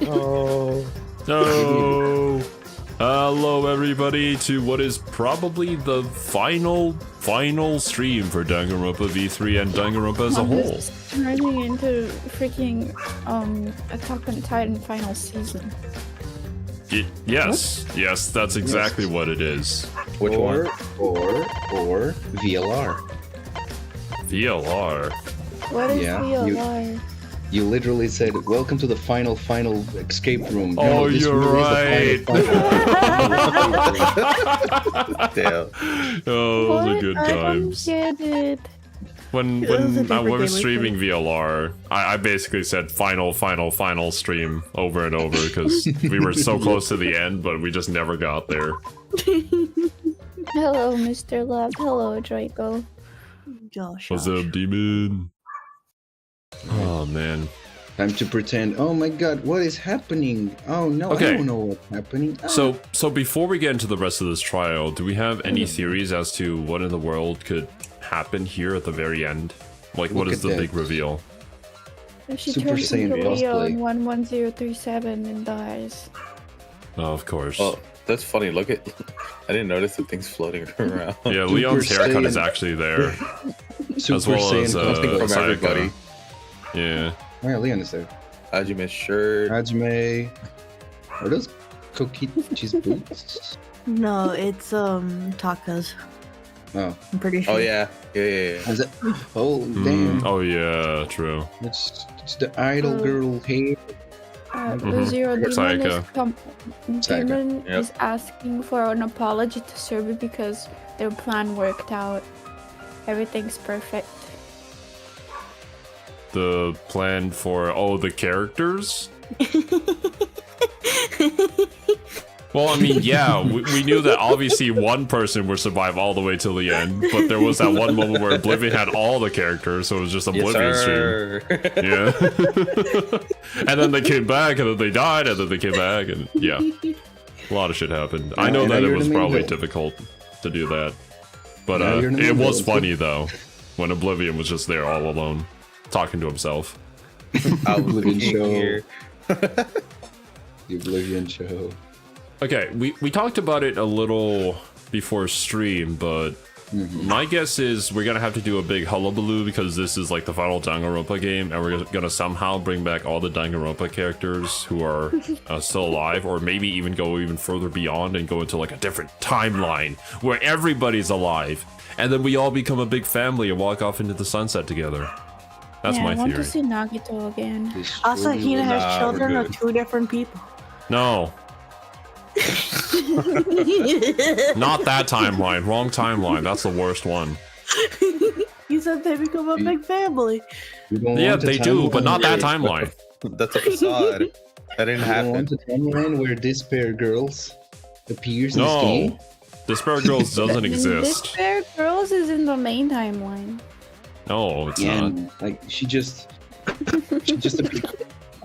Oh. So, hello everybody to what is probably the final stream for Danganronpa V3 and Danganronpa as a whole. Turning into freaking Attack on Titan final season. Yes, that's exactly what it is. Which one? Or VLR. VLR. What is Yeah, VLR? You literally said, "Welcome to the final escape room." Oh, this you're room is right. the final. Damn. Oh, those are good I times. don't get it. When It was a we different were game, streaming VLR, I basically said final stream over and over because we were so close to the end, but we just never got there. Hello, Mr. Love. Hello, Draco. Josh. What's up, demon? Oh man. Time to pretend. Oh my God, what is happening? Oh no, Okay. I don't know what's happening. Ah. So before we get into the rest of this trial, do we have any theories as to what in the world could happen here at the very end? Like, what Look is at the that. big reveal? If she Super turns into Saiyan Leo cosplay. in 11037 and dies. Oh, of course. Oh, that's funny. Look at. I didn't notice the things floating around. Yeah, Leon's Super haircut Saiyan. is actually there. Super as well Saiyan as, cosplay From Sayaka. everybody. Yeah. Oh yeah, Leon is there. Hajime's shirt. Hajime. Are those Kokichi's boots? No, it's Taka's. Oh. I'm pretty sure. Oh yeah. Is it? Oh damn. Oh yeah, true. It's the idol girl hair. Zero Demon, Sayaka. Demon Yep. is asking for an apology to Serbi because their plan worked out. Everything's perfect. The plan for the characters? Well, I mean, yeah, we knew that obviously one person would survive all the way till the end, but there was that one moment where Oblivion had all the characters, so it was just Oblivion stream. Yeah. And then they came back, and then they died, and then they came back, and yeah. A lot of shit happened. I know and that now it you're was the main probably villain. difficult to do that. But Now you're the main it was villain. funny, though, when Oblivion was just there all alone, talking to himself. Oblivion show. Here. The Oblivion show. Okay, we talked about it a little before stream, but my guess is we're gonna have to do a big hullabaloo because this is like the final Danganronpa game, and we're gonna somehow bring back all the Danganronpa characters who are still alive, or maybe even go even further beyond and go into like a different timeline where everybody's alive, and then we all become a big family and walk off into the sunset together. That's yeah, my I want theory. to see Nagito again. Asahina has Nah, children we're of good. 2 different people. No, not that timeline. Wrong timeline. That's the worst one. You said they become a big family. You don't Yeah, want a they do, but timeline not that where- timeline. That's a facade. That didn't You don't happen. want a timeline where this pair of girls appears in this No, game? Despair Girls doesn't This exist. pair of girls is in the main timeline. No, it's Yeah, not. and, like she just appears.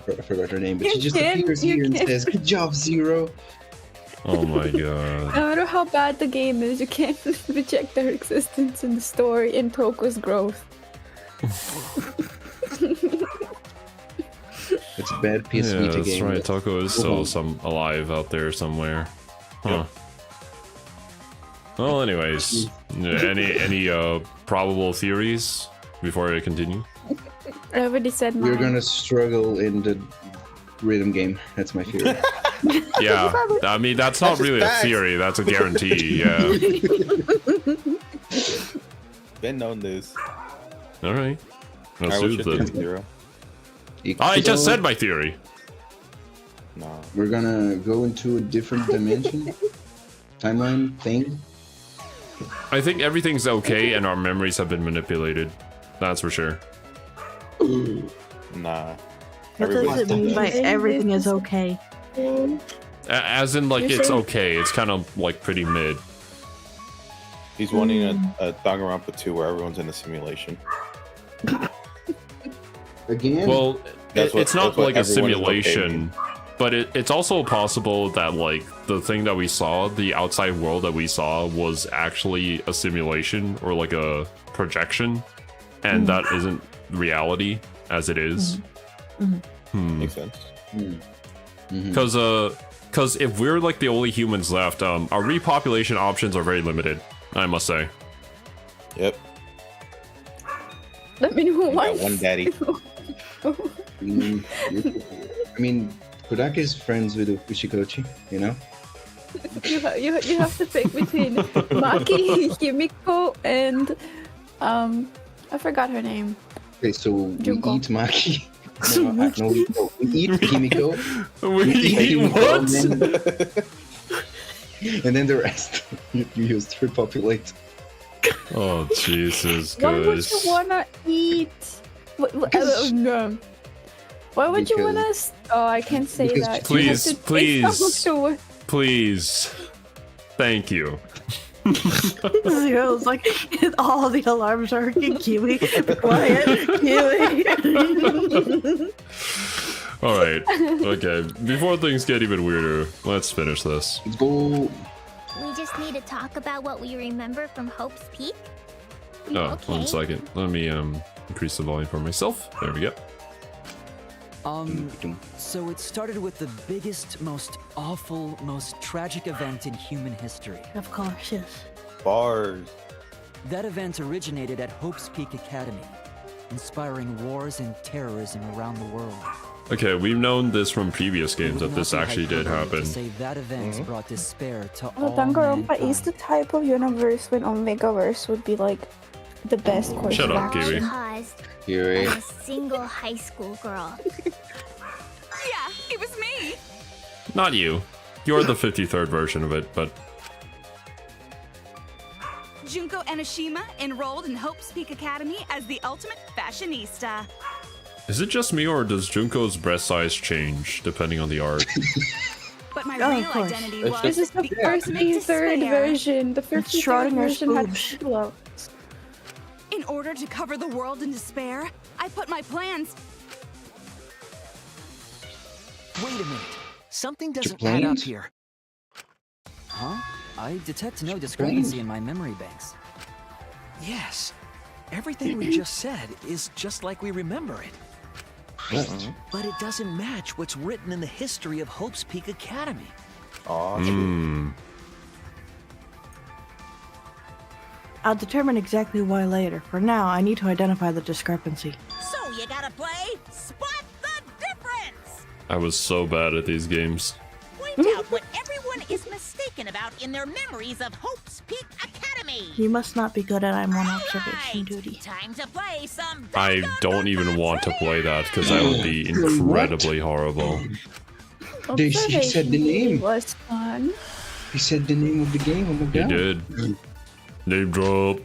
I forgot her name, but she You just can't- appears you here and can't. says, "Good job, Zero." Oh my god. No matter how bad the game is, you can't reject their existence in the story and Toko's growth. It's a bad PS Yeah, Vita that's game. right. Toko is still alive out there somewhere. Huh. Well, anyways, any probable theories before I continue? I already said We're mine. gonna struggle in the rhythm game. That's my theory. Yeah, I mean that's not That's just really a facts. theory. That's a guarantee. Yeah. Been known this. All right. Let's Alright, do what's your the. theory, Zero? I just Ikuzo, said my theory. No. we're gonna go into a different dimension, timeline thing. I think everything's okay, and our memories have been manipulated. That's for sure. Nah. What does Everybody's it mean done by that. everything is okay? As in, like, You're it's saying- okay. It's kind of like pretty mid. He's wanting a Danganronpa 2 where everyone's in a simulation. Again? Well, That's what- it's not that's what like a everyone is okay simulation, but it's also possible that like the thing that we saw, the outside world that we saw, was actually a simulation or like a projection, and that isn't reality as it is. Mhm. Hmm. Makes sense. Because if we're like the only humans left, our repopulation options are very limited, I must say. Yep. Let me know I what. got one daddy. I mean, Kodak is friends with Ushikochi, you know? You have to pick between Maki, Himiko, and I forgot her name. Okay, so Junko. we eat Maki. No, we eat Himiko. We eat what? And then the rest you use to repopulate. Oh Jesus, Why would guys. you wanna eat? Because- No. Why would you Because- wanna? Oh, I can't say because- that. Please, You have to please. to- Please. Thank you. Zero's like, all the alarms are working. Kiwi, quiet. Kiwi. All right. Okay. Before things get even weirder, let's finish this. Let's go. We just need to talk about what we remember from Hope's Peak. Oh, Okay. 1 second. Let me increase the volume for myself. There we go. So it started with the biggest, most awful, most tragic event in human history. Of course, yes. Bars. That event originated at Hope's Peak Academy, inspiring wars and terrorism around the world. Okay, we've known this from previous It games would that this not be actually did hyperbole happen. to say that event brought despair to Well, all Danganronpa is mankind. the type of universe when Omegaverse would be like the best course Shut of up, action. Kiwi. Caused Here by it a single high school girl. Yeah, it was me. Not you. You're the 53rd version of it, but Junko Enoshima enrolled in Hope's Peak Academy as the ultimate fashionista. is it just me or does Junko's breast size change depending on the art? But my Oh, of real course. identity It's was This is the the first ultimate third despair. version. The first Schrodinger's version had boobs. blow. In order to cover the world in despair, I put my plans. Wait a minute. Something doesn't add planned? up here. Huh? I detect no discrepancy in my memory banks. Yes. Everything we just said is just like we remember it. What? But it doesn't match what's written in the history of Hope's Peak Academy. Aw, Hmm. I'll determine exactly why later. For now, I need to identify the discrepancy. So you gotta play Spot the Difference! I was so bad at these games. Point out what everyone is mistaken about in their memories of Hope's Peak Academy. You must not be good at I'm one All observation right, duty. time to play some. I don't even want to play that because that would be incredibly horrible. He said the name. Was fun. He said the name of the game. Oh my You god. did. Name drop.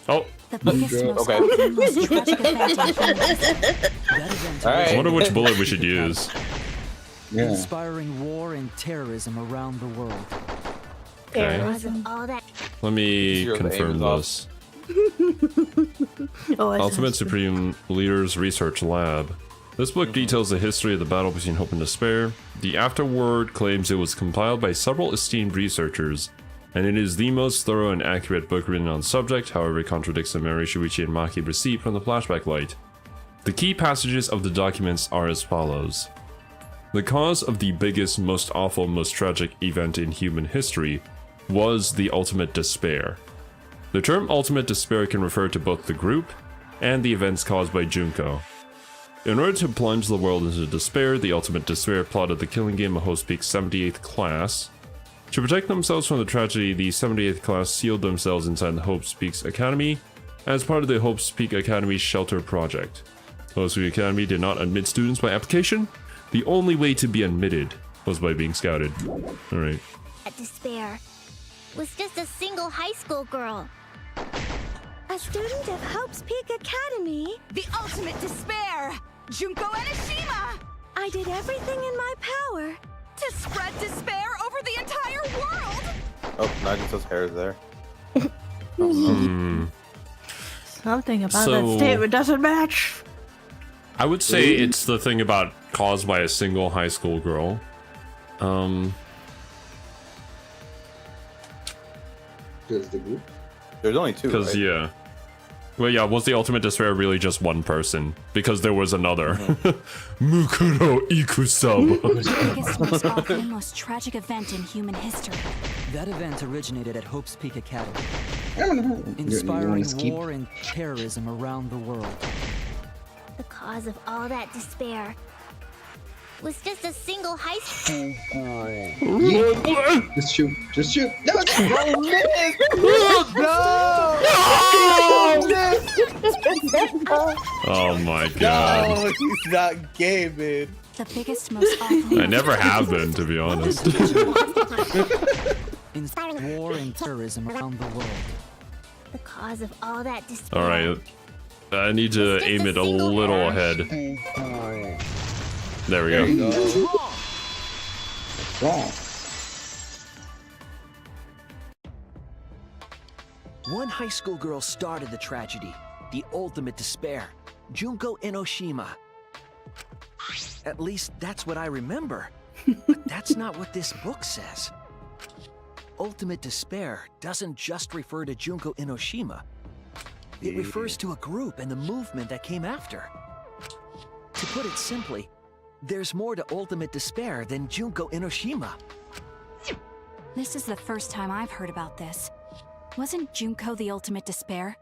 Oh, The biggest, most Okay. awful, most tragic event in human history. That event All right. I wonder which bullet we should use. Yeah. inspiring war and terrorism around the world. Okay. Because of all that Let me Zero, the aim confirm is off. this. Oh, I Ultimate see. Supreme Leaders Research Lab. This book details the history of the battle between hope and despair. The afterword claims it was compiled by several esteemed researchers, and it is the most thorough and accurate book written on the subject. However, it contradicts the memory Shuichi and Maki received from the flashback light. The key passages of the documents are as follows. The cause of the biggest, most awful, most tragic event in human history was the ultimate despair. The term ultimate despair can refer to both the group and the events caused by Junko. In order to plunge the world into despair, the ultimate despair plotted the killing game of Hope's Peak's 78th class. To protect themselves from the tragedy, the 78th class sealed themselves inside the Hope's Peak's Academy as part of the Hope's Peak Academy Shelter Project. Hope's Peak Academy did not admit students by application. The only way to be admitted was by being scouted. Alright. at despair was just a single high school girl. A student of Hope's Peak Academy. The ultimate despair! Junko Enoshima! I did everything in my power. To spread despair over the entire world! Oh, Nagato's hair is there. Something about So- that statement doesn't match. I would say it's the thing about caused by a single high school girl. Because the group. There's only two, Because right? yeah, Well, yeah, was the ultimate despair really just one person? Because there was another. Mukuro Ikusaba. Biggest, most awful, most tragic event in human history. That event originated at Hope's Peak Academy, You inspiring wanna skip? war and terrorism around the world. The cause of all that despair was just a single high school. Just shoot. Just shoot. No, Oh my god. No, he's not gay, man. The biggest, most awful. I never have been, to be honest. Inspiring war and terrorism around the world. The cause of all that despair. Alright. I need to aim it a little ahead. There we There you go. go. Wrong. One high school girl started the tragedy, the ultimate despair, Junko Enoshima. At least that's what I remember. But that's not what this book says. Ultimate despair doesn't just refer to Junko Enoshima. It refers to a group and the movement that came after. To put it simply, there's more to ultimate despair than Junko Enoshima. This is the first time I've heard about this. Wasn't Junko the ultimate despair?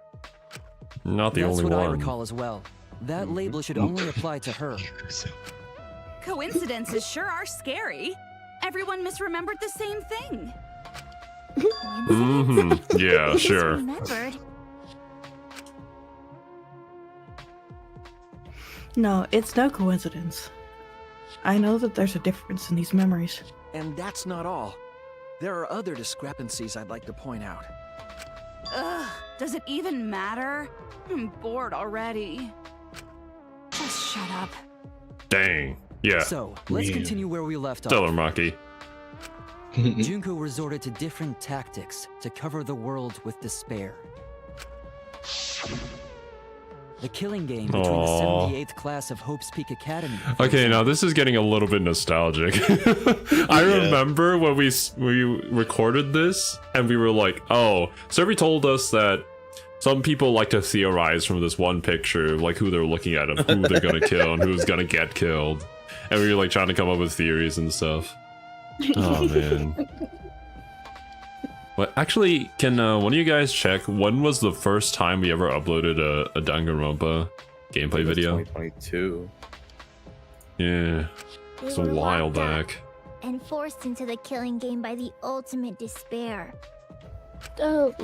Not the That's only what I one. recall as well. That label should only apply to her. Coincidences sure are scary. Everyone misremembered the same thing. Mm-hmm. Yeah, sure. Remembered. No, it's no coincidence. I know that there's a difference in these memories. And that's not all. There are other discrepancies I'd like to point out. Ugh, does it even matter? I'm bored already. Just shut up. Dang. Yeah. So, let's Yeah. continue where we left Tell off. him, Rocky. Junko resorted to different tactics to cover the world with despair. The killing game between Aw. the 78th class of Hope's Peak Academy. Okay, now this is getting a little bit nostalgic. I remember when we recorded this, and we were like, oh, Serby told us that some people like to theorize from this one picture, like who they're looking at, of who they're gonna kill and who's gonna get killed. And we were like trying to come up with theories and stuff. Oh man. But actually, can one of you guys check when was the first time we ever uploaded a Danganronpa gameplay video? 2022. Yeah, They it's a were while locked up back. and forced into the killing game by the ultimate despair. Oh,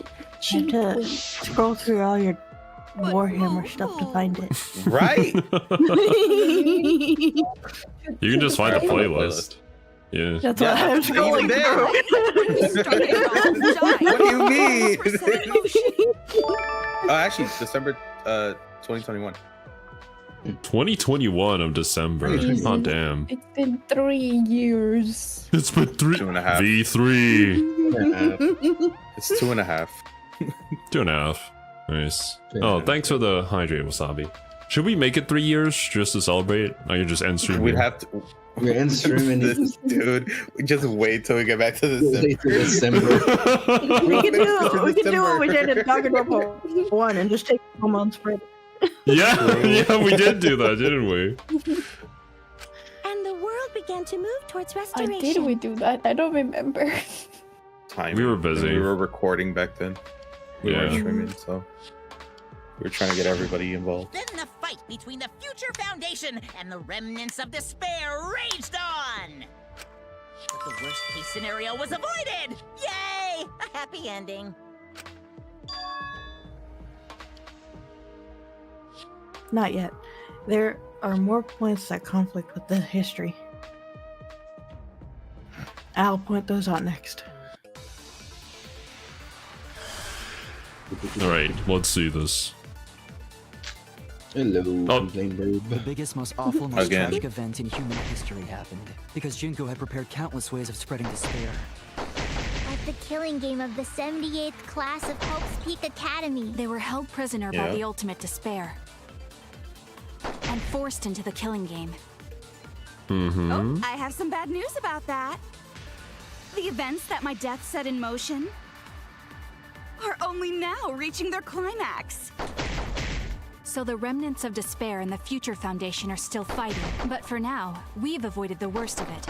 You have to scroll through all your Warhammer stuff to find it. Right? You can just find a playlist. Yeah. That's Yeah, what I'm even scrolling there. What do you mean? Oh, actually, December 2021. 2021 of December. Oh damn. it's been 3 years. It's been 2.5. V3. It's 2.5. 2.5. Nice. Yeah. Oh, thanks for the hydrate wasabi. Should we make it 3 years just to celebrate? I can just end stream. We'd here. have to. We're in streaming it. This dude. Just wait till we get back to Late December. to December. We can do what we December. did in Danganronpa 1 and just take a couple months for it. yeah, we did do that, didn't we? And the world began to move towards I restoration. did we do that? I don't remember. Time. We were busy. We were recording back then. We weren't Yeah. streaming, so we were trying to get everybody involved. Then the fight between the Future Foundation and the remnants of despair raged on. But the worst case scenario was avoided. Yay! A happy ending. Not yet. There are more points that conflict with the history. I'll point those out next. Alright, let's see this. Hello, Oh. complain The bird. biggest, most awful, most Again. tragic event in human history happened because Junko had prepared countless ways of spreading despair. At the killing game of the 78th class of Hope's Peak Academy. They were held prisoner by Yeah. the ultimate despair and forced into the killing game. Mm-hmm. Oh, I have some bad news about that. The events that my death set in motion are only now reaching their climax. So the remnants of despair and the Future Foundation are still fighting. But for now, we've avoided the worst of it.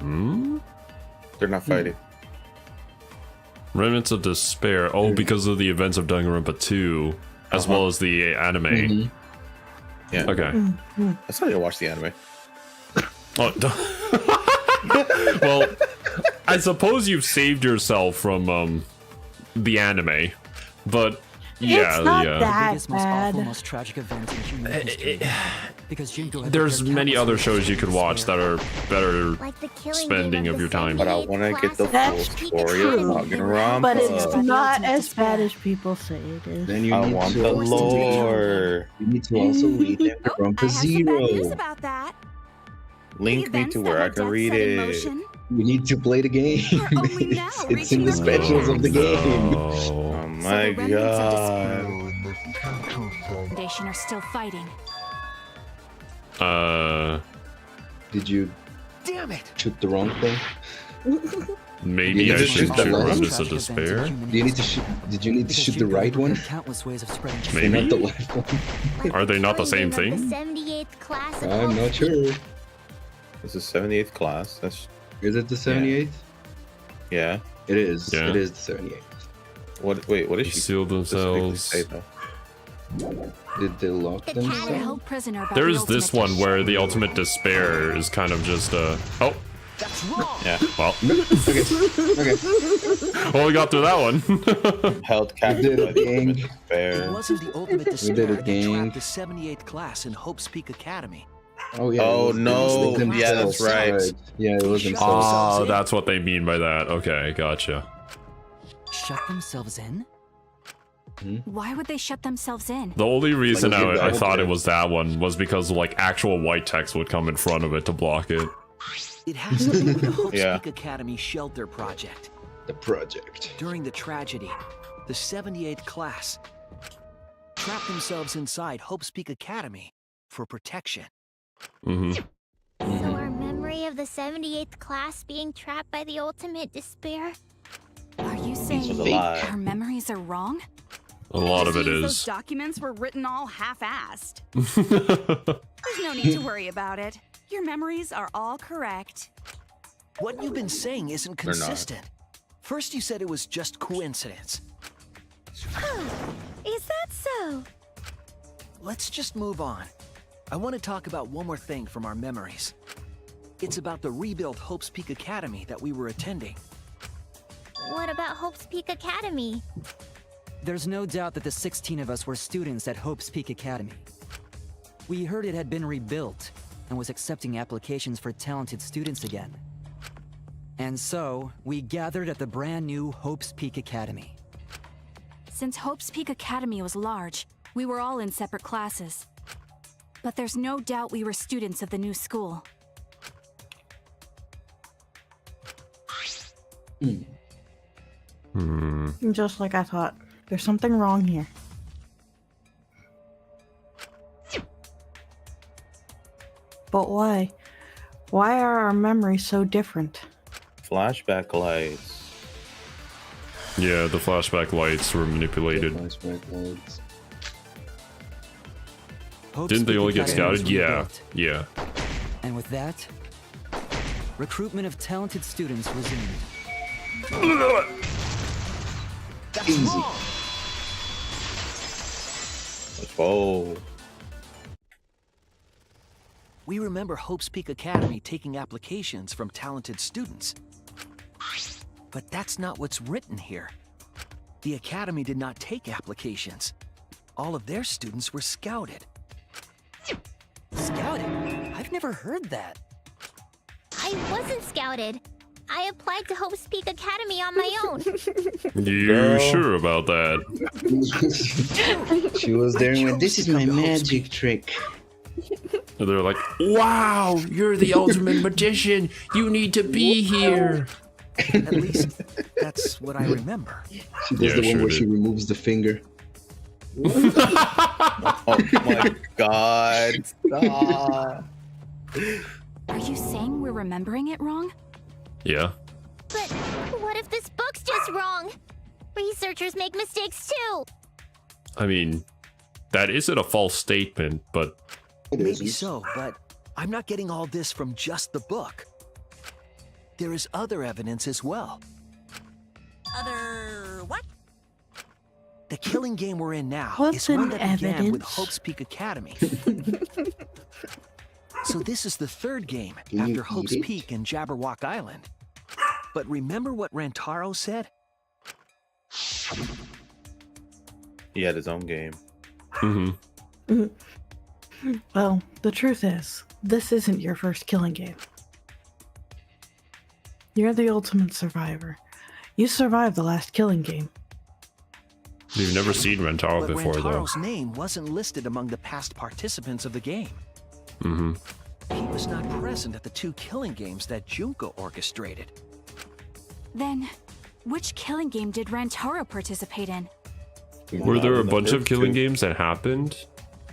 Hmm? They're not fighting. Remnants of Despair. Oh, because of the events of Danganronpa 2, as well as the anime. Yeah. Okay. I still need to watch the anime. Oh, well, I suppose you've saved yourself from the anime, but yeah, It's not yeah. that The biggest, most bad. awful, most tragic event in human history. Because Junko had There's prepared many countless other ways shows you to could watch that are better Like the killing spending game of your time. But I want to get the full That's story of true. Danganronpa. But it's not as bad as people say it is. Then you I need want to the also lore. You need to also read I Danganronpa have some bad news Zero. about that. Link The me events to that where I were can death read set in it. motion You need to play the game. are only now It's in reaching the their specials of the game. Oh. Oh my the remnants of god. Foundation are still fighting. Did you Damn it! shoot the wrong thing? Maybe You I just should shoot shoot the left? Remnants of Despair. Do you need to shoot? Did you need to Because shoot the Junko had right one? prepared Countless ways of spreading Maybe. Not the left one. Like Are they not the killing same game of thing? The 78th class of I'm not Hope's sure. This is 78th class. That's Is it the 78th? yeah. It is. Yeah. It is the 78th. What? Wait, what They is she sealed specifically themselves. say though? Did they lock The They're themselves? held prisoner by There's the this ultimate one where the ultimate despair is kind of just oh, That's wrong! Yeah. well, Okay. Okay. well, we got through that one. Held captive did by it, the gang. ultimate It despair. wasn't the ultimate did despair it, that gang. trapped the 78th class in Hope's Peak Academy. Oh yeah. Oh, it was- no. it was Yeah, themselves, that's right. Yeah, it was Shut themselves. Oh, that's what they mean by that. Okay, gotcha. Shut themselves in? Why would they shut themselves in? The only reason Like, I double thought it check. was that one was because like actual white text would come in front of it to block it. It has to do with the Hope's Yeah. Peak Academy shelter project. The project. During the tragedy, the 78th class trapped themselves inside Hope's Peak Academy for protection. Mm-hmm. So our memory of the 78th class being trapped by the ultimate despair? Are you was a saying lie. our memories are wrong? A lot of it Those is. documents were written all half-assed. There's no need to worry about it. Your memories are all correct. What you've been saying isn't They're not. consistent. First you said it was just coincidence. Is that so? Let's just move on. I want to talk about one more thing from our memories. It's about the rebuilt Hope's Peak Academy that we were attending. What about Hope's Peak Academy? There's no doubt that the 16 of us were students at Hope's Peak Academy. We heard it had been rebuilt and was accepting applications for talented students again. And so, we gathered at the brand new Hope's Peak Academy. Since Hope's Peak Academy was large, we were all in separate classes. But there's no doubt we were students of the new school. Just like I thought. There's something wrong here. But why? Why are our memories so different? Flashback lights. Yeah, the flashback lights were manipulated. Flashback lights. Hope's Didn't they Peak only get Academy was scouted? Yeah, rebuilt. yeah. And with that, recruitment of talented students resumed. That's Easy. wrong! Whoa. We remember Hope's Peak Academy taking applications from talented students. But that's not what's written here. The Academy did not take applications. All of their students were scouted. Scouted? I've never heard that. I wasn't scouted. I applied to Hope's Peak Academy on my own. You Girl. sure about that? She was there and went, "This is my magic trick." They're like, wow, you're the ultimate magician. You need to be here. At least, that's what I remember. She does Yeah, the one sure where did. she removes the finger. Oh my god. Stop. Are you saying we're remembering it wrong? Yeah. But what if this book's just wrong? Researchers make mistakes too. I mean, that isn't a false statement, but Maybe so, but I'm not getting all this from just the book. There is other evidence as well. Other what? The killing game we're in now What's is one an that began with evidence? Hope's Peak Academy. So this is the third game Can you after eat Hope's it? Peak and Jabberwock Island. But remember what Rantaro said? He had his own game. Well, the truth is, this isn't your first killing game. You're the ultimate survivor. You survived the last killing game. you've never seen Rentaro But before, though. Rantaro's name wasn't listed among the past participants of the game. Mm-hmm. He was not present at the 2 killing games that Junko orchestrated. Then, which killing game did Rantaro participate in? Were there a In the bunch of first killing 2. games that happened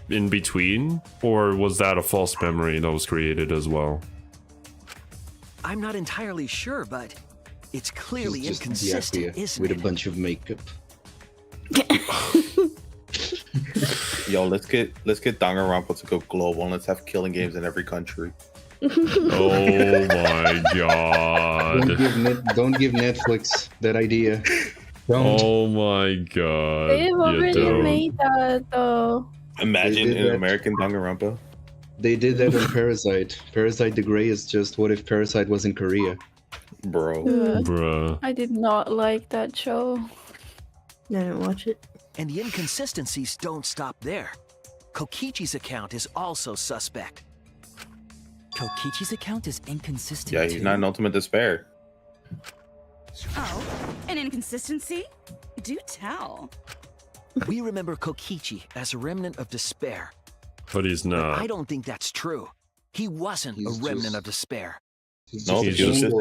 in between, or was that a false memory that was created as well? I'm not entirely sure, but it's clearly He's just inconsistent, diarrhea isn't with it? a bunch of makeup. Yo, let's get Danganronpa to go global and let's have killing games in every country. Oh my god. Don't give Netflix that idea. Don't. Oh my god. They've You already don't. made that though. Imagine did an that. American Danganronpa. They did that on Parasite. Parasite the Grey is just what if Parasite was in Korea? Bro. Bruh. I did not like that show. I didn't watch it. And the inconsistencies don't stop there. Kokichi's account is also suspect. Kokichi's account is inconsistent. Yeah, he's too. not an ultimate despair. Oh, an inconsistency? Do tell. We remember Kokichi as a remnant of despair. But he's But I not. don't think that's true. He wasn't He's a remnant just- of despair. No, He's he was just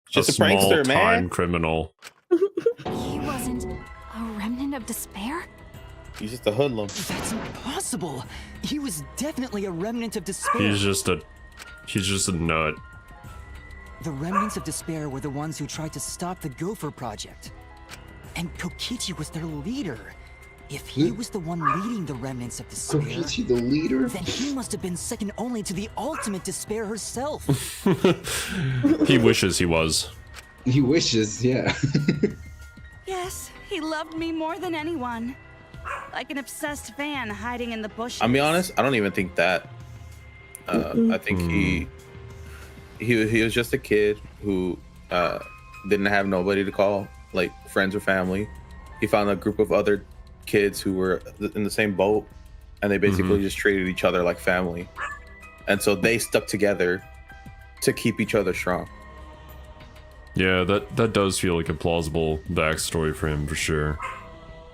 just a a prankster, small man. time criminal. He wasn't a remnant of despair? He's just a hoodlum. That's impossible. He was definitely a remnant of despair. He's just a nut. The remnants of despair were the ones who tried to stop the Gopher Project. And Kokichi was their leader. If he was the one leading the remnants of despair, Kokichi the leader? then he must have been second only to the ultimate despair herself. He wishes he was. He wishes, yeah. Yes, he loved me more than anyone. Like an obsessed fan hiding in the bushes. I'll be honest, I don't even think that. I think he was just a kid who didn't have nobody to call, like friends or family. He found a group of other kids who were in the same boat, and they basically just treated each other like family. And so they stuck together to keep each other strong. Yeah, that does feel like a plausible backstory for him for sure.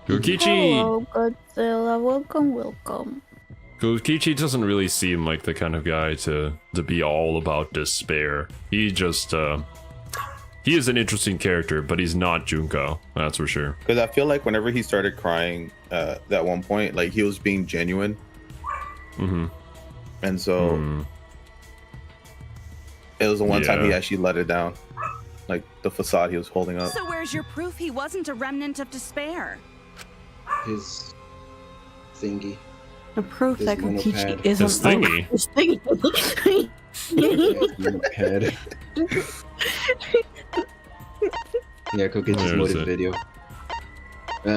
Kokichi! Hello, Godzilla. Welcome. Kokichi doesn't really seem like the kind of guy to be all about despair. He just, he is an interesting character, but he's not Junko, that's for sure. Because I feel like whenever he started crying at one point, like he was being genuine. And so it was the one time he Yeah. actually let it down. Like the facade he was holding up. So where's your proof he wasn't a remnant of despair? His thingy. The proof His that Kokichi monopad. isn't His thingy? His thingy. Monopad. Yeah, Kokichi's Where is motive it? video.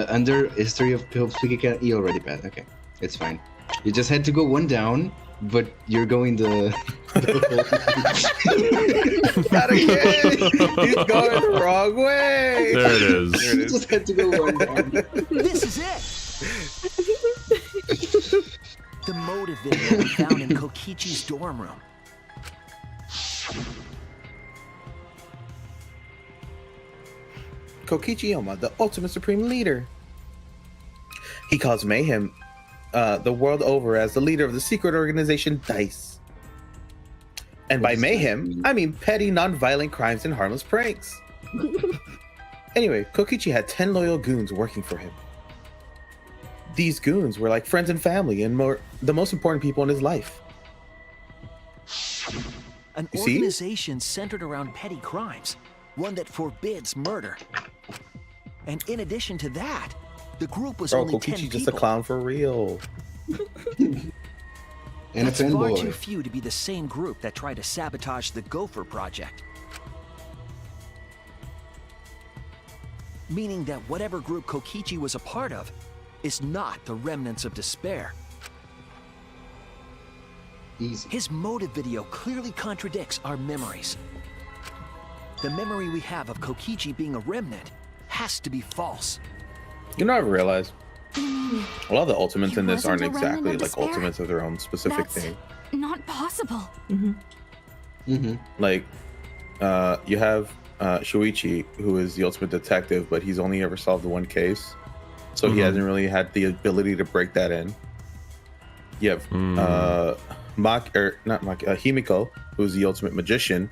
Under history of Peak Academy, already bad. Okay, it's fine. You just had to go one down, but you're going the. Not again! He's going the wrong way! There it is. You just had to go one down. This is it! The motive video we found in Kokichi's dorm room. Kokichi Yoma, the ultimate supreme leader. He calls Mayhem the world over as the leader of the secret organization DICE. And by What does that mayhem, mean? I mean petty, non-violent crimes and harmless pranks. Anyway, Kokichi had 10 loyal goons working for him. These goons were like friends and family and the most important people in his life. An You see? organization centered around petty crimes, one that forbids murder. And in addition to that, The group was Bro, only 10 Kokichi's people. just a clown for real. And That's a far fanboy. too few to be the same group that tried to sabotage the Gopher project. Meaning that whatever group Kokichi was a part of is not the remnants of despair. Easy. His motive video clearly contradicts our memories. The memory we have of Kokichi being a remnant has to be false. You know, I realized a lot of the ultimates in this aren't wasn't a remnant exactly of like despair? ultimates of their own specific That's thing. not possible. Like, you have Shuichi, who is the ultimate detective, but he's only ever solved the one case, so he hasn't really had the ability to break that in. You have Himiko, who's the ultimate magician.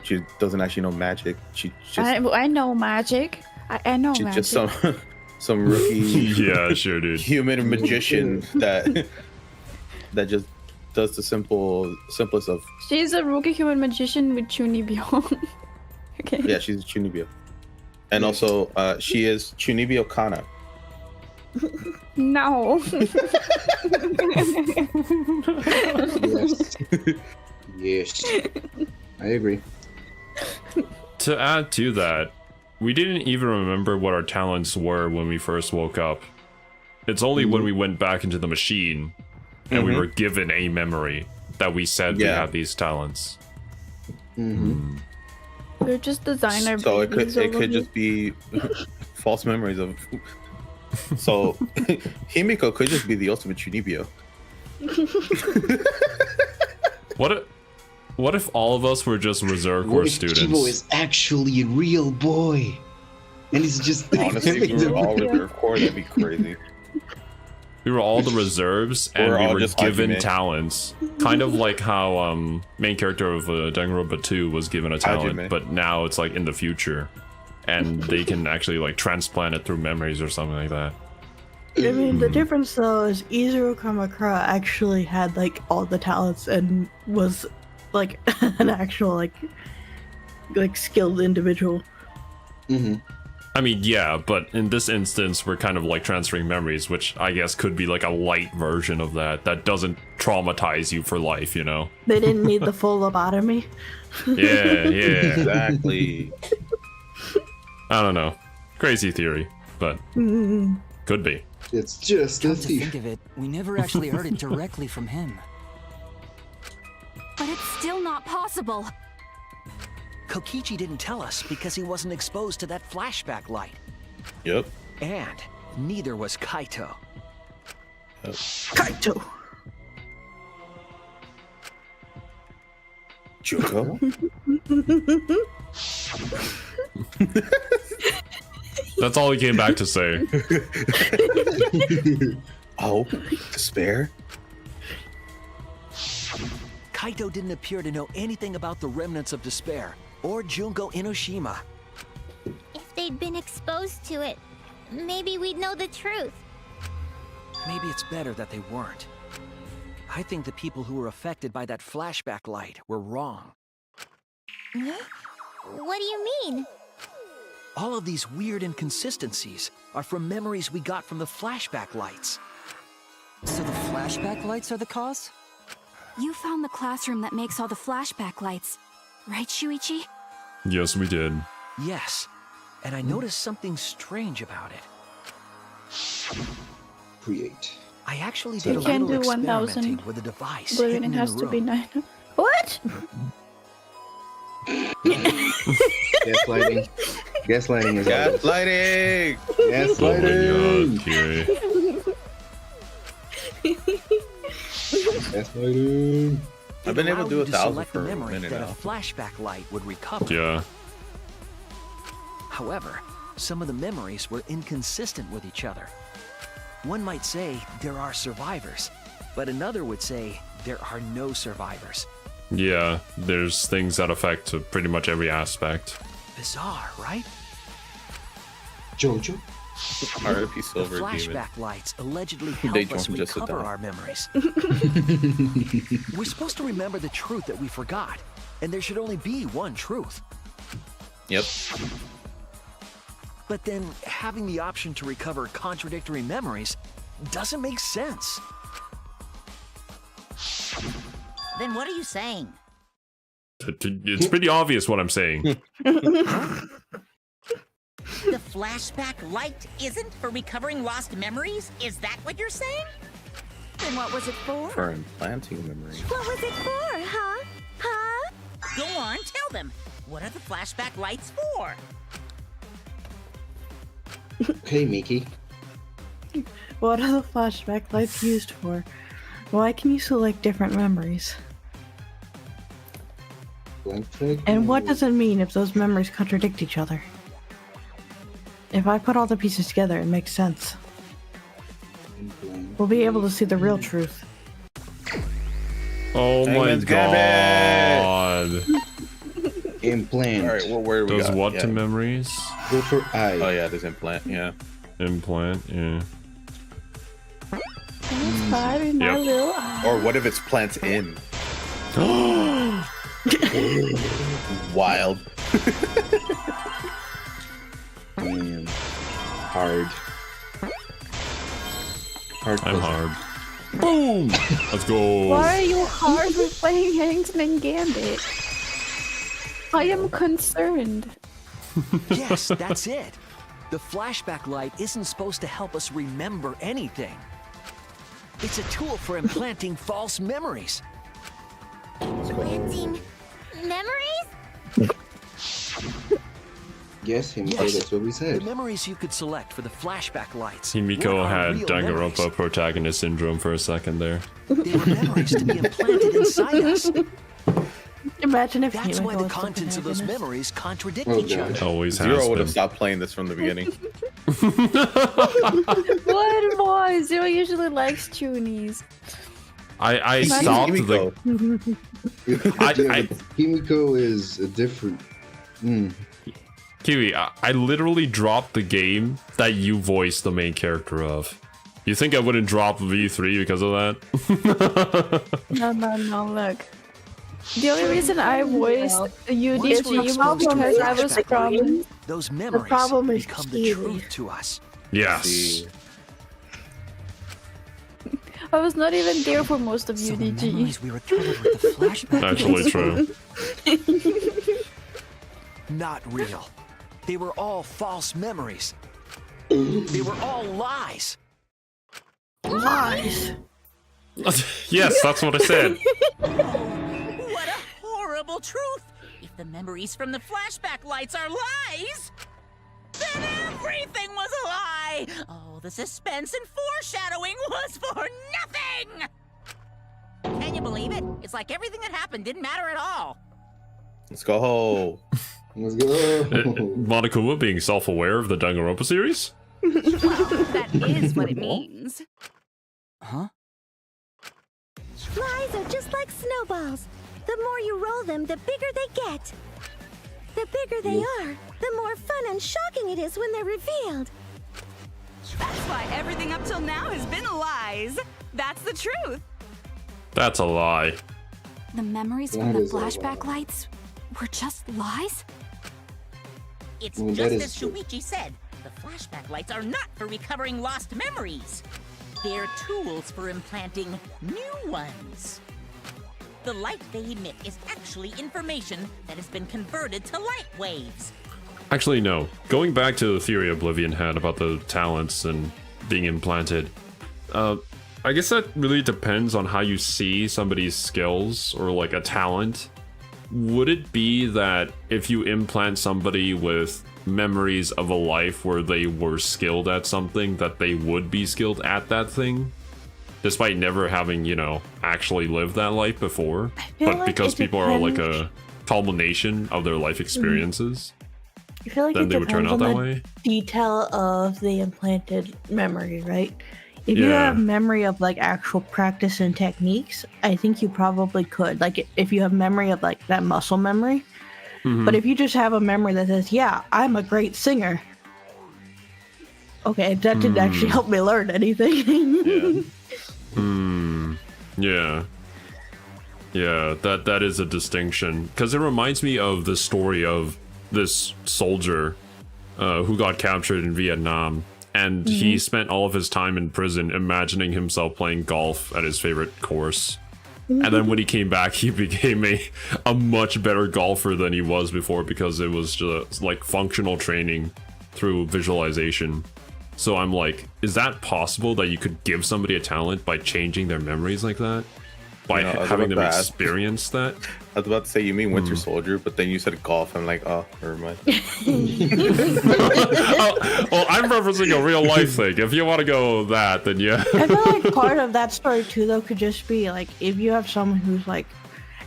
She doesn't actually know magic. She just I know magic. I know she's magic. just some rookie Yeah, sure, dude. human magician that just does the simplest of. She's a rookie human magician with Chunibyo. Okay. Yeah, she's a Chunibyo. And also, she is Chunibyo Kana. No. Yes. Yes. I agree. To add to that, we didn't even remember what our talents were when we first woke up. It's only when we went back into the machine and we were given a memory that we said we have these talents. They're just designer So it babies could over here. just be false memories of. So Himiko could just be the ultimate Chunibyo. What if all of us were just reserve What corps if students? Chibo is actually a real boy? And it's just Honestly, if we were all reserve corps, that'd be crazy. We were all the reserves, and We're we all were just given Hajime. talents. Kind of like how main character of Danganronpa 2 was given a talent, Hajime. but now it's like in the future, and they can actually like transplant it through memories or something like that. I mean, the difference though is Izuru Kamakura actually had like all the talents and was like an actual like skilled individual. I mean, yeah, but in this instance, we're kind of like transferring memories, which I guess could be like a light version of that doesn't traumatize you for life, you know? They didn't need the full lobotomy. Yeah, Exactly. I don't know. Crazy theory, but could be. It's just a Come to thief. think of it, we never actually heard it directly from him. But it's still not possible. Kokichi didn't tell us because he wasn't exposed to that flashback light. Yep. And neither was Kaito. Kaito. Junko. That's all he came back to say. Hope, despair. Kaito didn't appear to know anything about the remnants of despair or Junko Enoshima. If they'd been exposed to it, maybe we'd know the truth. Maybe it's better that they weren't. I think the people who were affected by that flashback light were wrong. What do you mean? All of these weird inconsistencies are from memories we got from the flashback lights. So the flashback lights are the cause? You found the classroom that makes all the flashback lights, right, Shuichi? Yes, we did. Yes, and I noticed something strange about it. Create. I actually You did a can't little do 1000, experimenting with a device but hidden it in has the to be room. 9. What? Gaslighting. Gaslighting is Gaslighting. Gaslighting. Okay. Gaslighting. I've been able to do Allowed 1,000 you select for the a memory minute that now. a flashback light would recover. Yeah. However, some of the memories were inconsistent with each other. One might say there are survivors, but another would say there are no survivors. Yeah, there's things that affect pretty much every aspect. Bizarre, right? Jojo. R.I.P. The Silver Demon. flashback lights allegedly help They us don't just sit recover down. our memories. We're supposed to remember the truth that we forgot, and there should only be one truth. Yep. But then having the option to recover contradictory memories doesn't make sense. Then what are you saying? It's pretty obvious what I'm saying. The flashback light isn't for recovering lost memories? Is that what you're saying? Then what was it for? For implanting memory. What was it for, huh? Huh? Go on, tell them. What are the flashback lights for? Hey, Mickey. What are the flashback lights used for? Why can you select different memories? And what does it mean if those memories contradict each other? If I put all the pieces together, it makes sense. We'll be able to see the real truth. Oh my god. Implant. All right, where we Does got? what Yeah. to memories? Go for eye. Oh yeah, there's implant. Yeah. Implant, yeah. Inside in my little eye. Or what if it's plants in? Wild. Damn. Hard. I'm hard. Boom! Let's go. Why are you hard with playing Hangsman Gambit? I am concerned. Yes, that's it. The flashback light isn't supposed to help us remember anything. It's a tool for implanting false memories. Implanting memories? Yes, Himiko, Yes. that's what we The said. memories you could select for the flashback lights. Himiko were our had real Danganronpa memories. protagonist syndrome for a second there. They were memories to be implanted inside us. Imagine if That's why Himiko the was the contents of those protagonist. memories contradict Oh, each God. other. Always has Zero would been. have stopped playing this from the beginning. What boy? Zero usually likes Chunies. I stopped the... Himiko is a different. Kiwi, I literally dropped the game that you voiced the main character of. You think I wouldn't drop V3 because of that? No, look. The only reason I voiced UDG Once we're was exposed to because I was flashback promised. Those memories problem is become the Kiwi. truth to us. Yes. See, I was not even there for most of So the UDG. memories we recovered with the flashback Actually lights true. not real. They were all false memories. They were all lies. Lies. Yes, that's what I said. What a horrible truth! If the memories from the flashback lights are lies, then everything was a lie! Oh, the suspense and foreshadowing was for nothing! Can you believe it? It's like everything that happened didn't matter at all. let's go. Let's go. Monokuma being self-aware of the Danganronpa series? Well, that is what it means. Huh? Lies are just like snowballs. The more you roll them, the bigger they get. The bigger they are, the more fun and shocking it is when they're revealed. That's why everything up till now has been lies. That's the truth. That's a lie. The memories That from the is a flashback lie. lights were just lies? It's Well, that just is as true. Shuichi said. The flashback lights are not for recovering lost memories. They're tools for implanting new ones. The light they emit is actually information that has been converted to light waves. Actually, no. Going back to the theory Oblivion had about the talents and being implanted, I guess that really depends on how you see somebody's skills or like a talent. Would it be that if you implant somebody with memories of a life where they were skilled at something, that they would be skilled at that thing? Despite never having, you know, actually lived that life before? feel But like because it people are like depends. a culmination of their life experiences, I feel like then it they would turn depends out on that the way? detail of the implanted memory, right? If you Yeah. have memory of like actual practice and techniques, I think you probably could. Like if you have memory of like that muscle memory. Mhm. But if you just have a memory that says, "Yeah, I'm a great singer," okay, that didn't actually help me learn anything. Yeah. Yeah, that is a distinction. Because it reminds me of the story of this soldier who got captured in Vietnam, and he spent all of his time in prison imagining himself playing golf at his favorite course. And then when he came back, he became a much better golfer than he was before because it was just like functional training through visualization. So I'm like, is that possible that you could give somebody a talent by changing their memories like that? By having them experience that? I was about to say, you mean Winter Soldier, but then you said golf. I'm like, oh, never mind. Well, I'm referencing a real life thing. If you want to go that, then yeah. I feel like part of that story too, though, could just be like if you have someone who's like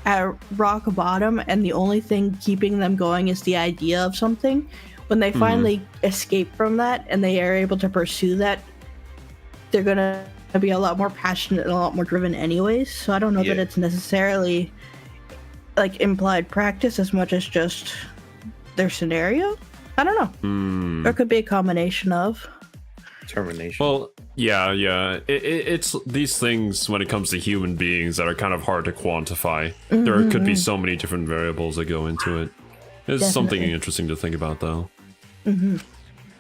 at rock bottom and the only thing keeping them going is the idea of something, when they finally escape from that and they are able to pursue that, they're gonna be a lot more passionate and a lot more driven anyways. So I don't know that it's necessarily like implied practice as much as just their scenario. I don't know. Or it could be a combination of determination. Well, yeah. It's these things when it comes to human beings that are kind of hard to quantify. There could be so many different variables that go into it. It's something interesting to think about, though.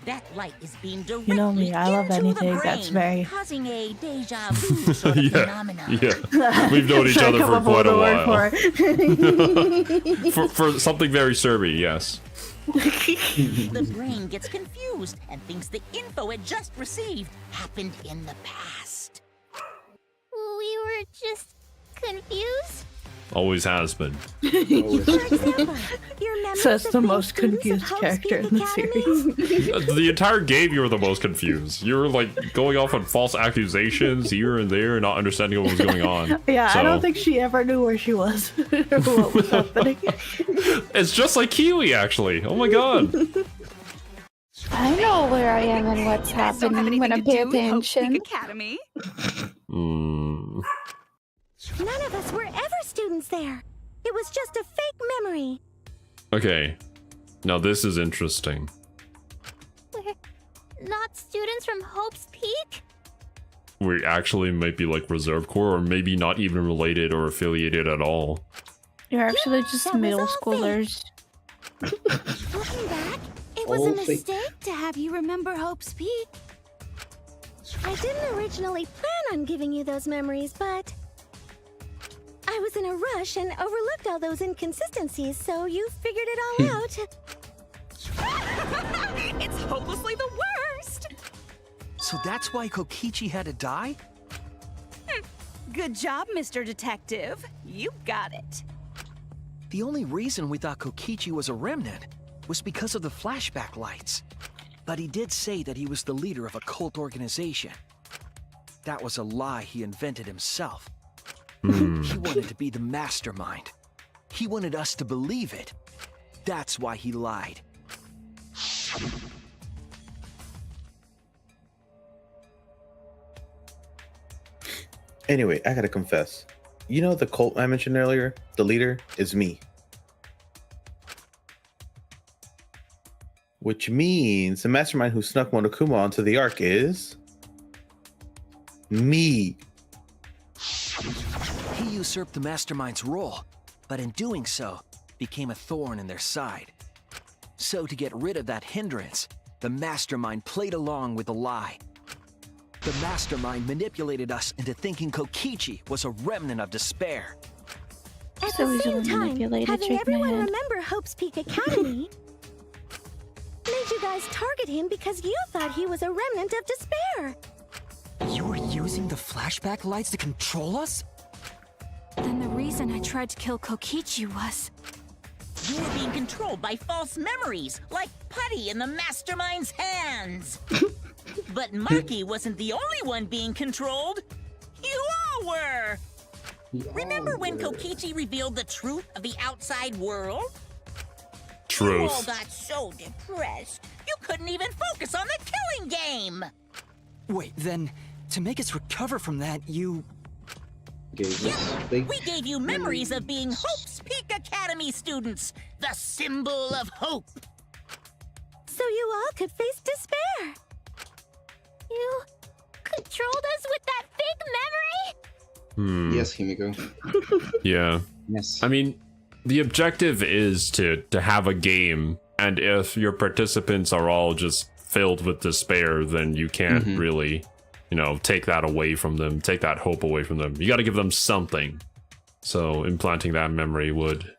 That light is being directly you know me, I love into anything the brain, that's very causing a deja vu sort of phenomenon. Yeah, we've known each other for quite a while. For something very Serby, yes. The brain gets confused and thinks the info it just received happened in the past. We were just confused. Always has been. For example, your memories Says of the being most students confused of Hope's character Peak in the Academy? series. The entire game, you were the most confused. You were like going off on false accusations here and there, not understanding what was going on. Yeah, So, I don't think she ever knew where she was or what was happening. it's just like Kiwi, actually. Oh my god. I know where I am and what's You guys don't have happening when I anything pay to do with Hope's Peak attention. Academy. None of us were ever students there. It was just a fake memory. Okay. Now this is interesting. We're not students from Hope's Peak? We actually might be like Reserve Corps, or maybe not even related or affiliated at all. You're actually just that was middle all fake. schoolers. Looking back, it was a All fake. mistake to have you remember Hope's Peak. I didn't originally plan on giving you those memories, but I was in a rush and overlooked all those inconsistencies, so you figured it all out. It's hopelessly the worst. So that's why Kokichi had to die? Good job, Mr. Detective. You got it. The only reason we thought Kokichi was a remnant was because of the flashback lights. But he did say that he was the leader of a cult organization. That was a lie he invented himself. He wanted to be the mastermind. He wanted us to believe it. That's why he lied. Anyway, I gotta confess. You know the cult I mentioned earlier? The leader is me. Which means the mastermind who snuck Monokuma onto the Ark is... me. He usurped the mastermind's role, but in doing so, became a thorn in their side. So to get rid of that hindrance, the mastermind played along with the lie. The mastermind manipulated us into thinking Kokichi was a remnant of despair. At So the easily same time, manipulated, having shake my everyone head. remember Hope's Peak Academy made you guys target him because you thought he was a remnant of despair. You were using the flashback lights to control us? Then the reason I tried to kill Kokichi was... You were being controlled by false memories, like putty in the mastermind's hands. But Maki wasn't the only one being controlled. You all were. Remember when Kokichi revealed the truth of the outside world? You all Truth. got so depressed, you couldn't even focus on the killing game. Wait, then, to make us recover from that, you... We gave you memories of being Hope's Peak Academy students, the symbol of hope. So you all could face despair. You controlled us with that fake memory? Yes, Himiko. Yeah. Yes. I mean, the objective is to have a game And if your participants are all just filled with despair, then you can't really, you know, take that away from them, take that hope away from them. You got to give them something. So implanting that memory would...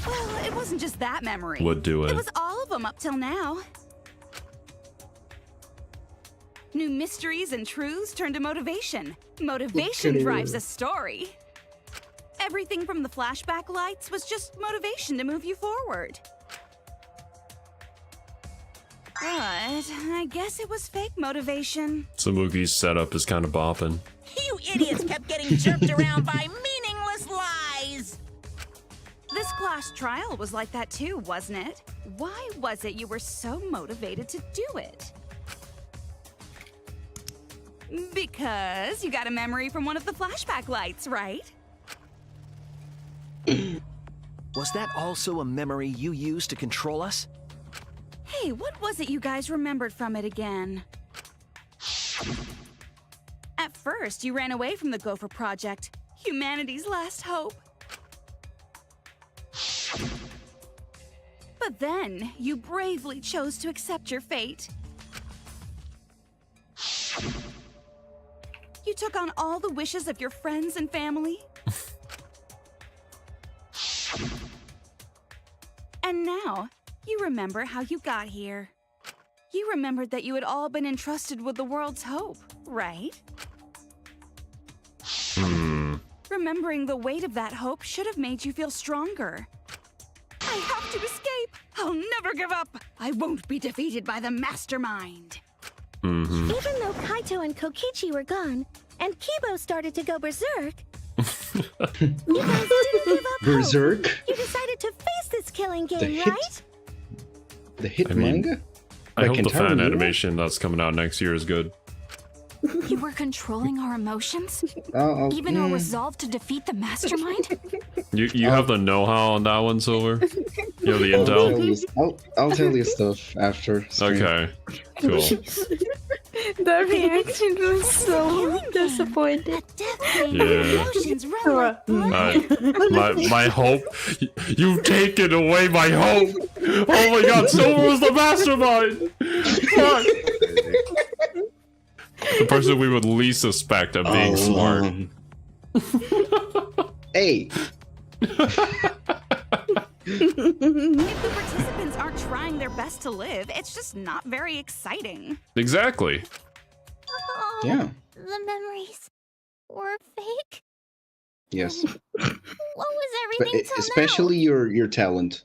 Well, it wasn't just that memory. Would do it. It was all of them up till now. New mysteries and truths turn to motivation. Motivation drives a story. Everything from the flashback lights was just motivation to move you forward. But I guess it was fake motivation. Samugi's setup is kind of bopping. You idiots kept getting jerked around by meaningless lies! This class trial was like that too, wasn't it? Why was it you were so motivated to do it? Because you got a memory from one of the flashback lights, right? Was that also a memory you used to control us? Hey, what was it you guys remembered from it again? At first, you ran away from the Gopher Project, humanity's last hope. But then, you bravely chose to accept your fate. You took on all the wishes of your friends and family. And now, you remember how you got here. You remembered that you had all been entrusted with the world's hope, right? Remembering the weight of that hope should have made you feel stronger. I have to escape! I'll never give up! I won't be defeated by the mastermind! Even though Kaito and Kokichi were gone, and Kibo started to go berserk, you guys didn't give up Berserk? hope. You decided to face this killing game, hit? right? The hit I mean, manga? I hope the fan animation that's coming out next year is good. You were controlling our emotions? Even our resolve to defeat the mastermind? You have the know-how on that one, Silver? You have the intel? I'll tell you stuff after stream. Okay, cool. The reaction was so disappointed. Yeah. Emotions run like blood. My hope. You've taken away my hope. Oh my god, Silver was the mastermind. Fuck. The person we would least suspect of being smart. Hey. If the participants aren't trying their best to live, it's just not very exciting. Exactly. Oh, Yeah. the memories were fake. Yes. What was everything till Especially your talent.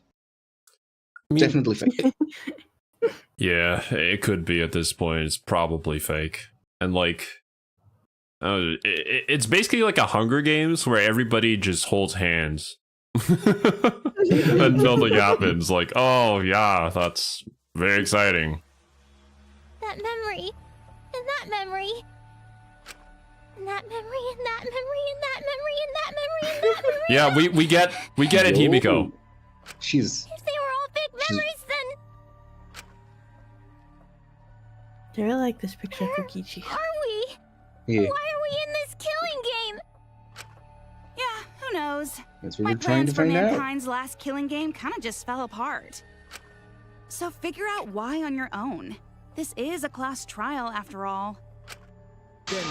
Definitely fake. Yeah, it could be at this point. It's probably fake. And like, it's basically like a Hunger Games where everybody just holds hands. And nothing happens. Like, oh yeah, that's very exciting. That memory, and that memory, and that memory, and that memory, and that memory, and that memory, and that memory. Yeah, we get it, Himiko. She's... If they were all fake memories, then I really like this picture of Kokichi. are we? Yeah. Why are we in this killing game? Yeah, who knows? That's what My we're trying plans to for find out. mankind's last killing game kind of just fell apart. So figure out why on your own. This is a class trial after all. Then,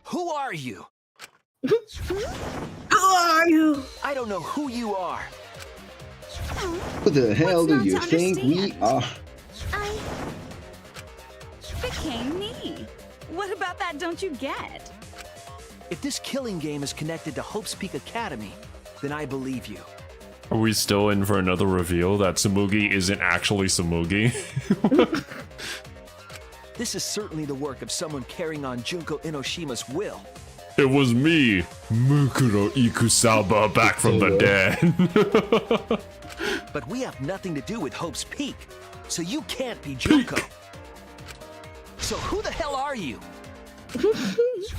who are you? Who are you? I don't know who you are. Who the hell What's do not you to think we understand? are? I Became me. What about that don't you get? If this killing game is connected to Hope's Peak Academy, then I believe you. Are we still in for another reveal that Samugi isn't actually Samugi? This is certainly the work of someone carrying on Junko Enoshima's will. It was me, Mukuro Ikusaba, back from the dead. But we have nothing to do with Hope's Peak, so you can't be Junko. So who the hell are you?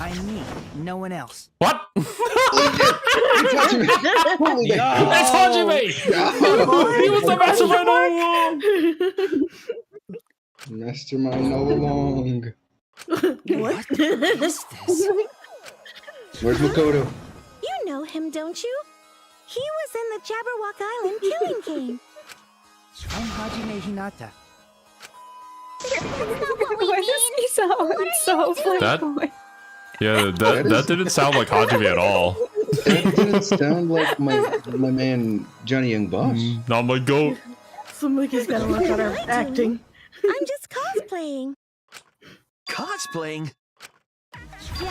I'm me, no one else. What? It's Hajime! He was the mastermind all along! Mastermind all along. What? What's this? Where's Makoto? You know him, don't you? He was in the Jabberwock Island killing game. I'm Hajime Hinata. Why does he sound so flamboyant? Yeah, that didn't sound like Hajime at all. That didn't sound like my man Johnny Young Boss. Not my goat. Sumuki's gotta work on her acting. I'm just cosplaying. Cosplaying?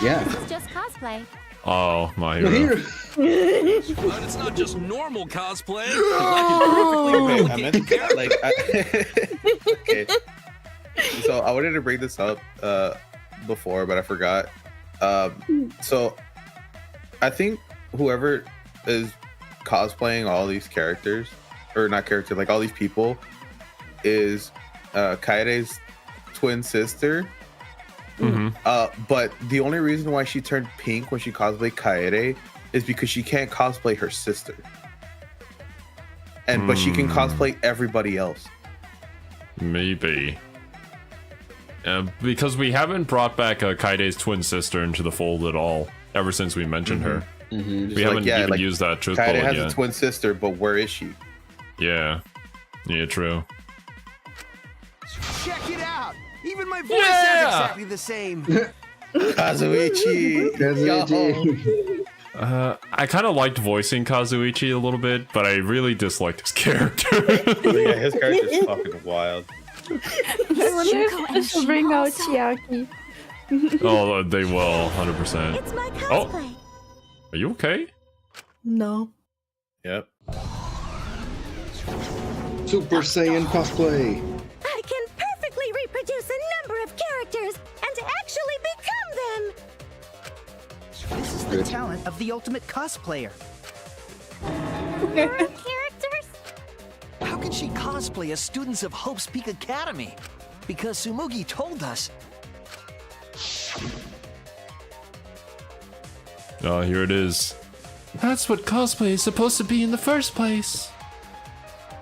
Yeah. It's just cosplay. Oh, my hero. But it's not just normal cosplay. I I meant like. Okay. So I wanted to bring this up before, but I forgot. So I think whoever is cosplaying all these characters, or not characters, like all these people, is Kaede's twin sister. But the only reason why she turned pink when she cosplayed Kaede is because she can't cosplay her sister, but she can cosplay everybody else. Maybe. Because we haven't brought back Kaede's twin sister into the fold at all ever since we mentioned her. We haven't even used that truth bullet Kaede has yet. a twin sister, but where is she? Yeah, true. Check it out! Even my voice sounds exactly the same. Kazuichi! I kind of liked voicing Kazuichi a little bit, but I really disliked his character. Yeah, his character's fucking wild. I wonder if this will bring out Chiaki. Oh, they will, 100%. It's my cosplay. Are you okay? No. Yep. Super Saiyan cosplay. I can perfectly reproduce a number of characters and actually become them. This is the talent of the ultimate cosplayer. Characters? How can she cosplay as students of Hope's Peak Academy? Because Sumugi told us. Oh, here it is. That's what cosplay is supposed to be in the first place.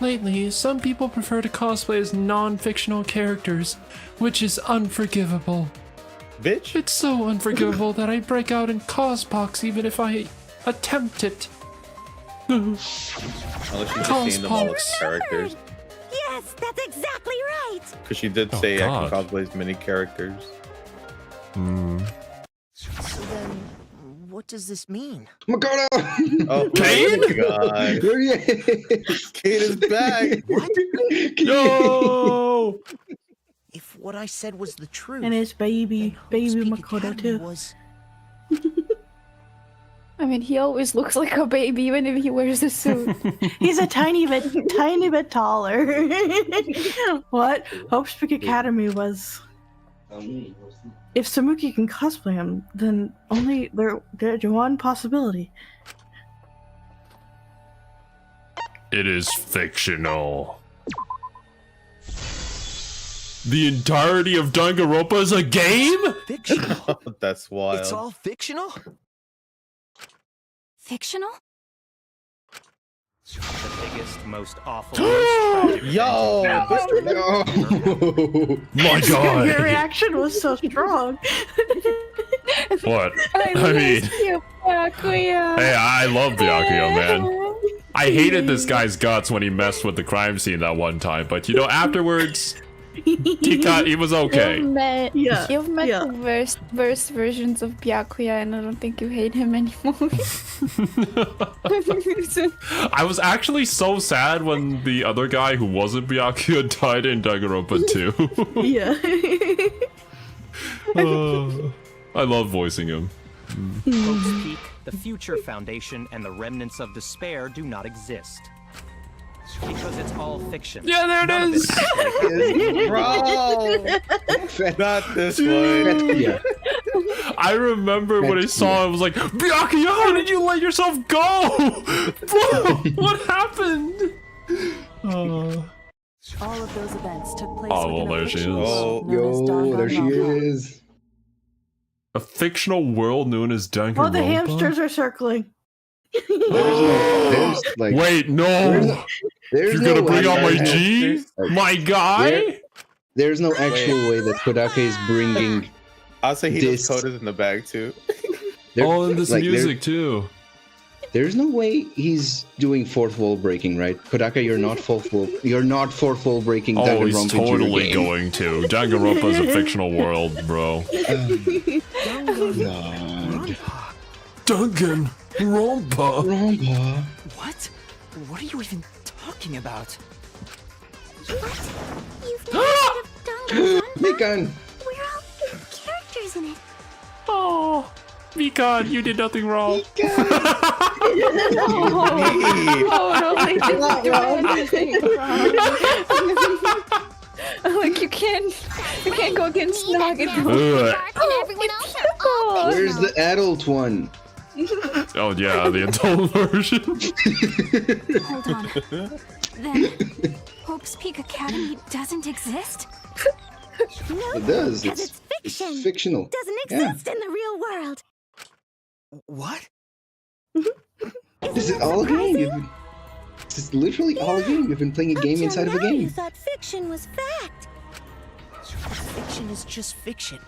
Lately, some people prefer to cosplay as non-fictional characters, which is unforgivable. Bitch? It's so unforgivable that I break out in cospox even if I attempt it. Unless she's just seen them all as characters. Yes, that's exactly right. Because she did say I can cosplay as many characters. So then, what does this mean? Makoto! Oh, Kane? my God. There he is. Kane is back. What? No! If what I said was the truth, And his baby Makoto Academy too. was... I mean, he always looks like a baby even if he wears a suit. He's a tiny bit taller. What? Hope's Peak Academy was. If Samuki can cosplay him, then only there's one possibility. It is fictional. The entirety of Danganronpa is a game? fictional. That's wild. It's all fictional? Fictional? The biggest, most awful. Yo! No. My God! Your reaction was so strong. What? I mean, hey, I love Byakuya, man. I hated this guy's guts when he messed with the crime scene that one time, but you know, afterwards, he was okay. You've met Yeah. the worst versions of Byakuya, and I don't think you hate him anymore. I was actually so sad when the other guy who wasn't Byakuya died in Danganronpa 2. Yeah. I love voicing him. Hope's Peak, the Future Foundation, and the remnants of despair do not exist. Because it's all fiction. Yeah, there it None of is! Bro! Not this one. Yeah. I remember when I saw it, I was like, Byakuya, how did you let yourself go? Bro, what happened? All of those events took place Oh, well, within a there she is. fictional Oh, world known as yo, there she Danganronpa. is. A fictional world known as Danganronpa? Oh, the hamsters are circling. There's like. Wait, no! There's You're no gonna bring way out my that- G? My guy? There's no actual way that Kodake is bringing. I'll say he This- does coded in the bag too. Oh, and this like, music too. There's no way he's doing fourth wall breaking, right? Kodaka, you're not fourth wall breaking. Oh, he's Danganronpa into your totally game. going to. Danganronpa is a fictional world, bro. Danganronpa. What? What are you even talking about? What? You've never heard of Danganronpa? Mikan. We're all characters in it. Oh, Mikan, you did nothing wrong. Oh, no, they didn't do anything wrong. Like, you can't go against Nagito. Everyone else are Where's the adult one? Oh yeah, the adult version. Hold on. Then, Hope's Peak Academy doesn't exist? No, It does. because It's fiction. fictional. Doesn't Yeah. exist in the real world. What? This is all a game. This is literally all a game. You've been playing a game inside of a You game. thought fiction was fact. Fiction is just fiction.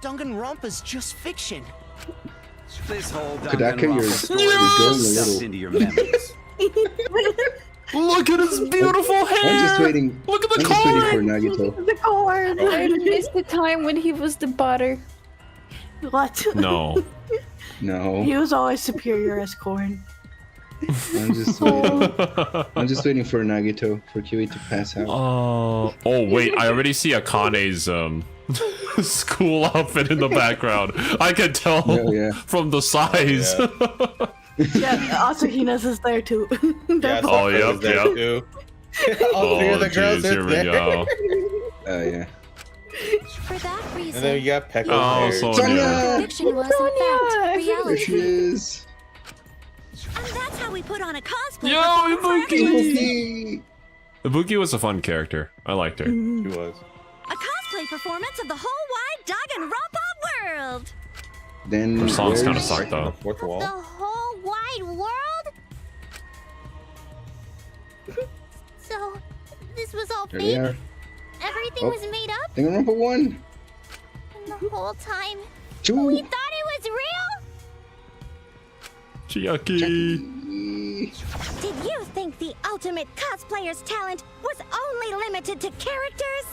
Danganronpa's just fiction. This whole Kodaka, you're Danganronpa story going a is little. stuffed into your memories. Look at his beautiful hair. I'm just waiting. Look at the I'm just waiting for corn. Nagito. The corn. I missed the time when he was the butter. What? No. No, He was always superior as corn. I'm just waiting. I'm just waiting for Nagito, for Kiwi to pass out. Oh wait, I already see Akane's school outfit in the background. I can tell Yeah. from the size. Yeah, Asahina's is there too. Yeah, Oh, Sakura yep, was there yep. too. All three of the girls jeez, are here we there. go. Oh yeah. For that reason, And then you got Pekka Oh, there. Sonya. Fiction was, in fact, There she reality. is. and that's how we put on a cosplay. Yo, performance for Ibuki! Ibuki. Ibuki was a fun character. I liked her. She was. A cosplay performance of the whole wide Danganronpa world. Then Her songs kind of where's- suck though. Fourth The wall. whole wide world? So, this was all There they fake? are. Everything Oh. was made up? Danganronpa 1, And the whole time, 2. we thought it was real? Chiaki. Did you think the ultimate cosplayer's talent was only limited to characters?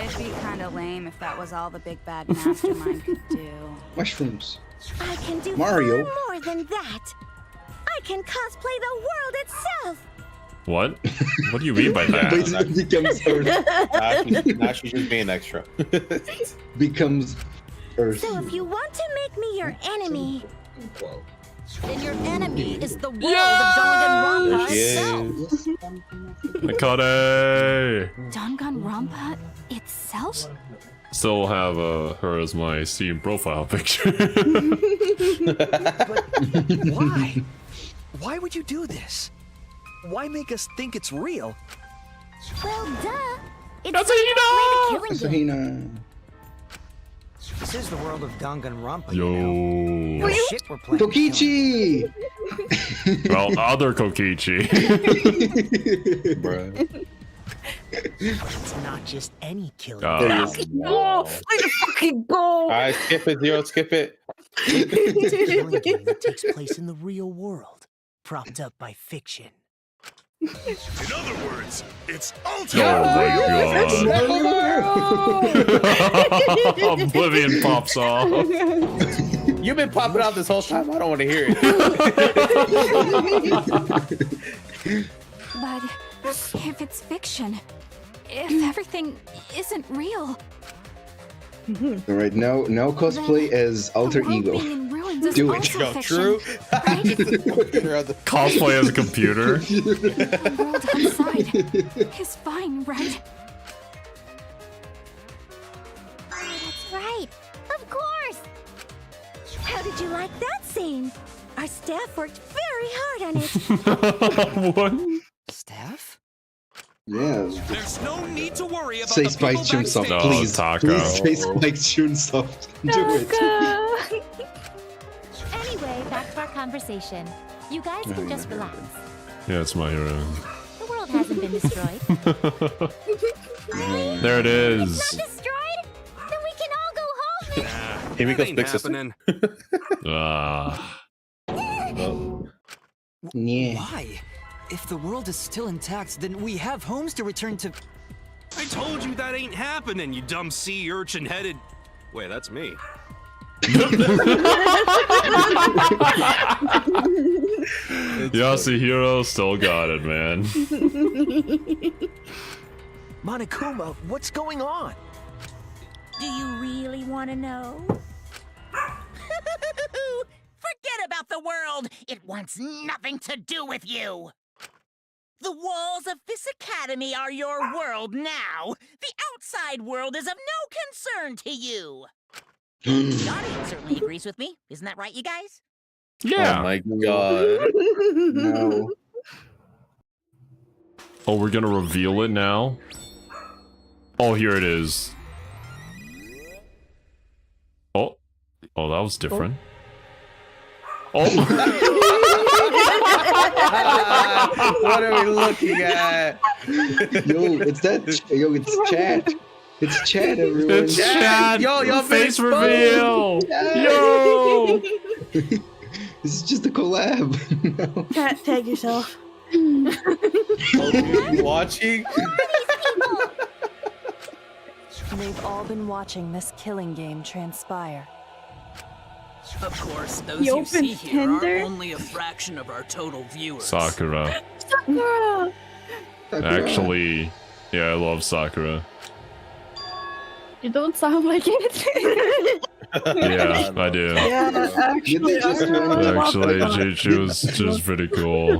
It'd be kind of lame if that was all the big bad mastermind could do. Mushrooms. I can do Mario. far more than that. I can cosplay the world itself. What? What do you mean by that? Basically becomes Earth. Now she's just being extra. Becomes Earth. So if you want to make me your enemy, Then your enemy is the world of Danganronpa itself. Akane! Danganronpa itself? Still have her as my Steam profile picture. Why? Why would you do this? Why make us think it's real? well, duh. It's That's like how you a killing game. Asahina. This is the world of Danganronpa, you know. Yo. The shit we're playing. Kokichi! Well, other Kokichi. Bruh. But it's not just any killing. There he is. Oh, let it fucking go! Alright, skip it, Zero, skip it. It's a killing game that takes place in the real world, propped up by fiction. In other words, it's Oh my god. Oblivion pops off. You've been popping out this whole time. I don't want to hear it. But if it's fiction, if everything isn't real, Alright, now cosplay as alter the world ego. being in ruins is Do it. also Yo, fiction, true. right? Cosplay as a computer. The world outside is fine, right? That's right. Of course. How did you like that scene? Our staff worked very hard on it. What? Staff? Yeah. There's no need to worry about Say the people Spice Chunsoft, backstage. please. Taco. Please say Spice Chunsoft. Do it. Anyway, back to our conversation. You guys can just relax. Yeah, it's my hero. The world hasn't been destroyed. There it Not is. destroyed? Then we can all go home. Here we go, Ain't Big Sister. happening. Ah. Yeah. Why? If the world is still intact, then we have homes to return to. I told you that ain't happening, you dumb sea urchin headed. Wait, that's me. Yasuhiro still got it, man. Monokuma, what's going on? Do you really want to know? Forget about the world! It wants nothing to do with you! The walls of this academy are your world now! The outside world is of no concern to you! The audience certainly agrees with me. Isn't that right, you guys? Yeah. Oh my god. No. Oh, we're gonna reveal it now? Oh, here it is. Oh. Oh, that was different. Oh. What are we looking at? Yo, it's chat. It's chat, everyone. It's chat. Yo, your face reveal. Yo. This is just a collab. No. Cat, tag yourself. You watching? They've all been watching this killing game transpire. Of course, those He you opens see here Tinder. are only a fraction of our total viewers. Sakura. Sakura! Actually, yeah, I love Sakura. You don't sound like it. Yeah, I do. Yeah, actually, She was pretty cool.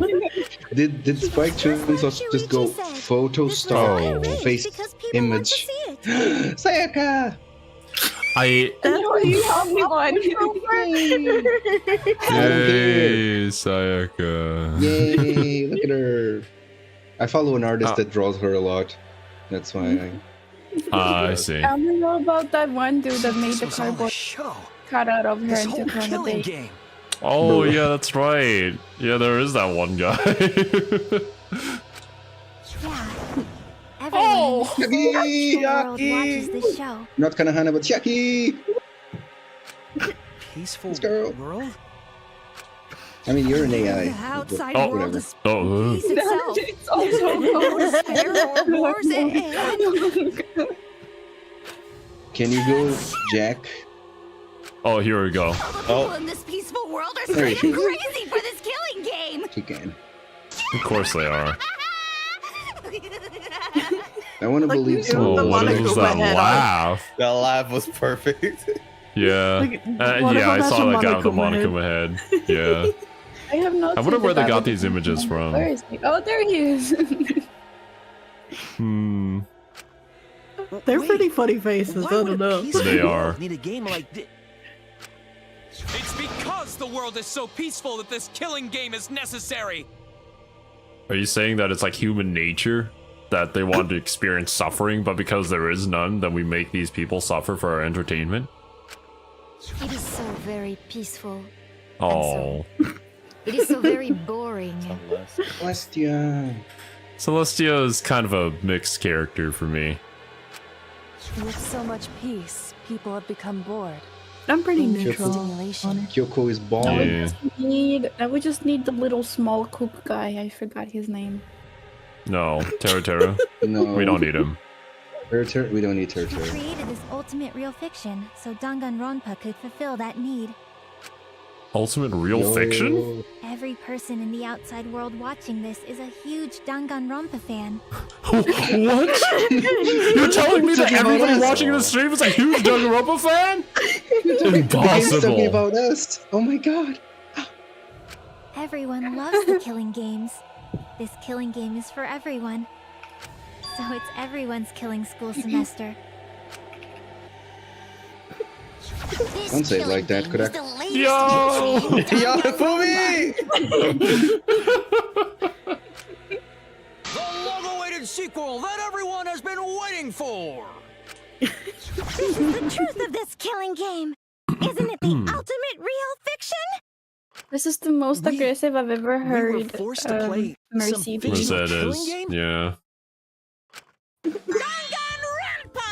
Did Spike Chunsoft just go photo star face image? Sayaka! You helped me one. Yay, Sayaka. Yay, look at her. I follow an artist that draws her a lot. That's why I see. I don't know about that one dude that made the cardboard cut out of her This and whole took her on a killing date. game. Oh, yeah, that's right. Yeah, there is that one guy. Everyone in the Yaki! world watches this show. Not Kanahana, but Yaki! Peaceful This girl. world? I mean, you're an AI. The outside Oh, world whatever. is Oh, peace itself. It's also Despair or wars and Can you go, Jack? oh, here we go. all the people in this peaceful world are There straight you up go. crazy for this killing game. You can. Of course they are. I want to Like, believe you so. know, Oh, what Monica is that went head on. laugh? That laugh was perfect. Yeah. Like, Yeah, I that's saw a that guy with the Monokuma Monokuma head. Yeah. I have not I wonder seen where the they guy got with these the- images from. Where is he? Oh, there he is. Hmm. They're Wait, pretty funny faces. why I would don't a know. peaceful They world are. need a game like this? It's because the world is so peaceful that this killing game is necessary. Are you saying that it's like human nature? That they want to experience suffering, but because there is none, then we make these people suffer for our entertainment? It is so very peaceful. Oh. It is so very boring. Celestia. Celestia is kind of a mixed character for me. With so much peace, people have become bored. I'm pretty They need neutral. stimulation. Kyoko is I bald. would just need the little small cook guy. I forgot his name. No, Terra. No. We don't need him. We don't need We Terra. created this ultimate real fiction so Danganronpa could fulfill that need. Ultimate real fiction? Every person in the outside world watching this is a huge Danganronpa fan. What? You're telling me that Talking about everybody us? watching this stream is a huge Danganronpa fan? Talking Impossible. about us. Oh my god. Everyone loves the killing games. This killing game is for everyone. So it's everyone's killing school semester. Don't say it like that, could I? Yo! Yo, Fumi! The long-awaited sequel that everyone has been waiting for! This is the truth of this killing game. Isn't it the ultimate real fiction? This is the most aggressive I've ever heard. We were forced to play Mercy some be. Yes, fictional that killing is. game? Yeah. Danganronpa!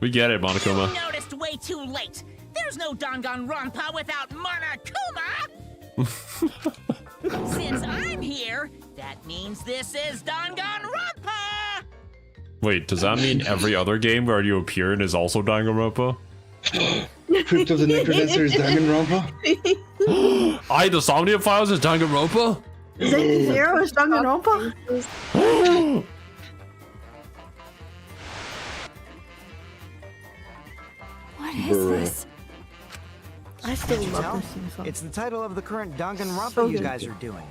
We get it, Monokuma. You noticed way too late. There's no Danganronpa without Monokuma! That means this is Danganronpa! Wait, does that mean every other game where you appear in is also Danganronpa? Crypt of the Necrodancer is Danganronpa? The Somnia Files is Danganronpa? Zero is Danganronpa? What is this? I still Can't you love tell? this theme song. It's the title of the current Danganronpa So you good. guys are doing.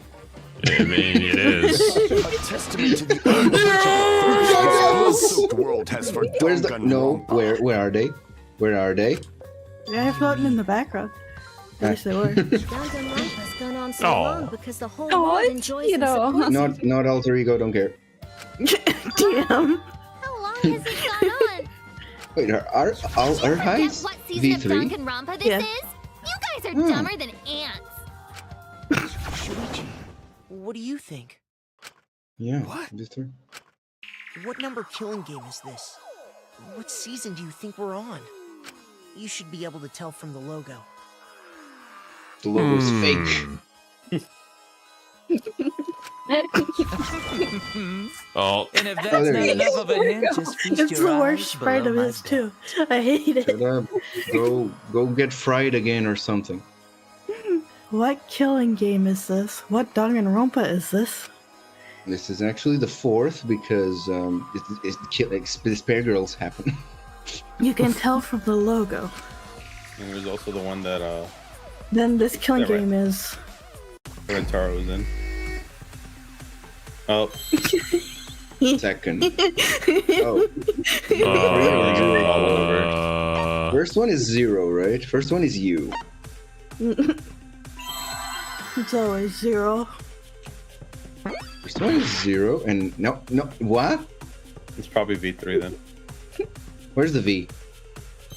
I mean, it is. A testament to the soaked world has for Where's the where are they? Where are they? They're floating in the background. At least they were. Danganronpa's gone on so Oh. long because the whole Oh, world it's enjoys cute, and oh. supports Not alter ego, don't care. Damn. How long has this gone on? Wait, are highs What season of V3? Danganronpa this Yeah. is? You guys are Hmm. dumber than ants. Shuichi, what do you think? Yeah. What? V3. What number killing game is this? What season do you think we're on? You should be able to tell from the logo. The logo's fake. Oh. And if Oh, that's there not you go. enough of a hint, just feast It's your the eyes worst sprite below of my his too. I hate it. Shut up. Go get fried again or something. What killing game is this? What Danganronpa is this? This is actually the fourth because the spare girls happen. You can tell from the logo. And there's also the one that Then this killing Is that right? game is. Rentaro was in. Oh. Second. Oh. First one is 0, right? First one is you. It's always 0. First one is 0, and no, what? It's probably V3 then. Where's the V?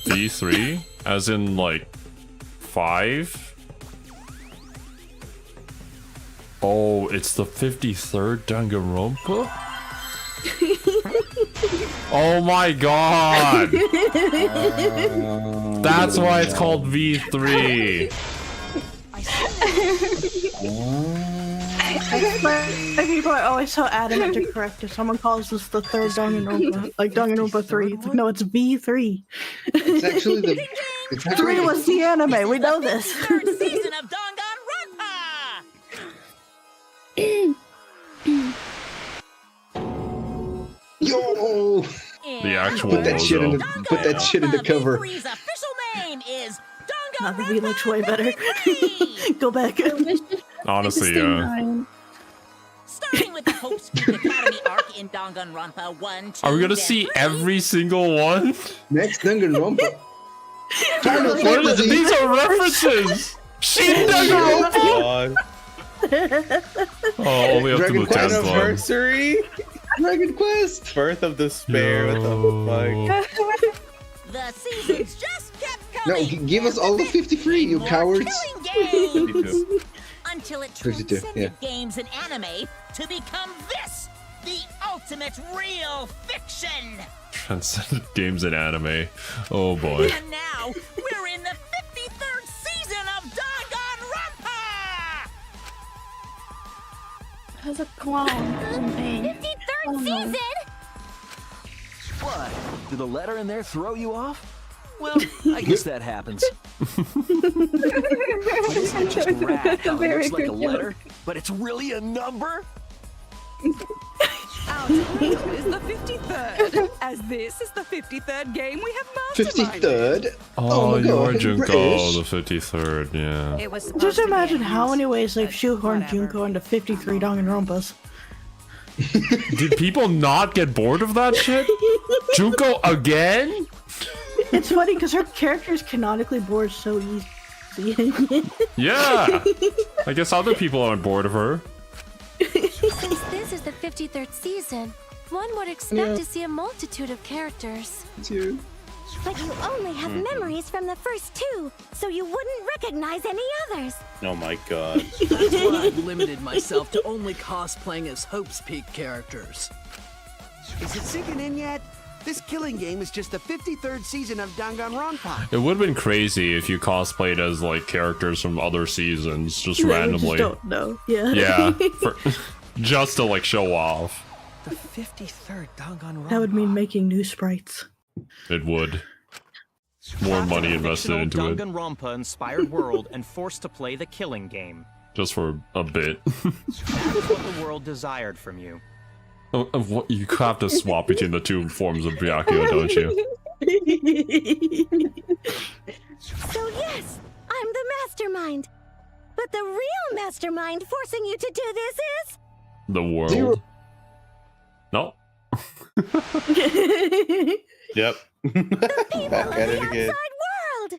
V3? As in, like, 5? Oh, it's the 53rd Danganronpa? Oh my god! That's why it's called V3. My people are always so adamant to correct if someone calls this the third Danganronpa, like Danganronpa 3. It's like, no, it's V3. It's actually the. It's actually 3 was the anime. We know this. Third season of Danganronpa! Yo! The actual Put that shit in logo. the cover. V3's official name is Not the V looks way better. Go back. Honestly, Starting with the Hope's Peak Academy arc in Danganronpa 1, 2, Are we gonna then see 3. every single one? Next Danganronpa. What is, these are references! Shin Danganronpa! Oh, only up to the 10th one. Anniversary? Dragon Quest! Birth of Despair. What the fuck? The seasons just kept No, coming. give us all the 53, you cowards! Killing games. 52. Until it 52, transcended yeah. games and anime to become this, the ultimate real fiction. Transcendent games and anime. Oh boy. And now we're in the 53rd season of Danganronpa. Has a clown. 53rd season? What? Did the letter in there throw you off? Well, I guess that happens. But isn't it just rad how it looks like a letter, but it's really a number? Our title is the 53rd, as this is the 53rd game we have masterminded. 53rd? Oh, my you are god, Junko, British. the 53rd, yeah. It was Just imagine how many ways they've shoehorned Junko into 53 Danganronpas. Did people not get bored of that shit? Junko again? It's funny because her character is canonically bored so easy. Yeah. I guess other people aren't bored of her. Since this is the 53rd season, one would expect to see a multitude of characters. But you only have memories from the first 2, so you wouldn't recognize any others. Oh my god. That's why I've limited myself to only cosplaying as Hope's Peak characters. Is it sinking in yet? This killing game is just the 53rd season of Danganronpa. It would have been crazy if you cosplayed as like characters from other seasons, just We randomly. just don't know. Yeah. Yeah. just to like show off. The 53rd Danganronpa. That would mean making new sprites. It would. More money invested into it. Danganronpa-inspired world and forced to play the killing game. Just for a bit. That is what the world desired from you. What, you have to swap between the two forms of Byakuya, don't you? So yes, I'm the mastermind. But the real mastermind forcing you to do this is... The world. Zero. No. Yep. Back at it again. World.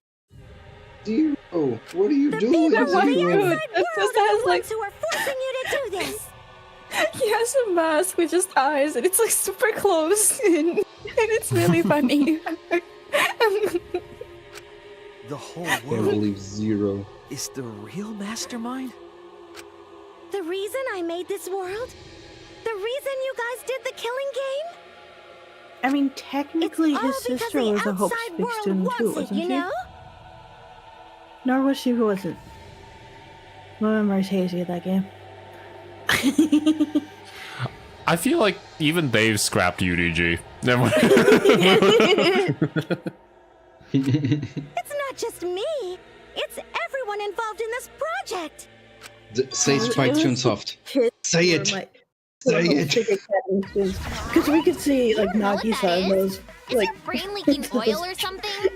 Zero. What are you doing? People What are on the you? outside That world just are has the like ones who are forcing you to do this. he has a mask with just eyes, and it's like super close, and it's really funny. The whole I can't world believe Zero. is the real mastermind? The reason I made this world? The reason you guys did the killing game? I mean, technically, It's all his because sister the was a Hope outside Speak world student too, wants it, wasn't you she? know? Nor was she who wasn't. My memory's hazy of that game. I feel like even they've scrapped UDG. Never mind. It's not just me. It's everyone involved in this project. Say Spike Chunsoft. Say it. Say it. Because we could see, like, Nagisa and those, like... brain leaking oil or something?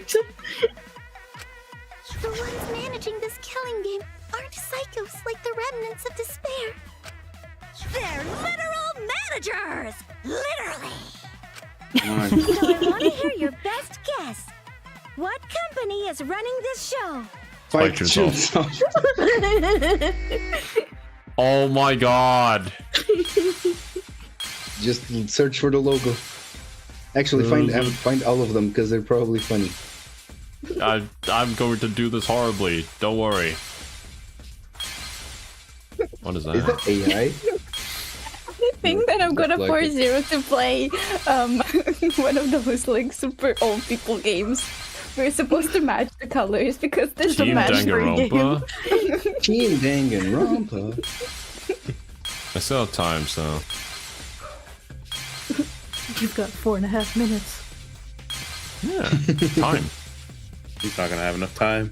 The ones managing this killing game aren't psychos like the remnants of despair. They're literal managers! Literally! So I want to hear your best guess. What company is running this show? Spike Chunsoft. Oh my god. Just search for the logo. Actually, find all of them because they're probably funny. I'm going to do this horribly. Don't worry. What is that? Is that AI? I think that I'm gonna Like force it. Zero to play one of those like super old people games. We're supposed to match the colors because there's Team a match for Danganronpa? Team Danganronpa. I still have time, so. You've got 4.5 minutes. Yeah, time. He's not gonna have enough time.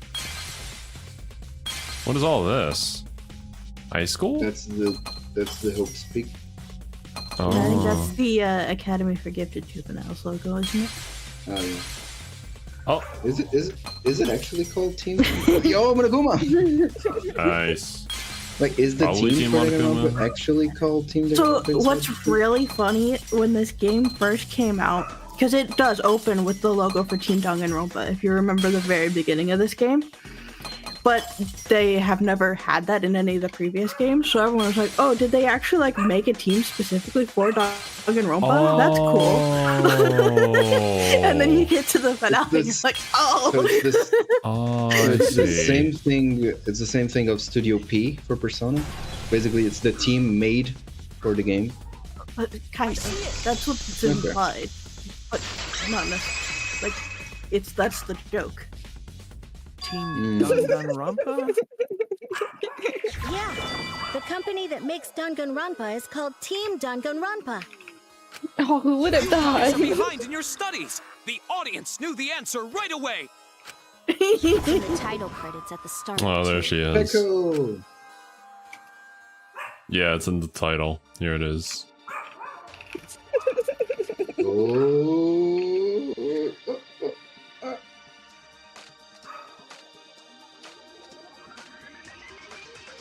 What is all this? High school? That's the Hope Speak. Oh. I think that's the Academy for Gifted Juveniles logo, isn't it? Oh, yeah. Oh. Is it actually called Team? Yo, Monokuma! Nice. Like, is the Probably team Team for Monokuma. Danganronpa actually called Team So Danganronpa? what's really funny, when this game first came out, because it does open with the logo for Team Danganronpa, if you remember the very beginning of this game, but they have never had that in any of the previous games, so everyone was like, oh, did they actually like make a team specifically for Danganronpa? That's cool. And then you get to the finale and you're like, oh! So it's this, Oh, so I it's the see. same thing. It's the same thing of Studio P for Persona. Basically, it's the team made for the game. Kind of. That's what's Okay. implied. But not necessarily. Like, that's the joke. Team Danganronpa? Yeah, the company that makes Danganronpa is called Team Danganronpa. Oh, who would have You guys thought? are behind in your studies. The audience knew the answer right away. In the title credits at the start. Oh, there she is. Peko! Yeah, it's in the title. Here it is.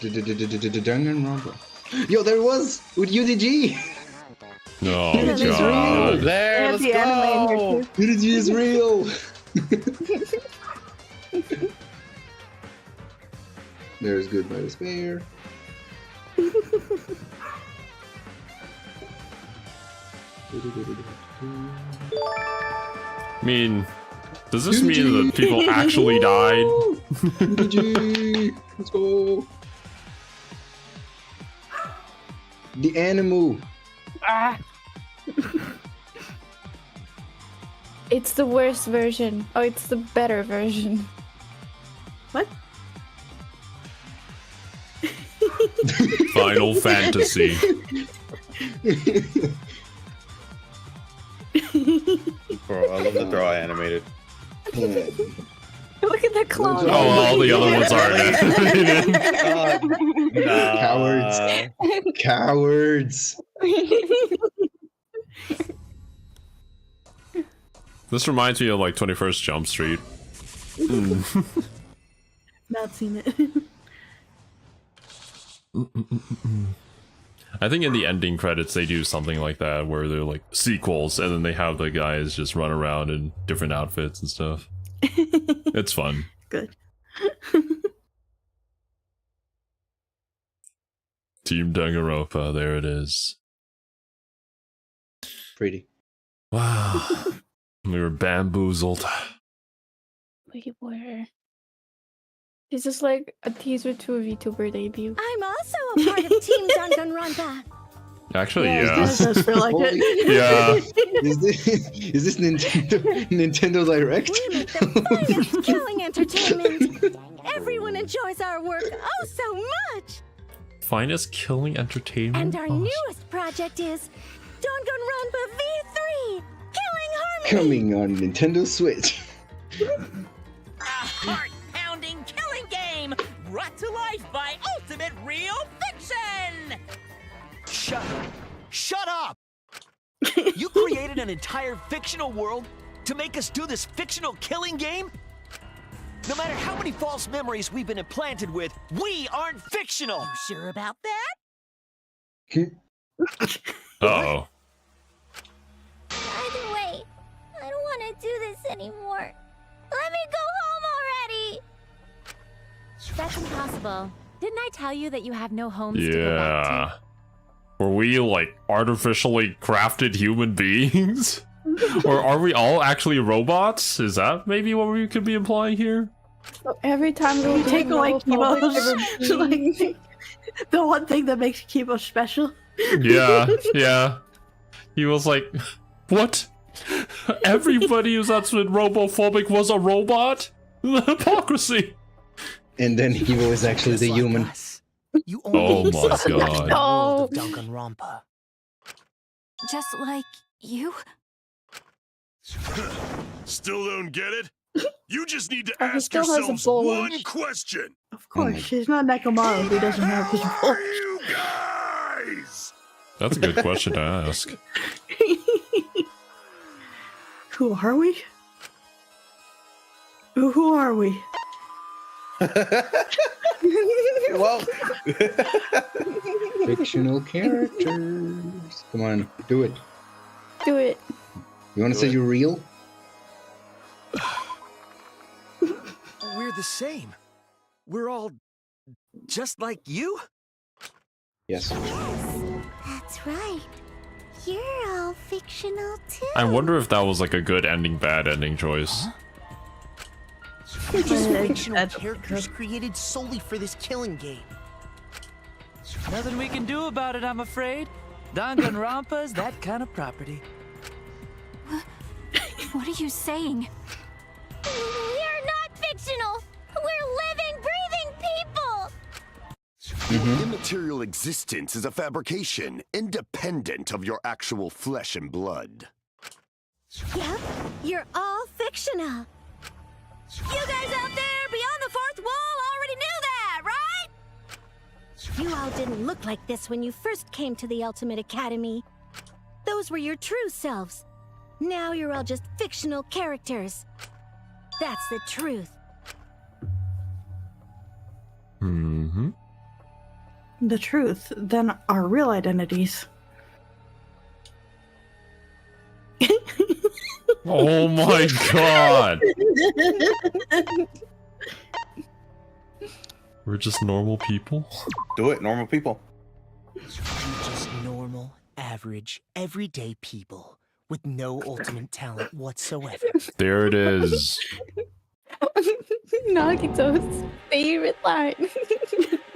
Danganronpa. Yo, there was with UDG. Oh, UDG is real. God. There, let's go. UDG is real. There's Goodbye Despair. I mean, does this mean that people actually died? UDG, let's go. The Animu. Ah. It's the worst version. Oh, it's the better version. What? Final Fantasy. Bro, I love that they're all animated. Look at the clown. Oh, all the other ones aren't. Cowards. This reminds me of like 21st Jump Street. Not seen it. I think in the ending credits they do something like that where they're like sequels and then they have the guys just run around in different outfits and stuff. It's fun. Good. Team Danganronpa, there it is. Pretty. Wow. We were bamboozled. We were. This is like a teaser to a VTuber debut. I'm also a part of Team Danganronpa. Actually, yeah. It does feel like it. Yeah. Is this Nintendo Direct? We make the finest killing entertainment. Everyone enjoys our work oh so much. Finest killing entertainment. And our newest project is Danganronpa V3, Killing Harmony. Coming on Nintendo Switch. A heart-pounding killing game brought to life by Ultimate Real Fiction. Shut up! You created an entire fictional world to make us do this fictional killing game? No matter how many false memories we've been implanted with, we aren't fictional! You sure about that? Uh-oh. By the way, I don't want to do this anymore. Let me go home already! That's impossible. Didn't I tell you that you have no homes to go back to? Yeah. Were we like artificially crafted human beings? Or are we all actually robots? Is that maybe what we could be implying here? So every time we take away Kibo's, like, the one thing that makes Kibo special. Yeah, yeah. He was like, what? Everybody who's that's with robophobic was a robot? The hypocrisy. And then Kibo is actually the human. You Oh my god. Oh. Danganronpa. Just like you? Still don't get it? You just need to Oh, he ask still has a yourselves bulge. one question. Of course, she's not Nekomaru who doesn't have his voice. You guys! That's a good question to ask. Who are we? Who are we? Well, Fictional characters. Come on, do it. do it. You want to say you're real? We're the same. We're all just like you? Yes. That's right. You're all fictional too. I wonder if that was like a good ending, bad ending choice. We're just fictional characters created solely for this killing game. Nothing we can do about it, I'm afraid. Danganronpa's that kind of property. What are you saying? We're not fictional. We're living, breathing people. Your immaterial existence is a fabrication, independent of your actual flesh and blood. Yep, you're all fictional. You guys out there beyond the fourth wall already knew that, right? You all didn't look like this when you first came to the Ultimate Academy. Those were your true selves. Now you're all just fictional characters. That's the truth. Mm-hmm. The truth, then our real identities. Oh my god! We're just normal people? Do it, normal people. We're just normal, average, everyday people with no ultimate talent whatsoever. There it is. Nagito's favorite line.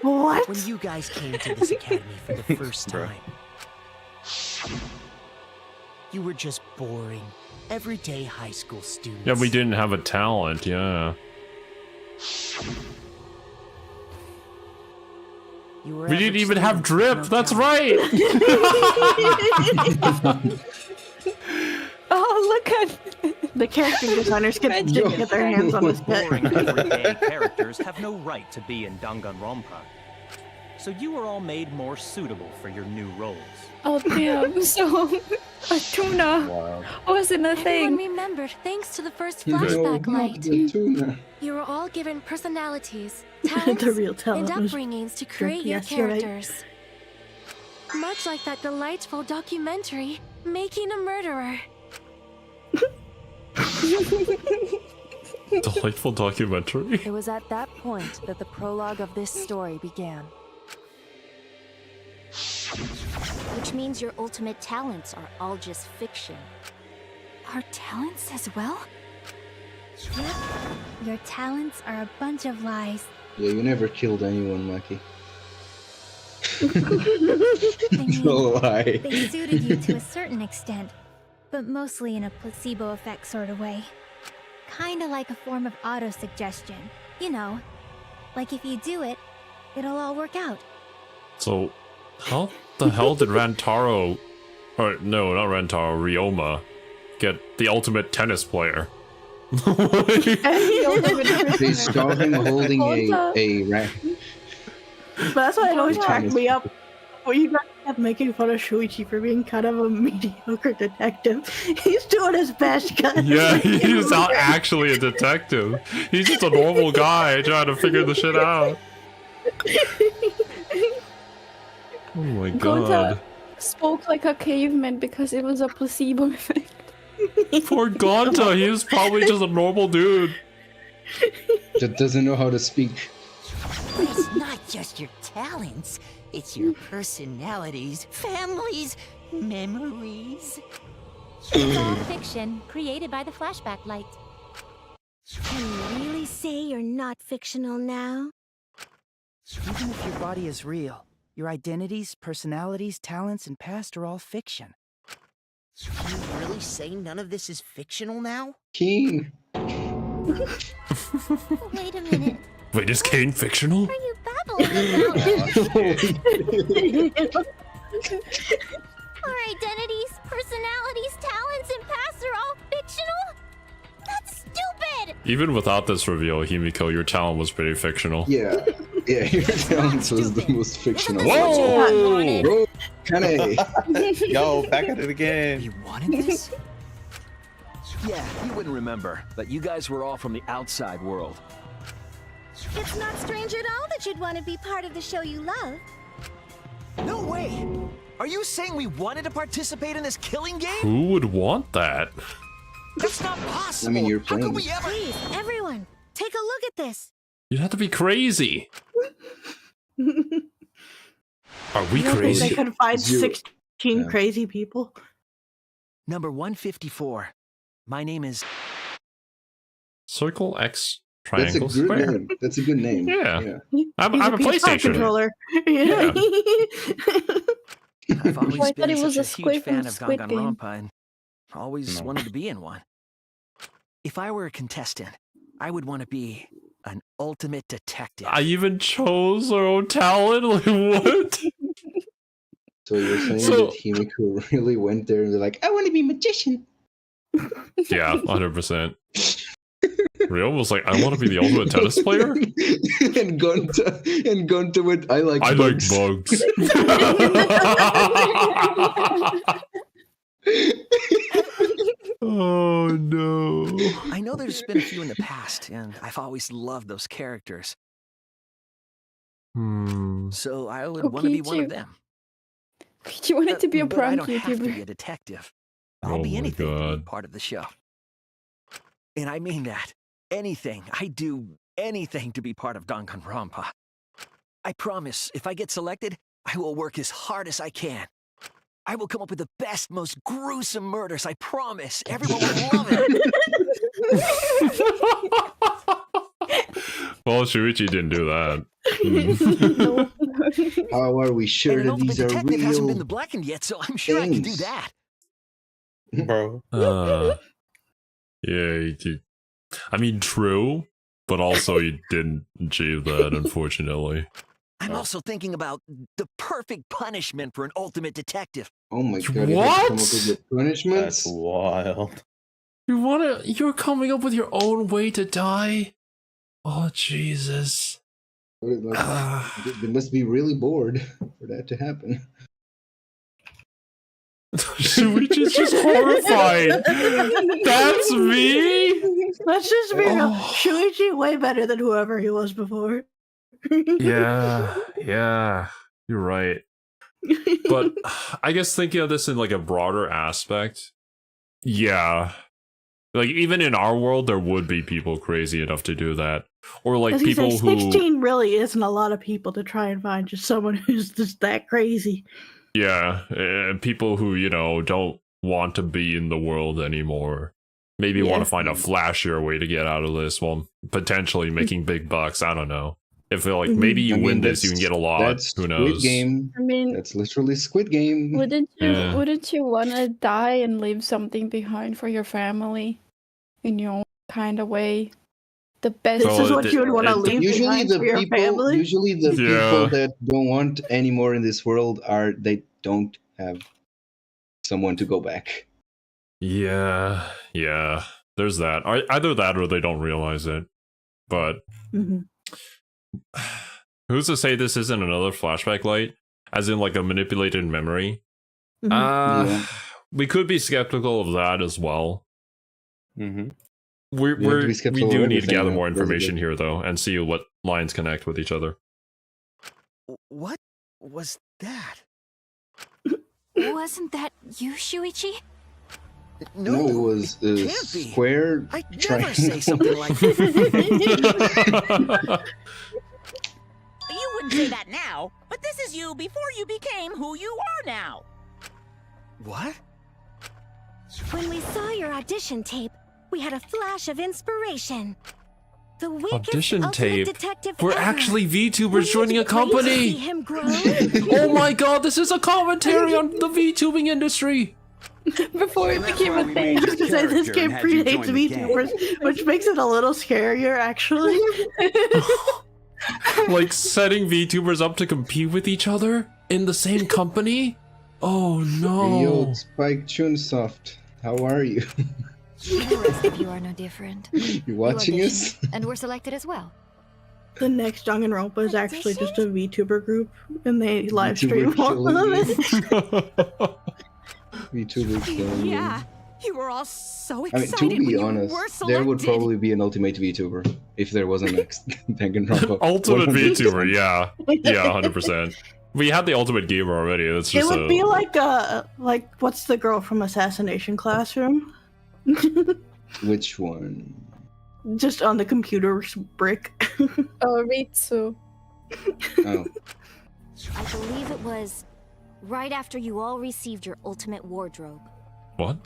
What? When you guys came to this academy for the first time, you were just boring, everyday high school students. Yeah, we didn't have a talent, yeah. You were We didn't average even have students with drip. no That's talent. right. Oh, look at The character designers get their hands on this Boring bit. everyday characters have no right to be in Danganronpa. So you were all made more suitable for your new roles. Oh damn! So a tuna wasn't a Everyone thing. remembered thanks to the first No, flashback not light. the tuna. You were all given personalities, The talents, real and talent was upbringings to drunk. create your Yes, you're right. characters. Much like that delightful documentary, Making a Murderer. Delightful documentary. It was at that point that the prologue of this story began. Which means your ultimate talents are all just fiction. Our talents as well? Yep. Your talents are a bunch of lies. Yeah, you never killed anyone, Maki. I mean, No lie. they suited you to a certain extent, but mostly in a placebo effect sort of way. Kinda like a form of auto-suggestion. You know, like if you do it, it'll all work out. So, how the hell did Rantaro, or no, not Rantaro, Ryoma, get the ultimate tennis player? They saw him holding a racket. But that's why it always cracked me up. When you guys kept making fun of Shuichi for being kind of a mediocre detective. He's doing his best, guys. Yeah, he's not actually a detective. He's just a normal guy trying to figure the shit out. Oh my god. Gonta spoke like a caveman because it was a placebo effect. Poor Gonta, he was probably just a normal dude. That doesn't know how to speak. It's not just your talents, it's your personalities, families, memories. It's all fiction, created by the flashback light. Can you really say you're not fictional now? Even if your body is real, your identities, personalities, talents, and past are all fiction. Can you really say none of this is fictional now? King. Wait a minute. Wait, is Kane fictional? What are you babbling about? Our identities, personalities, talents, and pasts are all fictional? That's stupid! Even without this reveal, Himiko, your talent was pretty fictional. Yeah. Yeah, your talent was the most fictional. Whoa! Bro, Kane. Yo, back at it again. You wanted this? Yeah, you wouldn't remember, but you guys were all from the outside world. It's not strange at all that you'd want to be part of the show you love. No way! Are you saying we wanted to participate in this killing game? Who would want that? That's not possible! I mean, you're How playing. could we ever— Please, everyone, take a look at this. You'd have to be crazy. Are we You don't think crazy? they could find Zero. 16 crazy people? Number 154. My name is... Circle X That's a triangle good square. name. That's a good name. Yeah. He's I'm a PS5 PlayStation. controller. Yeah. I've always Oh, I thought been it was such a a squid huge fan from of Squid Game. Danganronpa and always No. wanted to be in one. If I were a contestant, I would want to be an ultimate detective. I even chose our own talent. Like what? So you're saying So- that Himiko really went there and they're like, I want to be magician. Yeah, 100%. Real was like, I want to be the ultimate tennis player. and Gonta went, I like I bugs. like bugs. Oh no. I know there's been a few in the past, and I've always loved those characters. So I would want to be one of Kokichi. them. You wanted to be a But I prank don't have to be YouTuber. a detective. I'll Oh be my anything to be God. part of the show. And I mean that. Anything. I do anything to be part of Danganronpa. I promise, if I get selected, I will work as hard as I can. I will come up with the best, most gruesome murders, I promise. Everyone will love it. Well, Shuichi didn't do that. How are we sure And an that these ultimate are detective hasn't been real? the blackened yet, so I'm sure I can do things? that. Bro. Yeah, you did. I mean, true, but also you didn't achieve that, unfortunately. I'm also thinking about the perfect punishment for an ultimate detective. Oh my god! What? You have to come up with the punishments. That's wild. You're coming up with your own way to die? Oh, Jesus. They must be really bored for that to happen. Shuichi's just horrified. That's me? Let's just be real. Shuichi way better than whoever he was before. Yeah, you're right. But I guess thinking of this in like a broader aspect, yeah. Like even in our world, there would be people crazy enough to do that. Or like people who 16 really isn't a lot of people to try and find just someone who's just that crazy. yeah, and people who, you know, don't want to be in the world anymore. Maybe want to find a flashier way to get out of this while potentially making big bucks. I don't know. If they're like, maybe you win this, you can get a lot. That's Who knows? Squid Game. I mean, That's literally Squid Game. wouldn't you Yeah. wouldn't you want to die and leave something behind for your family in your own kind of way? The best. So This is what it- you would want to it- leave Usually behind the for your people, family. usually the Yeah. people that don't want any more in this world are they don't have someone to go back. Yeah. There's that. Either that or they don't realize it. But Mhm. who's to say this isn't another flashback light? As in like a manipulated memory? Mhm. Yeah. We could be skeptical of that as well. Mm-hmm. We have to be skeptical do of need to everything, gather though, more information basically. here though and see what lines connect with each other. What was that? Wasn't that you, Shuichi? No, it was a can't be. square I'd never triangle. say something like that. You wouldn't say that now, but this is you before you became who you are now. What? When we saw your audition tape, we had a flash of inspiration. The weakest Audition ultimate tape. detective We're ever. actually VTubers Wouldn't joining you a wait to see company. him grow? Oh my god, this is a commentary on the VTubing industry. Before it became a thing. I was gonna say this game and had you predates join the gang. VTubers, which makes it a little scarier, actually. Like setting VTubers up to compete with each other in the same company? Oh Hey, yo, no. Spike Chunsoft, how are you? The rest of you are no different. You watching us? And we're selected as well. The next Danganronpa is actually just a VTuber group, and they live VTuber stream all killing of me. it. VTuber killing me. Yeah, you were all so I mean, excited to when be you honest, were there would selected. probably be an ultimate VTuber if there was a next Danganronpa. Ultimate 100%. VTuber, yeah. Yeah, 100%. We had the Ultimate Gamer already. That's It just would be like what's the girl from Assassination Classroom? Which one? Just on the computer brick. Oh, Ritsu. Oh. I believe it was right after you all received your ultimate wardrobe. What?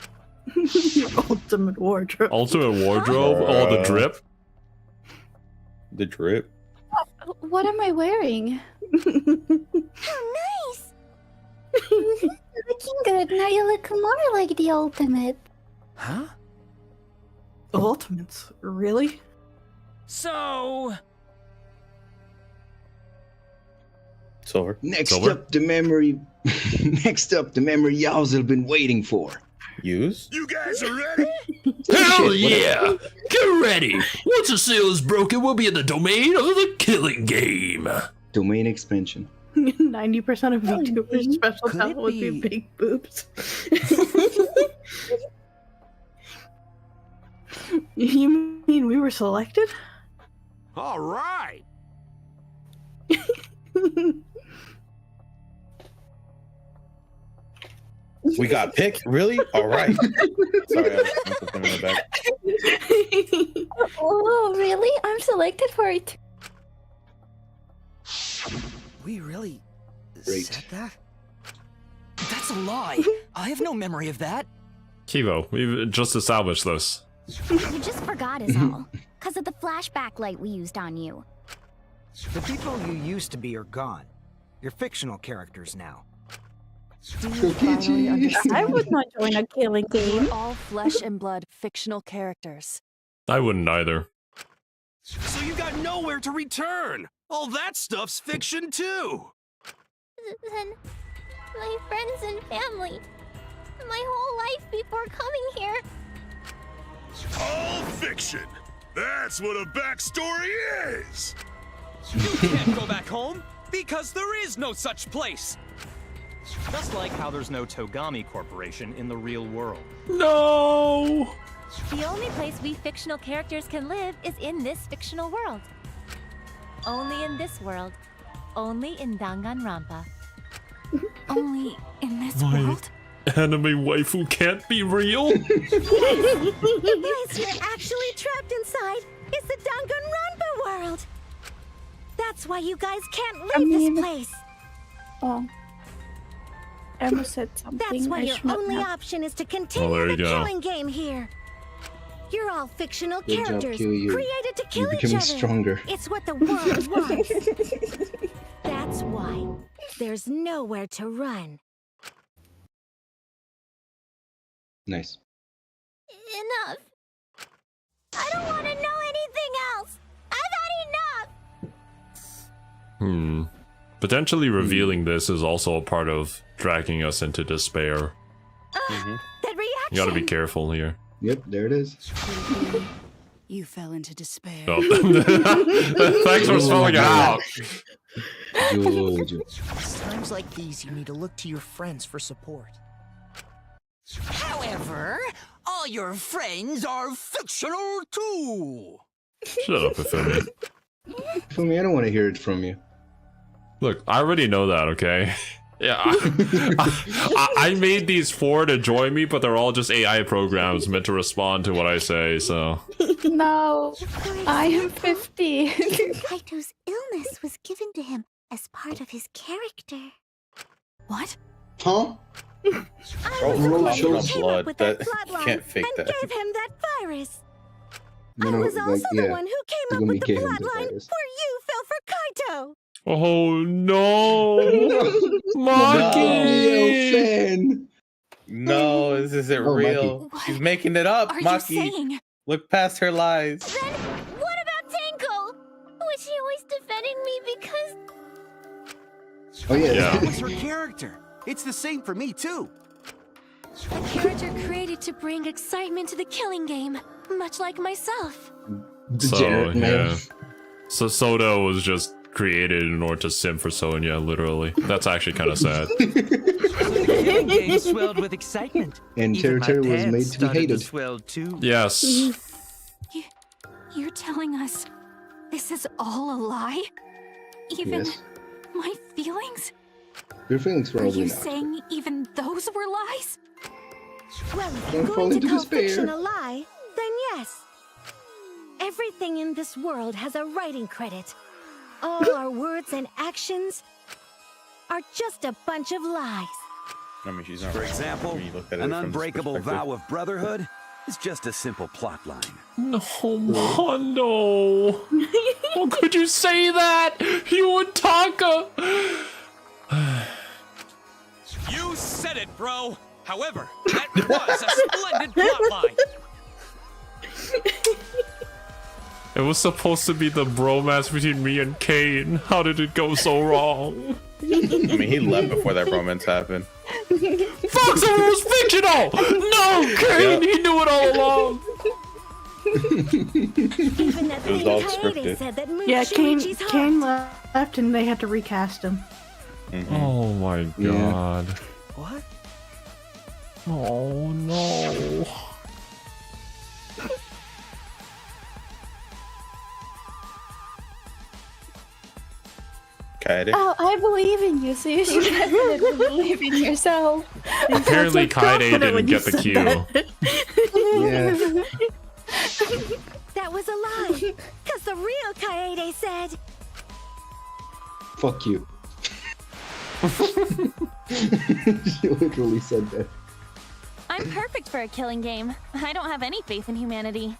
Your ultimate wardrobe. Ultimate wardrobe? Oh, the drip? The drip. What am I wearing? Oh, nice! Looking good. Now you look more like the ultimate. Huh? Ultimates? Really? So, Silver. Next Silver? up, the memory. Next up, the memory y'all's have been waiting for. Use? You guys are ready? Hell Shit, what yeah! Get ready! Once a seal is broken, we'll be in the domain of the killing game. Domain expansion. 90% of VTubers' special Could talent it would be be- big boobs. You mean we were selected? All right. We got picked? Really? All right. Sorry, I was in the back. Oh, really? I'm selected for it. We really Great. said that? That's a lie. I have no memory of that. Kivo, we've just established this. You just forgot is all. Because of the flashback light we used on you. The people you used to be are gone. You're fictional characters now. Do you finally understand? I would not join a killing game. We're all flesh and blood fictional characters. I wouldn't either. So you got nowhere to return. All that stuff's fiction too. Then my friends and family, my whole life before coming here. All fiction. That's what a backstory is. You can't go back home because there is no such place. Just like how there's no Togami Corporation in the real world. No! The only place we fictional characters can live is in this fictional world. Only in this world. Only in Danganronpa. Only in this My world? anime waifu can't be real? The place you're actually trapped inside is the Danganronpa world. That's why you guys can't leave this place. Oh. Emma said something. That's why I your should not only have- option is to Oh, continue there the you go. killing game here. You're all fictional Good job, characters Q, created to kill you're each becoming other. stronger. It's what the world wants. That's why there's nowhere to run. Nice. Enough. I don't want to know anything else. I've had enough. Potentially revealing this is also a part of dragging us into despair. That reaction. You gotta be careful here. Yep, there it is. You fell into despair. Oh. Thanks for spelling it out. It's times like these you need to look to your friends for support. However, all your friends are fictional too. Shut up, Ifumi. Fumi, I don't want to hear it from you. Look, I already know that, okay? Yeah, I made these 4 to join me, but they're all just AI programs meant to respond to what I say, so... No, I am 50. Kaito's illness was given to him as part of his character. What? Huh? I was the Bro, one who no came blood. up with that That- you bloodline can't fake and that. gave him that virus. No, I no, was like, also the yeah. one who came up Tegumi with the gave him the bloodline virus. where you fell for Kaito. Oh no! Maki! fan. No, this isn't Oh, real. She's making it up, Are you Maki. saying? Look past her lies. Then what about Tenko? Was she always defending me because... Oh yeah. That was her character. It's the same for me too. A character created to bring excitement to the killing game, much like myself. So, Degenerate man. yeah. So Soda was just created in order to simp for Sonya, literally. That's actually kind of sad. The killing game swelled with excitement. And Even my Territory was pants made to be started hated. swell too. Yes. You're telling us this is all a lie? Even Yes. my feelings? Your feelings Are probably you not. saying even those were lies? Well, if Don't you're fall going to into call despair. fiction a lie, then yes. Everything in this world has a writing credit. All our words and actions are just a bunch of lies. I mean, she's not For wrong example, when you look at it an from this unbreakable perspective. vow of brotherhood is just a simple plot line. No, Mondo! How could you say that? You and Taka! You said it, bro. However, that was a splendid plotline. It was supposed to be the bromance between me and Kane. How did it go so wrong? I mean, he left before that romance happened. Fuck, so it was fictional! No, Kane, he knew it all along! Even that It was thing all Kaede scripted. said that moved Yeah, Shinichi's heart. Kane left and they had to recast him. Oh my Yeah. god. What? Oh no. Kaede. Oh, I believe in you, so you should definitely believe in yourself. Apparently Kaede didn't get the cue. Yeah. That was a lie. Because the real Kaede said... Fuck you. She literally said that. I'm perfect for a killing game. I don't have any faith in humanity.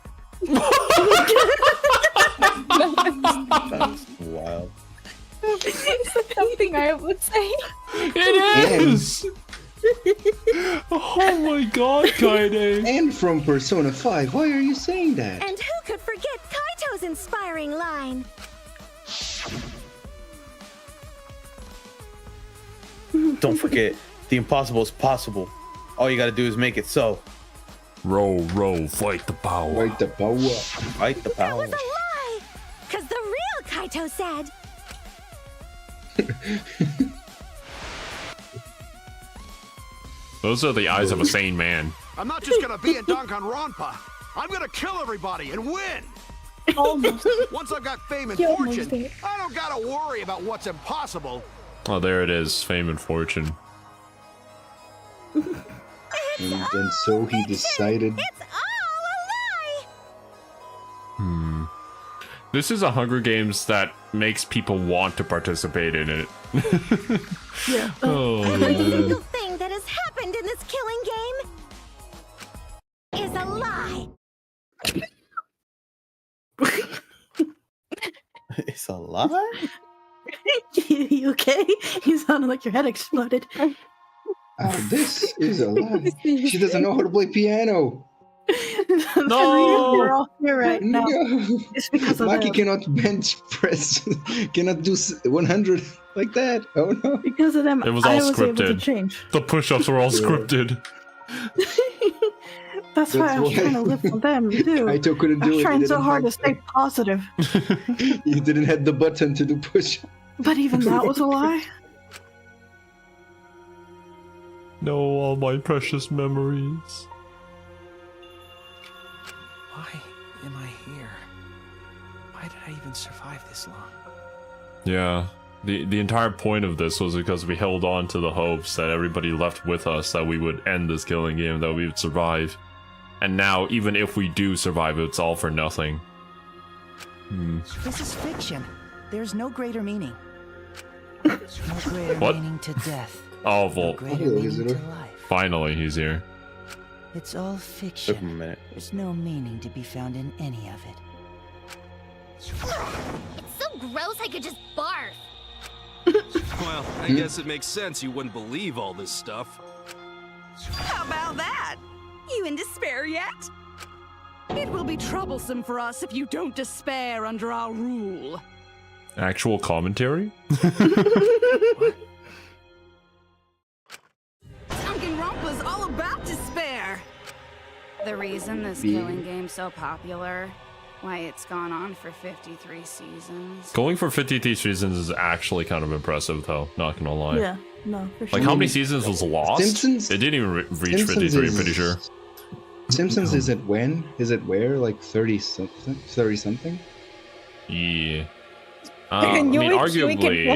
That's wild. Something I would say. It is! Oh my god, Kaede. And from Persona 5, why are you saying that? And who could forget Kaito's inspiring line? Don't forget, the impossible is possible. All you gotta do is make it so. Row, row, fight the power. Fight the power. Fight the That power. was a lie! Because the real Kaito said... Those are the eyes of a sane man. I'm not just gonna be in Danganronpa. I'm gonna kill everybody and win. Almost. Once I've got fame and He almost fortune, did. I don't gotta worry about what's impossible. Oh, there it is. Fame and fortune. And so he decided. It's all a lie! This is a Hunger Games that makes people want to participate in it. Yeah. Oh, Every man. single thing that has happened in this killing game is a lie! It's a lie? You okay? You sounded like your head exploded. This is a lie. She doesn't know how to play piano. No, we're all here right now. No. It's because of Maki them. cannot bench press, cannot do 100 like that. Oh no. Because of them, It was all I was able to scripted. change. The push-ups were all scripted. That's why I was trying to live for them too. Kaito couldn't I do was it. trying He so didn't hard to have- stay positive, You didn't have the button to do push. but even that was a lie. No, all my precious memories. Why am I here? Why did I even survive this long? Yeah. The entire point of this was because we held on to the hopes that everybody left with us that we would end this killing game, that we would survive. And now, even if we do survive, it's all for nothing. This is fiction. There's no greater meaning. No greater What? meaning to death. Oh, No well, greater meaning to life. finally he's here. It's all Took fiction. him a minute. There's no meaning to be found in any of it. It's so gross I could just barf. Well, I guess it makes sense you wouldn't believe all this stuff. How about that? You in despair yet? It will be troublesome for us if you don't despair under our rule. Actual commentary? Danganronpa's all about despair. The reason this killing game's so popular, why it's gone on for 53 seasons. Going for 53 seasons is actually kind of impressive, though. Not gonna lie. Yeah, no, for sure. Like, how many seasons was Lost? Simpsons- It didn't even reach Simpsons 53, is- pretty sure. Simpsons is it when? Is it where? Like 30 something? 30 something? Yeah. I mean, arguably...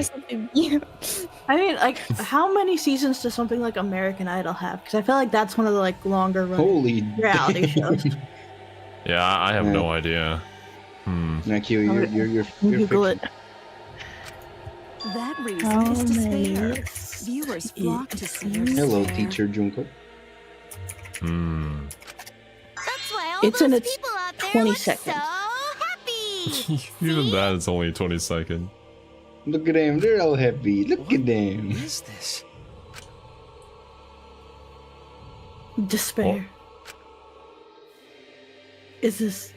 I mean, like, how many seasons does something like American Idol have? Because I feel like that's one of the like longer running Holy reality shows. Yeah, I have no idea. Nakio, you're Google it. That reason How is despair. many Viewers flock to see your Hello, despair. teacher Junko. That's why all It's in those its people out there 20 look seconds. so happy. Even that is only 20 seconds. Look at them, they're all happy. Look at them. What is this? Despair. Is this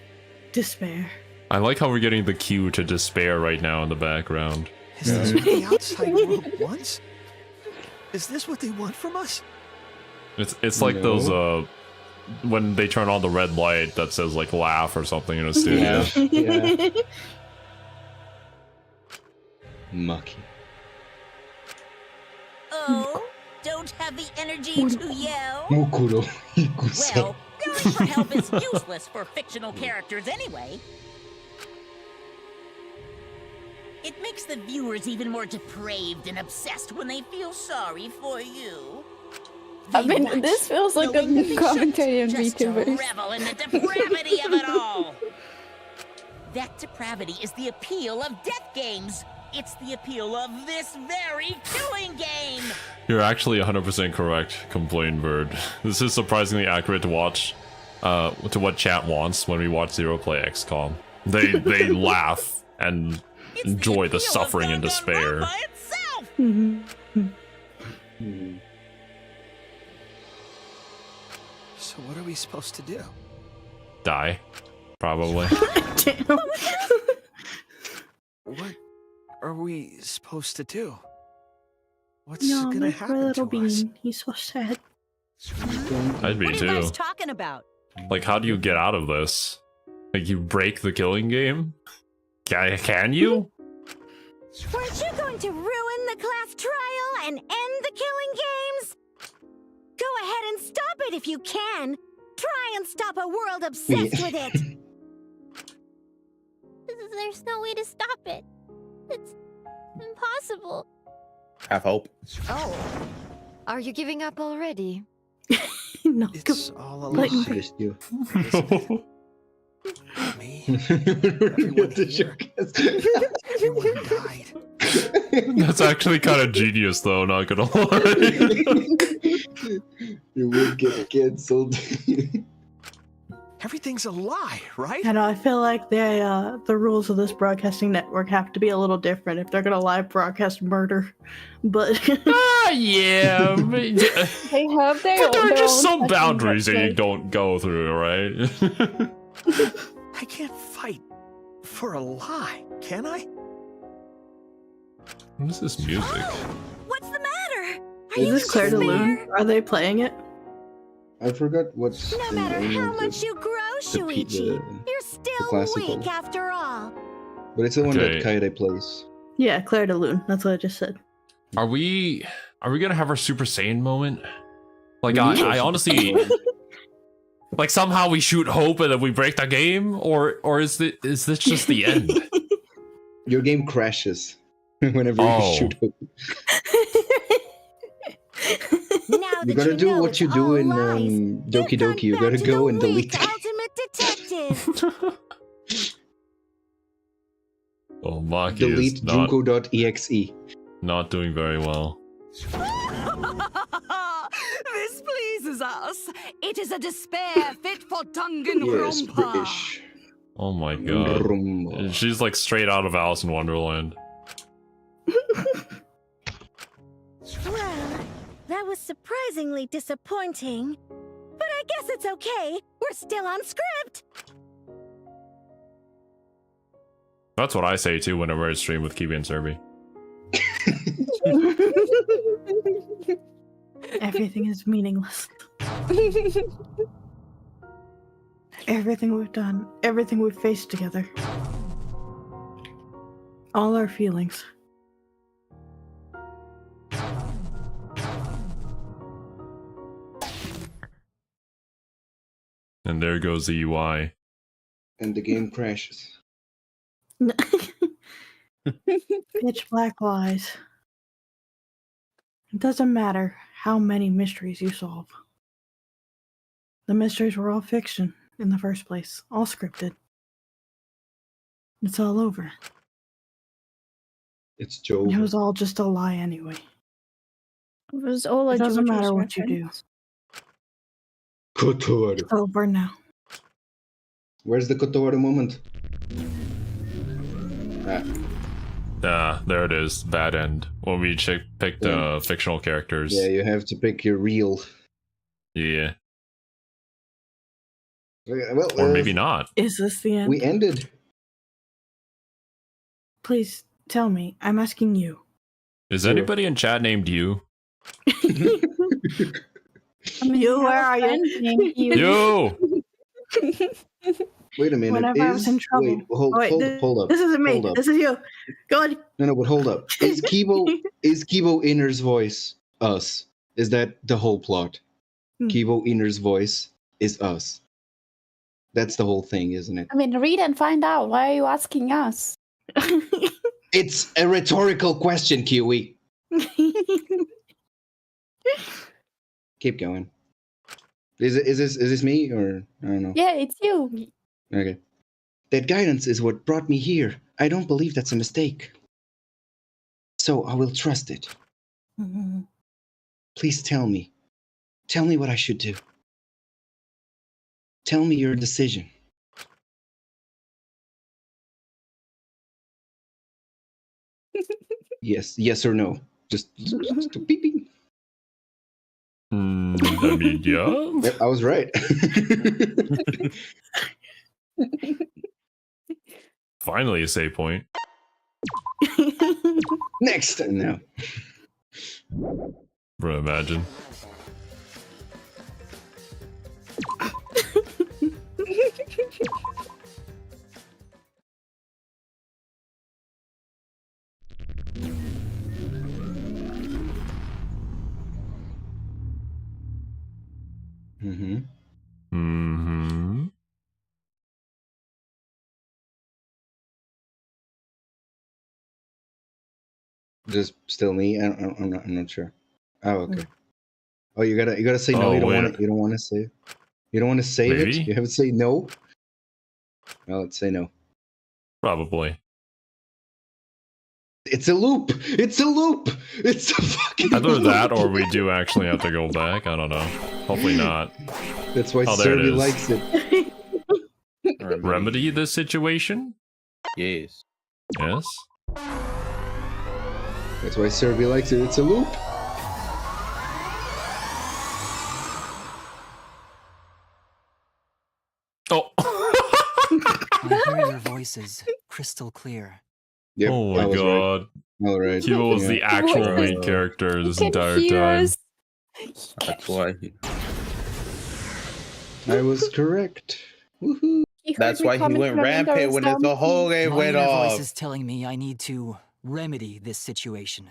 despair? I like how we're getting the cue to despair right now in the background. Is this what the outside world wants? Is this what they want from us? It's like those when they turn on the red light that says like laugh or something in a studio. Yeah. Mucky. Oh, don't have the energy to yell? Mukuro. Well, yelling for help is useless for fictional characters anyway. It makes the viewers even more depraved and obsessed when they feel sorry for you. I mean, this feels like a commentary on Just to VTubers. revel in the depravity of it all. That depravity is the appeal of death games. It's the appeal of this very killing game. You're actually 100% correct, Complain Bird. This is surprisingly accurate to watch, to what chat wants when we watch Zero play XCOM. They laugh and enjoy the suffering and despair. So what are we supposed to do? Die, probably. What are we supposed to do? What's No, gonna my happen little to us? bean. He's so sad. I'd be What are you too. guys talking about? Like, how do you get out of this? Like, you break the killing game? Can you? Weren't you going to ruin the class trial and end the killing games? Go ahead and stop it if you can. Try and stop a world obsessed with it. There's no way to stop it. It's impossible. Have hope. Oh. Are you giving up already? No, It's all a like- lie. Just you. Me. Everyone here. Everyone died. That's actually kind of genius, though, not gonna lie. You would get cancelled. Everything's a lie, right? I know. I feel like the rules of this broadcasting network have to be a little different if they're gonna live broadcast murder. But Yeah. They have their But there are their just own some fucking boundaries that you website. don't go through, right? I can't fight for a lie, can I? What is this music? What's the matter? Are is you this Claire de despair? Lune? Are they playing it? I forgot what's No the matter name how of much you grow, Shuichi, you're still classical. weak after all. But it's the one Okay. that Kaede plays. Yeah, Claire de Lune. That's what I just said. Are we gonna have our Super Saiyan moment? Like, I honestly, like, somehow we shoot Hope and then we break the game, or is this just the end? Your game crashes whenever Oh. you shoot hope. Now You that gotta you do know what it's you do all in lies, Doki Doki. You gotta to go the and delete. weak ultimate detective. Oh, Maki Delete is not, Junko.exe. not doing very well. This pleases us. It is a despair fit for Yes, Danganronpa. British. Oh my god. Rumba. She's like straight out of Alice in Wonderland. Well, that was surprisingly disappointing. But I guess it's okay. We're still on script. That's what I say too whenever I stream with Kiwi and Serby. Everything is meaningless. Everything we've done, everything we've faced together. All our feelings. And there goes the UI. And the game crashes. Pitch black lies. It doesn't matter how many mysteries you solve. The mysteries were all fiction in the first place, all scripted. It's all over. It's Joe. It was all just a lie anyway. It was all a It doesn't JoJo's matter what you do. reference. Kotowaru. It's over now. Where's the Kotowaru moment? Ah. There it is. Bad end. When we picked fictional characters. Yeah, you have to pick your real. Yeah. Well, Or maybe not. Is this the end? We ended. Please tell me. I'm asking you. Is anybody in chat named you? You, where are you? You! Wait a minute. Whenever I was in trouble. Wait, hold up. This isn't me. Hold up. This is you. Go on. No, but hold up. Is Kibo Inner's voice us? Is that the whole plot? Kibo Inner's voice is us. That's the whole thing, isn't it? I mean, read and find out. Why are you asking us? It's a rhetorical question, Kiwi. Keep going. Is this me or I don't know? Yeah, it's you. Okay. That guidance is what brought me here. I don't believe that's a mistake. So I will trust it. Please tell me. Tell me what I should do. Tell me your decision. Yes or no. Just beep beep. I mean, yeah. Yep, I was right. Finally a save point. Next, no. Bro, imagine. Mm-hmm. Mm-hmm. Just still me. I'm not sure. Oh, okay. Oh, you gotta say no. Oh, You don't wait. want it. You don't want to say. You don't want to save it. Maybe? You have to say no. No, let's say no. Probably. It's a loop. It's a loop. It's a fucking. Either loop. that or we do actually have to go back. I don't know. Hopefully not. That's why Oh, there it Serby is. likes it. Remedy this situation? Yes. Yes? That's why Serby likes it. It's a loop. Oh. I hear your voices crystal clear. Yep, Oh my god. Right. All right. Kibo was the actual main character this entire time. That's why. I was correct. Woohoo. That's why he went rampant when the whole game My went inner off. voice is telling me I need to remedy this situation.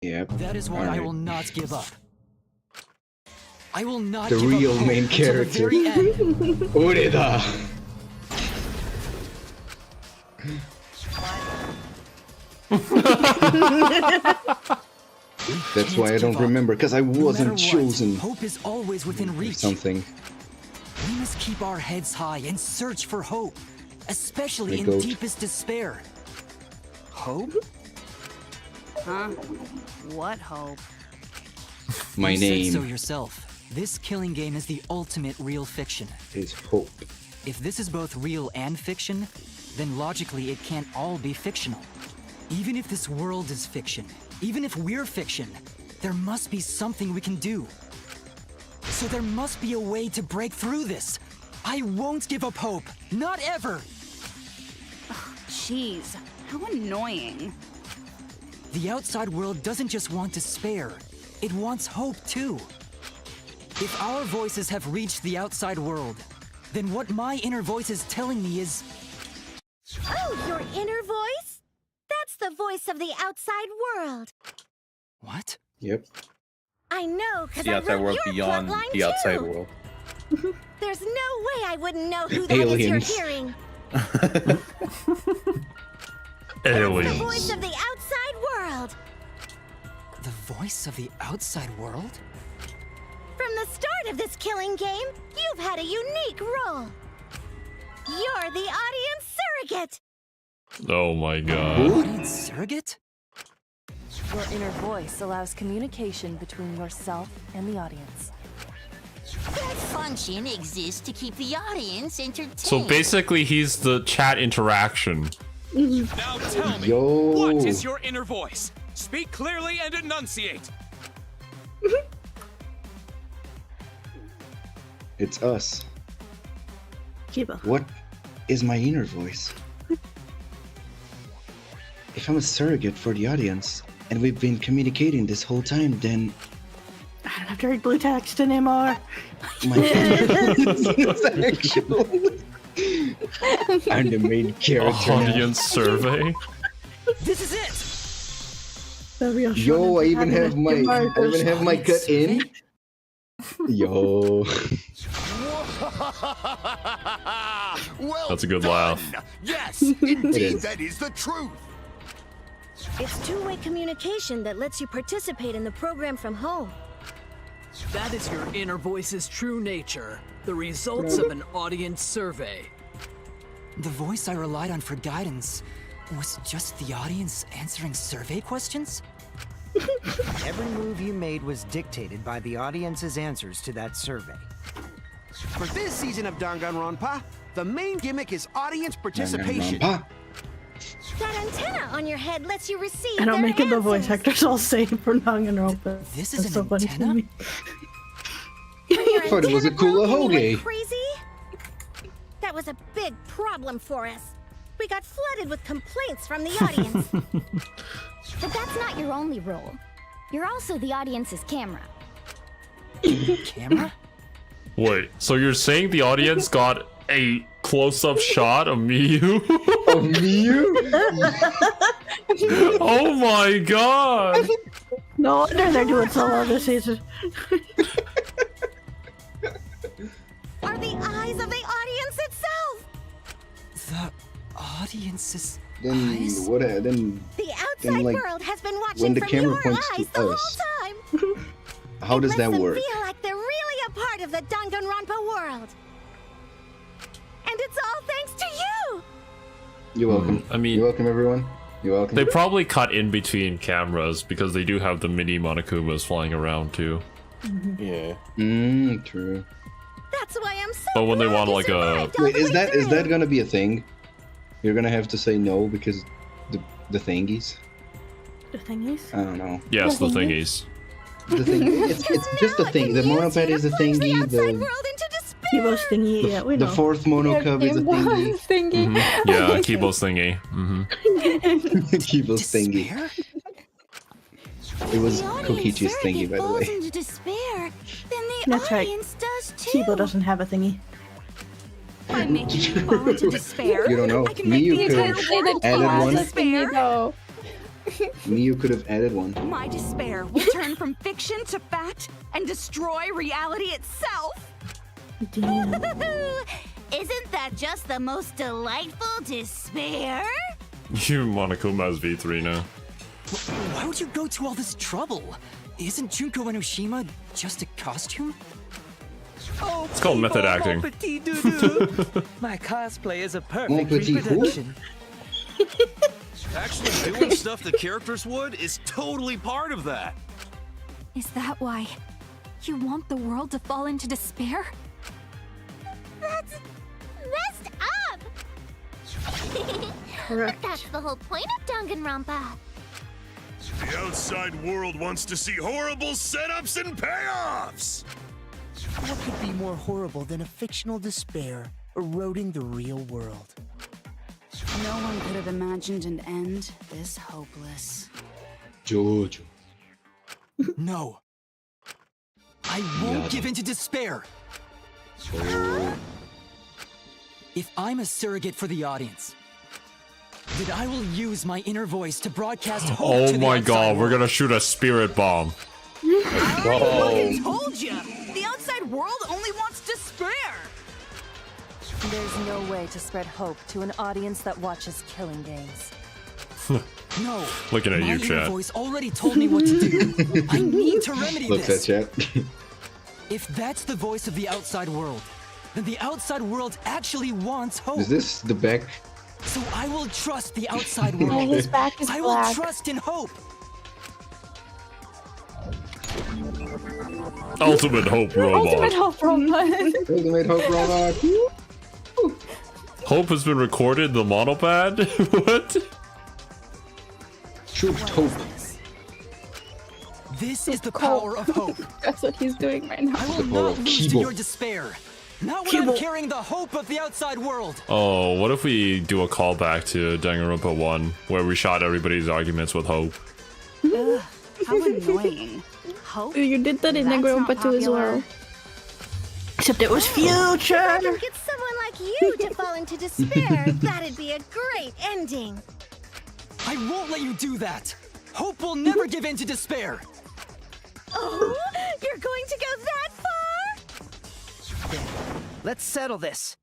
Yep. That is why I will not give up. I will not The give real up hope main until the character. very end. Ureda. That's why I don't remember, because I wasn't chosen. Hope is always within reach. Something. We must keep our heads high and search for hope, especially My in goat. deepest despair. Hope? Huh? What hope? My You name said so yourself. This killing game is the ultimate real fiction. is Hope. If this is both real and fiction, then logically it can't all be fictional. Even if this world is fiction, even if we're fiction, there must be something we can do. So there must be a way to break through this. I won't give up hope. Not ever. Jeez, how annoying. The outside world doesn't just want despair. It wants hope too. If our voices have reached the outside world, then what my inner voice is telling me is... Oh, your inner voice? That's the voice of the outside world. What? Yep. I know, because The I outside wrote world your beyond plotline the outside too. world. There's no way I wouldn't know who that is you're Aliens. hearing. Aliens. The voice of the outside world. The voice of the outside world? From the start of this killing game, you've had a unique role. You're the audience surrogate. Oh my god. Audience surrogate? Your inner voice allows communication between yourself and the audience. That function exists to keep the audience entertained. So basically, he's the chat interaction. Now tell me, Yo. what is your inner voice? Speak clearly and enunciate. It's us. Kiba. What is my inner voice? If I'm a surrogate for the audience, and we've been communicating this whole time, then I don't have to read blue text anymore. my actually, I'm the main character now. Audience survey. This is it! Yo, I even have my cut in. Yo. Well That's a good done. laugh. Yes, It indeed, is. that is the truth. It's two-way communication that lets you participate in the program from home. That is your inner voice's true nature. The results of an audience survey. The voice I relied on for guidance was just the audience answering survey questions? Every move you made was dictated by the audience's answers to that survey. For this season of Danganronpa, the main gimmick is audience participation. Danganronpa. That antenna on your head lets you receive I don't their make it the voice answers. actors all say for Danganronpa. This That's is so an funny to antenna? me. Your I thought it was a antenna broke Kula and you went Hoge. crazy? That was a big problem for us. We got flooded with complaints from the audience. But that's not your only role. You're also the audience's camera. Camera? Wait, so you're saying the audience got a close-up shot of Miyu? Of Miyu? Oh my god! No wonder they're doing so well this season. Are the eyes of the audience itself. The audience's Then eyes? what? Then The outside like, world has been watching when the from camera your points eyes to the us, whole time. how does that Them work? feel like they're really a part of the Danganronpa world. And it's all thanks to you. You're welcome. I mean, you're welcome, everyone. You're welcome. they probably cut in between cameras because they do have the mini Monokumas flying around too. Yeah. True. That's why I'm so But when they glad want you like a survived all Wait, the is way that through. gonna be a thing? You're gonna have to say no because the thingies. The thingies? I don't know. yes, the thingies. The thing. It's just a thing. The monoped is a thingy. The Kibo's thingy, yeah, we know. the fourth monocub is a thingy. Thingy. Yeah, Kibo's thingy. Kibo's thingy. It was Kokichi's thingy, by the Falls way. into despair, then the That's right. audience does too. Kibo doesn't have a thingy. By making you fall into despair, You don't know. I can make the Miyu entire could world have added fall one. into despair. though. Miyu could have added one. My despair will turn from fiction to fact and destroy reality itself. Damn. Isn't that just the most delightful despair? You Monokuma has V3 now. Why would you go to all this trouble? Isn't Junko Enoshima just a costume? Oh, It's called method acting. petit doudou. My cosplay is a Mon perfect petit who? reproduction. Actually, doing stuff the characters would is totally part of that. Is that why you want the world to fall into despair? That's messed up. But that's the whole point of Danganronpa. The outside world wants to see horrible setups and payoffs! What could be more horrible than a fictional despair eroding the real world? No one could have imagined an end this hopeless. Jojo. No. I won't Yeah. give in to despair. If I'm a surrogate for the audience, then I will use my inner voice to broadcast hope Oh to the my outside god, we're world. gonna shoot a spirit bomb. I Oh. fucking told you! The outside world only wants despair! There's no way to spread hope to an audience that watches killing games. No. Looking at my you, inner chat. voice already told me what to do. I need to remedy Looks this. at chat. If that's the voice of the outside world, then the outside world actually wants hope. Is this the back? So I will trust the outside Yeah, world. his back is I will black. trust in hope. Ultimate Hope Robot. Ultimate Hope Robot. Ultimate Hope Robot. Hope has been recorded in the monopad? What? Shoot hope. This is the power of hope. That's what he's doing right now. I will The power not of lose to Kibo. your despair. Not when I'm carrying the hope of the outside world. Oh, what if we do a callback to Danganronpa 1, where we shot everybody's arguments with Hope? Ugh, how annoying. Hope? You did that in That's Danganronpa not 2 as well. popular. Except it was future. I can get someone like you to fall into despair. That'd be a great ending. I won't let you do that. Hope will never give in to despair. Oh, you're going to go that far? Let's settle this.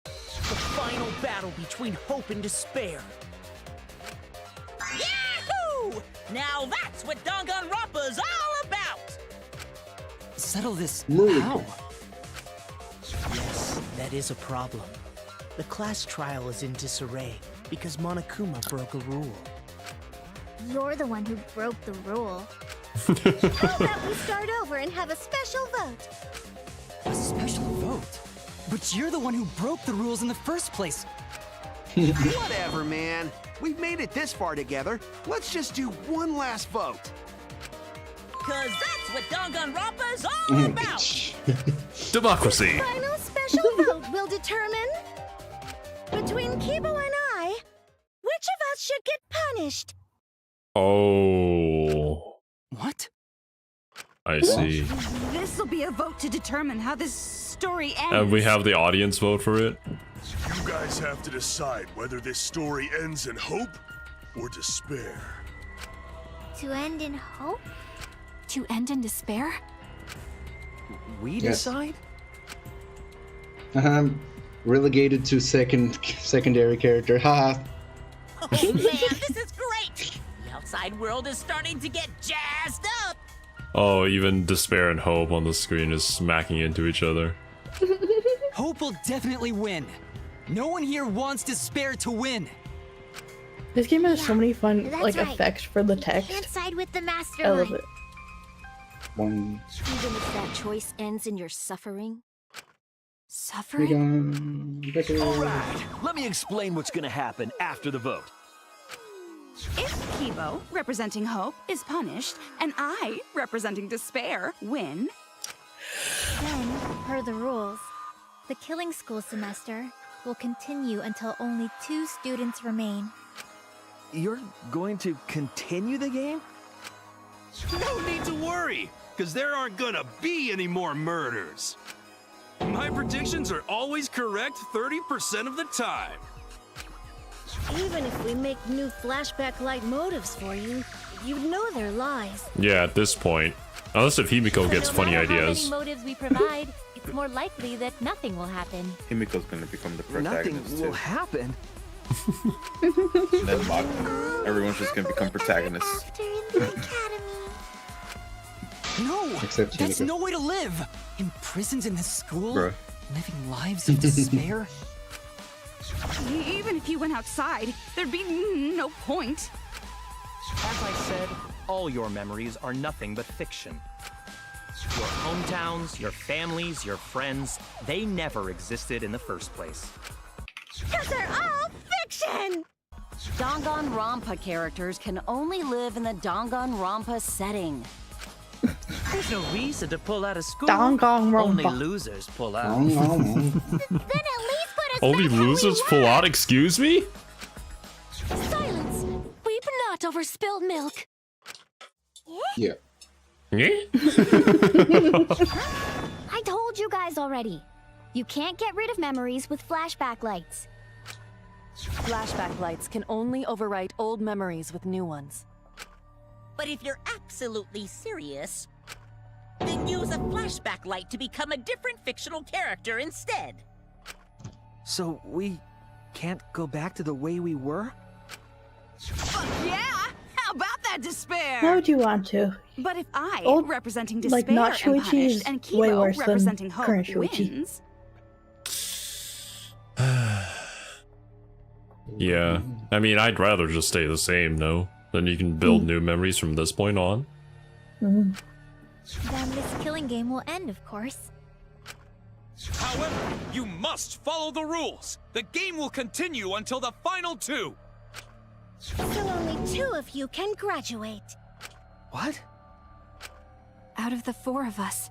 The final battle between hope and despair. Yahoo! Now that's what Danganronpa's all about! Settle this Miracle. how? Yes, that is a problem. The class trial is in disarray because Monokuma broke a rule. You're the one who broke the rule. How about we start over and have a special vote? A special vote? But you're the one who broke the rules in the first place. Whatever, man. We've made it this far together. Let's just do one last vote. Cause that's what Danganronpa's all about! Democracy. Final special vote will determine between Kibo and I, which of us should get punished. Oh. What? I see. This'll be a vote to determine how this story ends. And we have the audience vote for it. You guys have to decide whether this story ends in hope or despair. To end in hope? To end in despair? We Yes. decide? Relegated to secondary character. Ha. Oh man, this is great! The outside world is starting to get jazzed up! Oh, even despair and hope on the screen is smacking into each other. Hope will definitely win. No one here wants despair to win. This game has so many fun That's right. effects for the text. Can't side with the I mastermind. love it. Even if that choice ends in your suffering? Suffering? All right, let me explain what's gonna happen after the vote. If Kibo, representing hope, is punished, and I, representing despair, win, Then, per the rules, the killing school semester will continue until only 2 students remain. You're going to continue the game? No need to worry, because there aren't gonna be any more murders. My predictions are always correct 30% of the time. Even if we make new flashback-like motives for you, you'd know they're lies. Yeah, at this point. Unless if Himiko gets no funny matter ideas. How many motives we provide, it's more likely that nothing will happen. Himiko's gonna become the protagonist Nothing will too. happen. And then everyone's just gonna become protagonists. No! Except That's Himiko. no way to live! Imprisoned in this school? Bruh. Living lives of despair? even if you went outside, there'd be no point. As I said, all your memories are nothing but fiction. Your hometowns, your families, your friends, they never existed in the first place. Because they're all fiction! Danganronpa characters can only live in the Danganronpa setting. There's no reason to pull out of school. Danganronpa. Only losers pull out. Then at least put us Only back where we losers were. pull out, excuse me? Silence! Weep not over spilled milk. Yeah. Yeah? I told you guys already. You can't get rid of memories with flashback lights. Flashback lights can only overwrite old memories with new ones. But if you're absolutely serious, then use a flashback light to become a different fictional character instead. So we can't go back to the way we were? Fuck yeah! How about that despair? Why would you want to? But if I, Old- representing despair, like, not am Shuichi punished, is and way Kibo, worse than representing hope, current Shuichi. wins, Yeah. I mean, I'd rather just stay the same, no? Then you can build new memories from this point on. Then this killing game will end, of course. However, you must follow the rules. The game will continue until the final 2. So only 2 of you can graduate. What? Out of the 4 of us,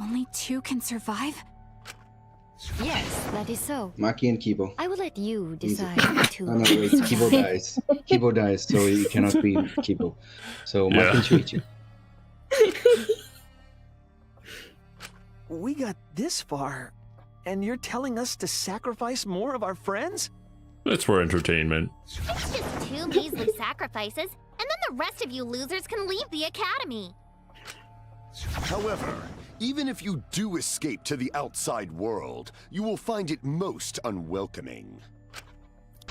only 2 can survive? Yes, that is so. Maki and Kibo. I will let you decide to. Oh no, wait, Kibo dies. Kibo dies, so you cannot be Kibo. So Yeah. Maki and Shuichi. We got this far, and you're telling us to sacrifice more of our friends? It's for entertainment. It's just 2 measly sacrifices, and then the rest of you losers can leave the academy. However, even if you do escape to the outside world, you will find it most unwelcoming.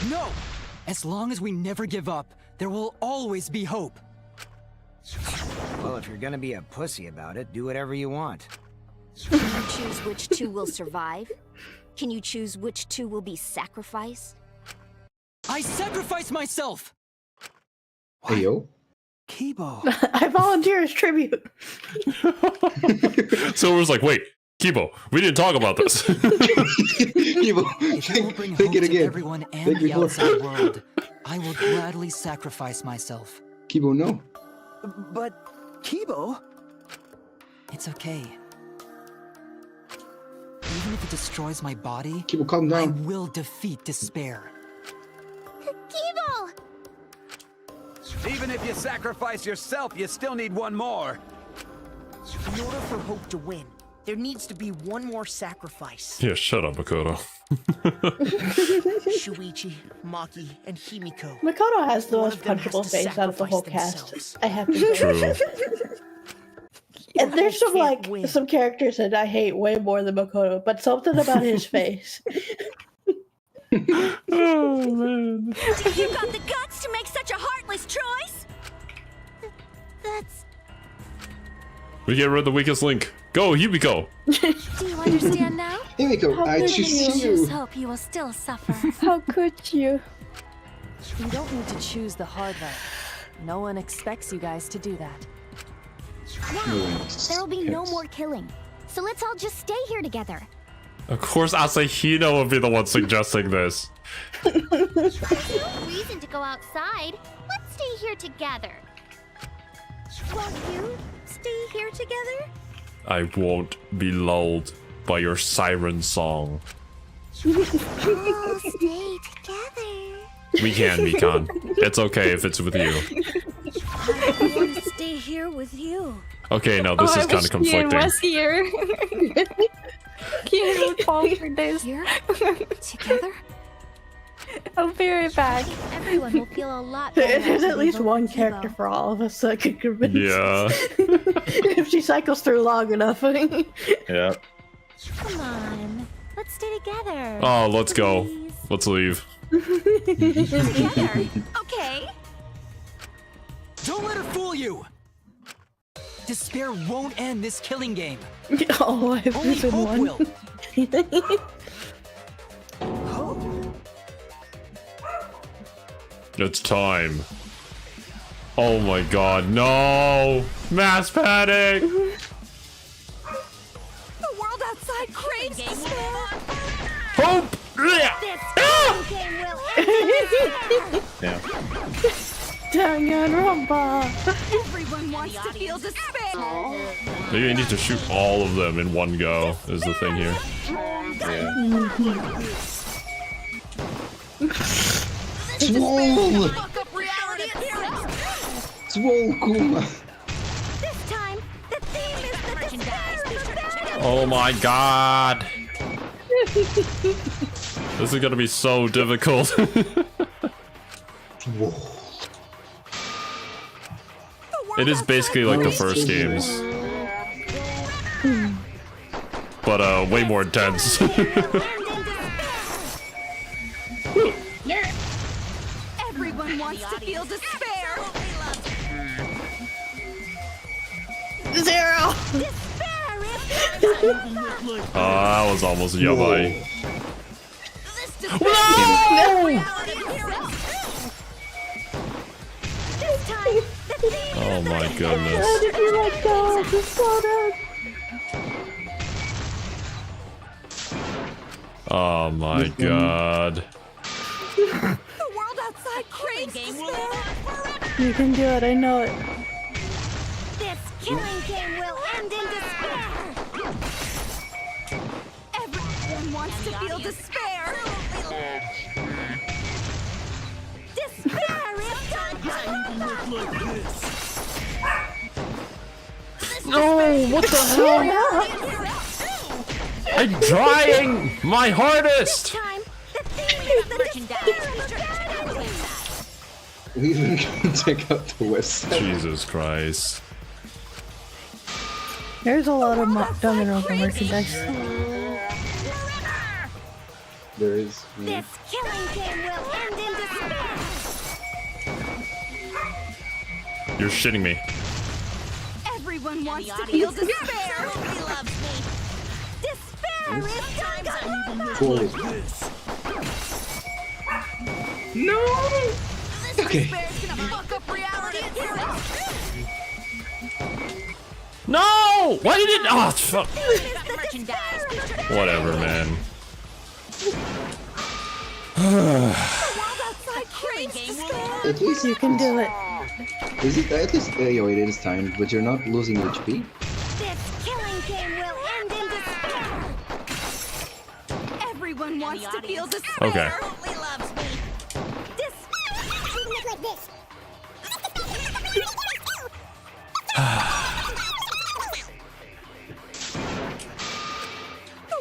No! As long as we never give up, there will always be hope. Well, if you're gonna be a pussy about it, do whatever you want. Can you choose which 2 will survive? Can you choose which 2 will be sacrificed? I sacrifice myself! Hey yo. Kibo. I volunteer as tribute. So it was like, wait, Kibo, we didn't talk about this. Kibo, If it will bring think hope it to again. everyone and Think the before. outside world, I will gladly sacrifice myself. Kibo, no. But, Kibo? It's okay. Even if it destroys my body, Kibo, calm I down. will defeat despair. Kibo! Even if you sacrifice yourself, you still need one more. In order for Hope to win, there needs to be one more sacrifice. Yeah, shut up, Makoto. Shuichi, Maki, and Himiko. Makoto has the One most of them has punchable to face out of the whole sacrifice cast. I have to say. True. And there's some can't win. some characters that I hate way more than Makoto, but something about his face. Oh man. You got the guts to make such a heartless choice? That's... We get rid of the weakest link. Go, Himiko. Do you understand now? Himiko, How I could choose you? you. Choose hope, you will still suffer. How could you? You don't need to choose the hard way. No one expects you guys to do that. Now, there'll be no more killing. So let's all just stay here together. Of course, Asahino would be the one suggesting this. There's no reason to go outside. Let's stay here together. Won't you stay here together? I won't be lulled by your siren song. We'll stay together. We can, Mikan. It's okay if it's with you. I want to stay here with you. Okay, no, this is kind of conflicting. Kian was here. Kian will fall for this. Here? Together? I'll be right back. Everyone will feel a lot better. There's after at we least vote one for character Kibo. for all of us that could convince. Yeah. If she cycles through long enough. Yeah. Come on, let's stay together. Oh, let's go. Let's leave. Together. Okay. Don't let her fool you! Despair won't end this killing game. Oh, I've Only been hope one. will. It's time. Oh my god, no! Mass panic! The world outside craves despair. Hope! Game will end. Yeah. Danganronpa. Everyone wants to feel despair. Maybe I need to shoot all of them in one go, is the thing here. Swole! Fuck up reality itself. Swole Kuma! This time, the theme is the despair of the battle. Oh my god! This is gonna be so difficult. It is basically like the first games. But way more intense. Everyone wants to feel despair. Zero. Oh, that was almost yabai. Oh my goodness. How did you let go? Just slow down. Oh my god. The world outside craves despair. You can do it, I know it. This killing game will end in despair. Everyone wants to feel despair. Despair is done. No, what the hell? I'm trying my hardest! We even can take out the west side. Jesus Christ. There's a lot of Danganronpa merchandise. There is. This killing game will end in despair. You're shitting me. Everyone wants to feel despair. Despair is done. No! Okay. Despair's gonna fuck up reality itself. No! Why did it? Oh, fuck. Whatever, man. At least you can do it. Is it at least? Wait, it is timed, but you're not losing HP. This killing game will end in despair. Everyone wants to feel despair. Okay. Like this. The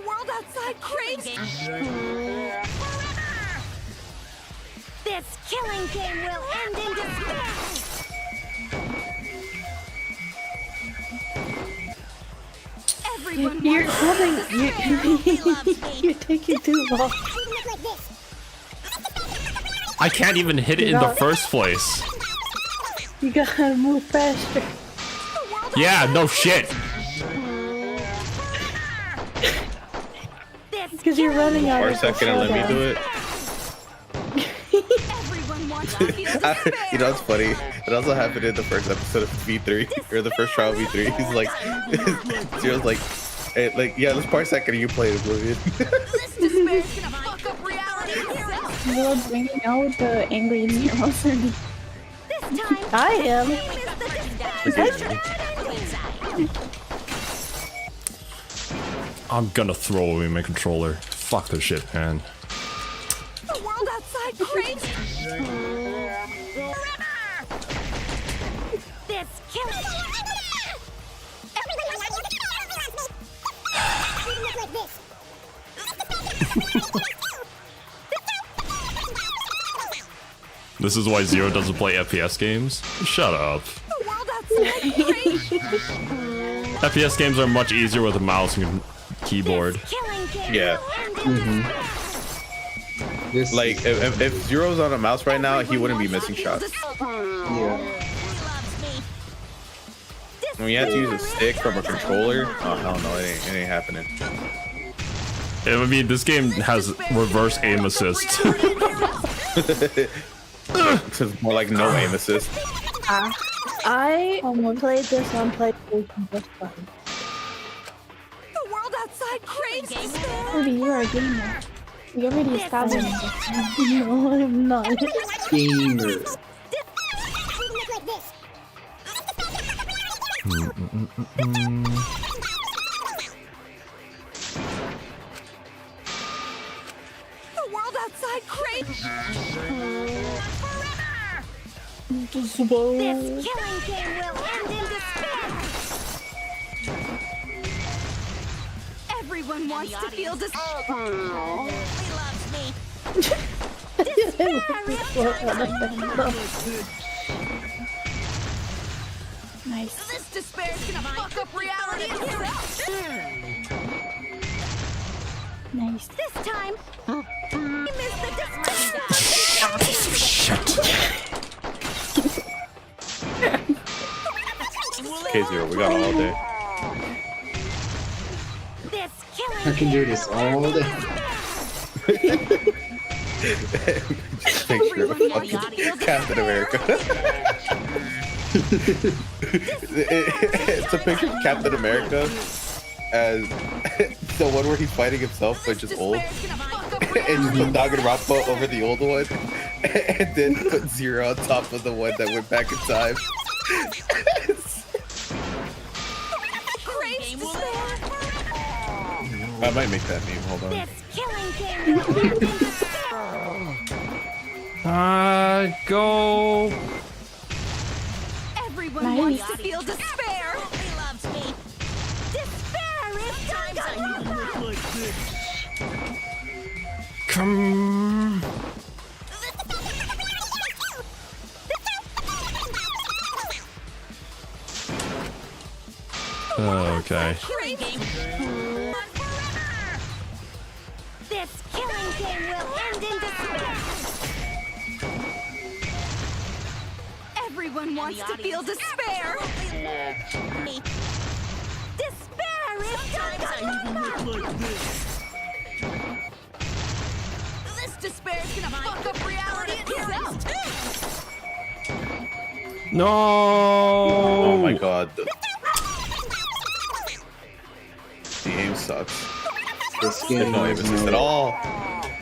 world outside craves. This killing game will end in despair. Everyone You're wants holding. You're taking too long. I can't even hit it in the first place. You gotta move faster. Yeah, no shit. Because you're running out For of a second and let me do it. You know what's funny? It also happened in the first episode of V3, or the first trial of V3. He's like, Zero's like, hey, like, yeah, let's parsec and you play Oblivion. You are bringing out the angry Neros in me. I am. I'm gonna throw away my controller. Fuck this shit, man. the world outside craves. This killing. This is why Zero doesn't play FPS games? Shut up. The world outside craves. FPS games are much easier with a mouse and keyboard. Yeah. Like, if Zero's on a mouse right now, he wouldn't be missing shots. Yeah. When you have to use a stick from a controller, oh hell no, it ain't happening. I mean, this game has reverse aim assist. It's more like no aim assist. I played this on PlayStation just fine. The world outside craves. Ruby, you are a gamer. You already established. No, I'm not. Gamer. The world outside craves. This killing game will end in despair. Everyone wants to feel despair. He loves me. Nice. This despair is gonna fuck up reality itself. Nice. This time, he missed the despair. Shit. Okay, Zero, we got all day. This killing I can do this all day. Just picture of fucking Captain America. It's a picture of Captain America as the one where he's fighting himself but just old. And just put Danganronpa over the old one. And then put Zero on top of the one that went back in time. I might make that meme, hold on. Go. Everyone wants to feel despair. He loves me. Despair is Danganronpa. Come. Okay. This killing game will end in despair. Everyone wants to feel despair. Despair is Danganronpa. This despair is gonna fuck up reality itself. No. Oh my god. The aim sucks. This game no aim is assist at all.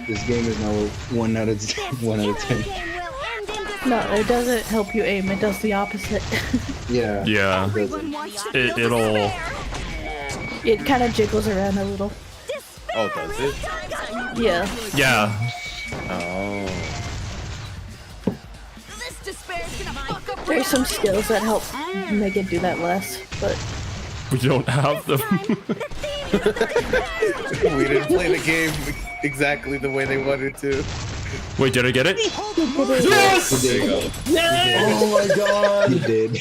This game is now 1 out of 1 out of 10. No, it doesn't help you aim. It does the opposite. Yeah. Yeah. It'll. It kind of jiggles around a little. Oh, does it? Yeah. Yeah. Oh. This despair is gonna fuck up There's some skills that help make it do that less, but We don't have them. We didn't play the game exactly the way they wanted to. Wait, did I get it? Yes! There you go. Yes! Oh my god! You did.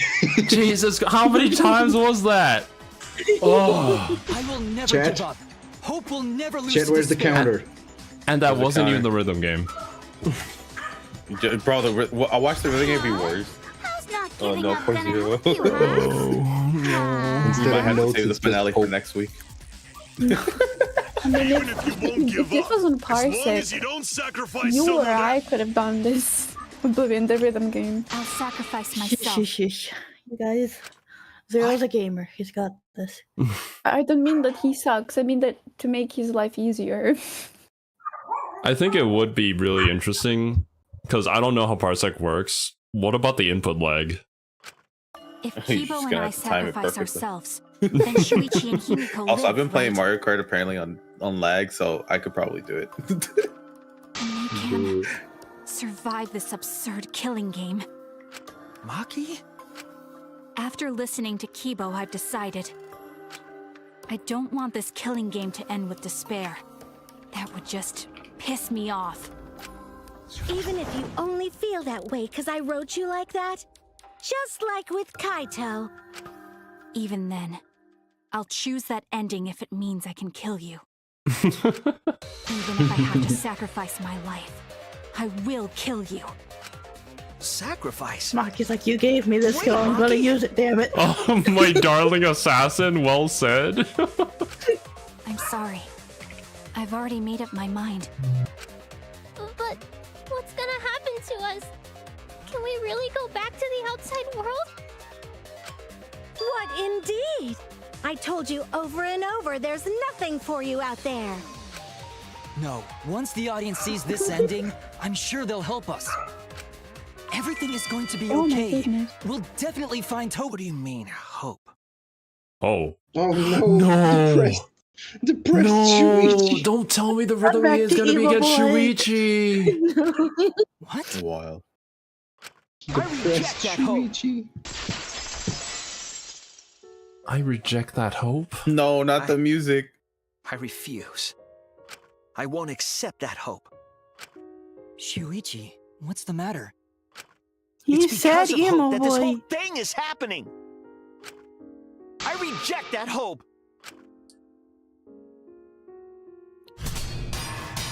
Jesus, how many times was that? Oh. I will never Chat. give up. Hope will never lose. Chat, where's the counter? And that Where's the wasn't counter? even the rhythm game. Bro, I watched the rhythm game be worse. Oh no, of course you will. Instead You might of have to notes, save the it's just finale for next week. I mean, if this was on Parsec, you or I could have done this. Oblivion, the rhythm game. I'll sacrifice Shh, myself. shh, shh. You guys, Zero's a gamer. He's got this. I don't mean that he sucks. I mean that to make his life easier. I think it would be really interesting, because I don't know how Parsec works. What about the input lag? If You're Kibo just and gonna I have to time it sacrifice perfectly. ourselves, then Shuichi and Himiko Also, I've been live, playing right? Mario Kart apparently on lag, so I could probably do it. And they can survive this absurd killing game. Maki? After listening to Kibo, I've decided. I don't want this killing game to end with despair. That would just piss me off. Even if you only feel that way because I wrote you like that? Just like with Kaito. Even then, I'll choose that ending if it means I can kill you. Even if I have to sacrifice my life, I will kill you. Sacrifice? Maki's like, you gave me this skill, I'm gonna use it, damn it. Oh, my darling assassin, well said. I'm sorry. I've already made up my mind. But what's gonna happen to us? Can we really go back to the outside world? What indeed? I told you over and over there's nothing for you out there. No, once the audience sees this ending, I'm sure they'll help us. Everything is going to be Oh my okay. goodness. We'll definitely find hope. What do you mean, hope? Oh. Oh no. No. Depressed No, Shuichi. don't tell me the rhythm back is to gonna be evil against boy. Shuichi. What? Wild. Depressed that hope. Shuichi. I reject that hope. No, not the music. I refuse. I won't accept that hope. Shuichi, what's the matter? He It's said because of emo hope that this boy. whole thing is happening. I reject that hope.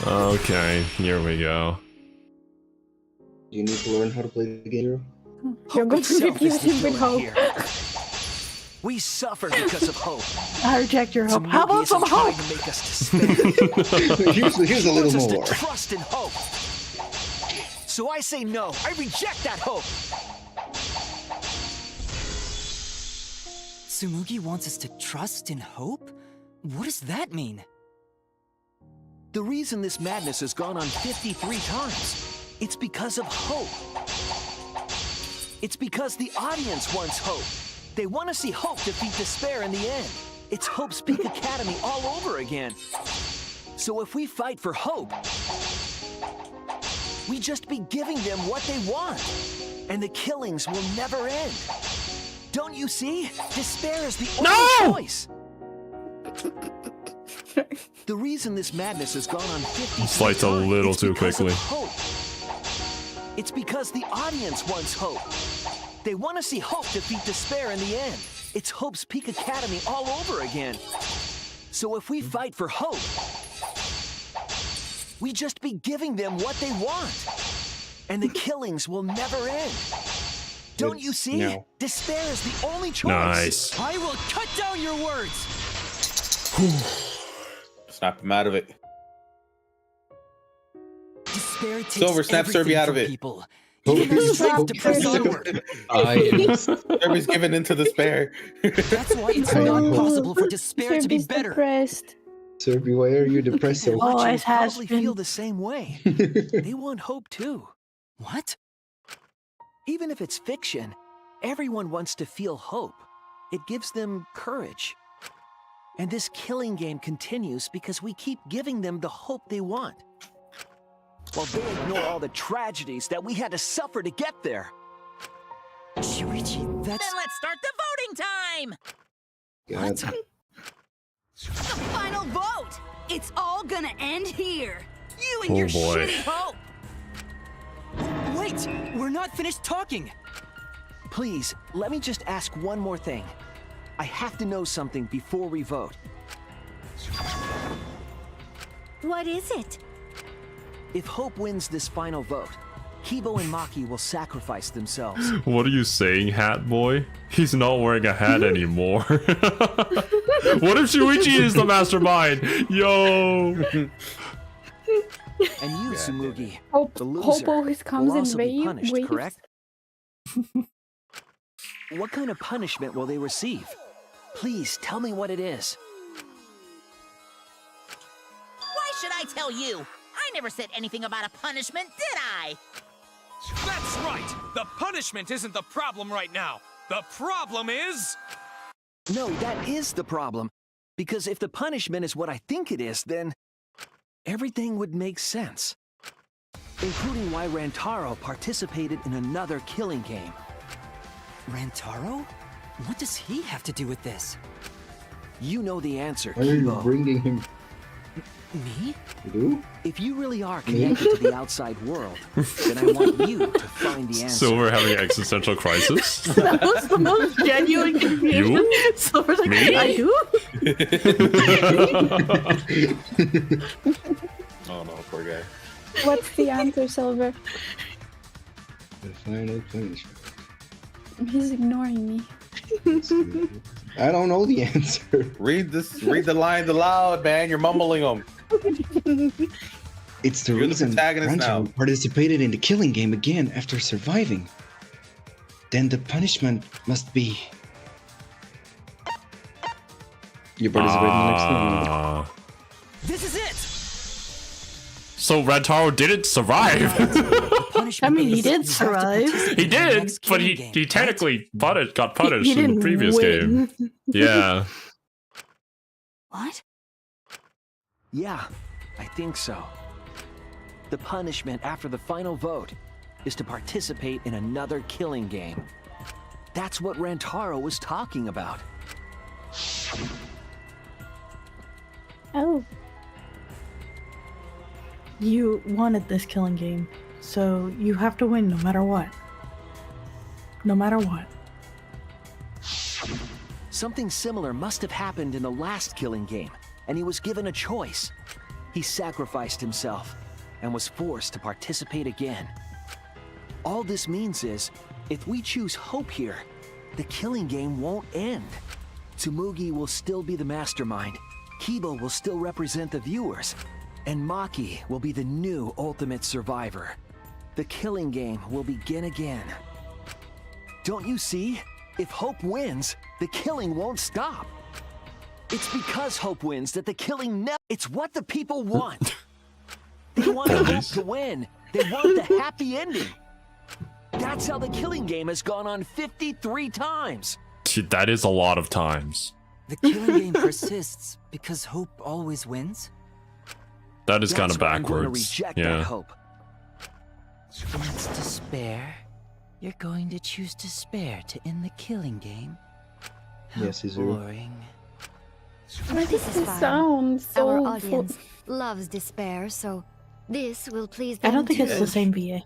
Okay, here we go. You need to learn how to play the game. You're going to itself is replace the him with villain hope. here. We suffer because of hope. I reject your hope. Tsumogi How about isn't some trying hope? to make us despair. Here's a He wants little us more. to trust in hope. So I say no. I reject that hope. Tsumugi wants us to trust in hope? What does that mean? The reason this madness has gone on 53 times, it's because of hope. It's because the audience wants hope. They want to see hope defeat despair in the end. It's Hope's Peak Academy all over again. So if we fight for hope, we just be giving them what they want. And the killings will never end. Don't you see? Despair is the only choice. The reason this madness has gone on 50 Slides a little too quickly. hope. It's because the audience wants hope. They want to see hope defeat despair in the end. It's Hope's Peak Academy all over again. So if we fight for hope, we just be giving them what they want. And the killings will never end. Don't you see? No. Despair is the only choice. Nice. I will cut down your words! Snap him out of it. Despair takes Silver, snap everything Serby out from of it. people. Hope Even the is strength so to press onward. Everybody's giving into despair. That's why it's not possible for despair to be Serby's better. depressed. Serby, why are you depressed so much? Always has Probably been. feel the same way. They want hope too. What? Even if it's fiction, everyone wants to feel hope. It gives them courage. And this killing game continues because we keep giving them the hope they want. While they ignore all the tragedies that we had to suffer to get there. Shuichi, that's... Then let's start the voting time! God. The final vote! It's all gonna end here. You and Oh, your boy. shitty hope. Wait! We're not finished talking! Please, let me just ask one more thing. I have to know something before we vote. What is it? If Hope wins this final vote, Kibo and Maki will sacrifice themselves. What are you saying, Hat Boy? He's not wearing a hat anymore. What if Shuichi is the mastermind? Yo! And you, Tsumugi, Hope the loser, Hope always comes will also in be punished, waves. correct? What kind of punishment will they receive? Please tell me what it is. Why should I tell you? I never said anything about a punishment, did I? That's right! The punishment isn't the problem right now. The problem is... No, that is the problem. Because if the punishment is what I think it is, then everything would make sense. Including why Rantaro participated in another killing game. Rantaro? What does he have to do with this? You know the answer, Why are you Kibo. bringing him? Me? You? If you really are connected to the outside world, then I want you to find the answer. Silver having an existential crisis? That was the most genuine confusion. You? Silver's like, Me? I do? Oh no, poor guy. What's the answer, Silver? The final punishment. He's ignoring me. I don't know the answer. Read the lines aloud, man. You're mumbling them. It's the You're the reason protagonist now. Rantaro participated in the killing game again after surviving. Then the punishment must be... You participate in the next one. This is it! So Rantaro didn't survive. I mean, he did survive. He did, but he technically got punished He in the didn't previous win. game. Yeah. What? Yeah, I think so. The punishment after the final vote is to participate in another killing game. That's what Rantaro was talking about. Oh. You wanted this killing game, so you have to win no matter what. No matter what. Something similar must have happened in the last killing game, and he was given a choice. He sacrificed himself and was forced to participate again. All this means is, if we choose Hope here, the killing game won't end. Tsumugi will still be the mastermind, Kibo will still represent the viewers, and Maki will be the new ultimate survivor. The killing game will begin again. Don't you see? If Hope wins, the killing won't stop. It's because Hope wins that the killing it's what the people want. They want Hope to win. They want the happy ending. That's how the killing game has gone on 53 times. That is a lot of times. The killing game persists because Hope always wins? That is kind of That's why I'm going to backwards. reject Yeah. that Hope. It's despair. You're going to choose despair to end the killing game? Yes, he's boring. Why does This this is fine. sound so... Our audience loves despair, so this will please them I don't think it's too. the same VA.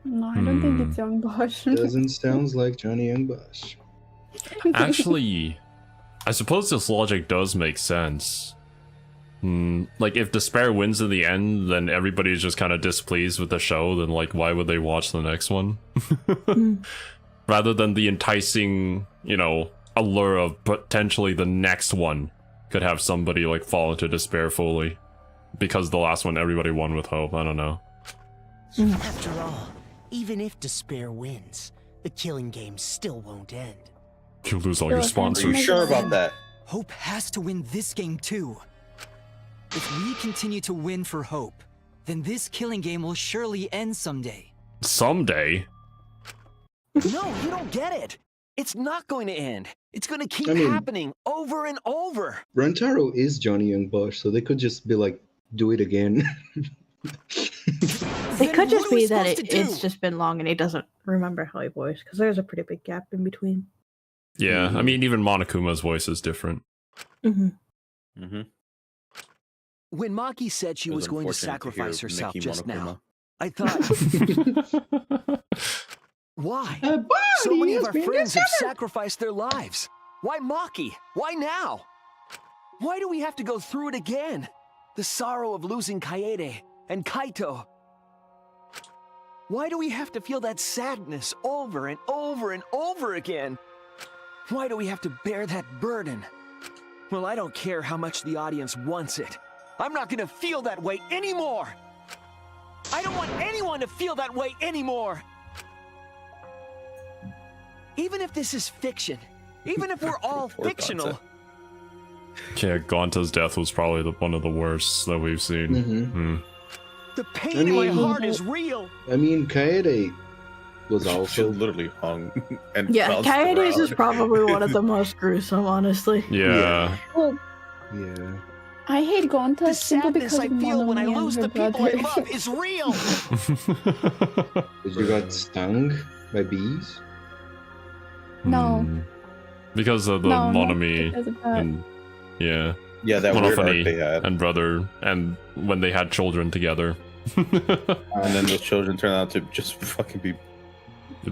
No, I don't think it's Young Bosch. Doesn't sound like Johnny Young Bosch. Actually, I suppose this logic does make sense. Like, if Despair wins in the end, then everybody's just kind of displeased with the show, then, like, why would they watch the next one? Rather than the enticing, you know, allure of potentially the next one could have somebody, like, fall into despair fully. Because the last one, everybody won with hope. I don't know. After all, even if despair wins, the killing game still won't end. You lose all your Are sponsors. you sure about that? Hope has to win this game too. If we continue to win for Hope, then this killing game will surely end someday. Someday? No, you don't get it. It's not going to end. It's going to keep I mean- happening over and over. Rantaro is Johnny Young Bosch, so they could just be like, do it again. It could just be that it's just been long and he doesn't remember how he voiced, because there's a pretty big gap in between. Yeah, I mean, even Monokuma's voice is different. Mm-hmm. Mm-hmm. When Maki said she was going to sacrifice herself just now, I thought, why? So many of our friends have sacrificed their lives. Why Maki? Why now? Why do we have to go through it again? The sorrow of losing Kaede and Kaito. Why do we have to feel that sadness over and over and over again? Why do we have to bear that burden? Well, I don't care how much the audience wants it. I'm not gonna feel that way anymore! I don't want anyone to feel that way anymore! Even if this is fiction, even if we're all fictional. Yeah, Gonta's death was probably one of the worst that we've seen. The pain in my heart is real! I mean, Kaede was also literally hung and Yeah, Kaede's is probably one of the most gruesome, honestly. Yeah. Well, yeah. I hate Gonta simply because I feel when I lose the people I love is real! Did you got stung by bees? No. Because of the No, not Monomi because of that. and yeah. Yeah, that weird arc Monophony they had. and brother, and when they had children together. And then those children turned out to just fucking be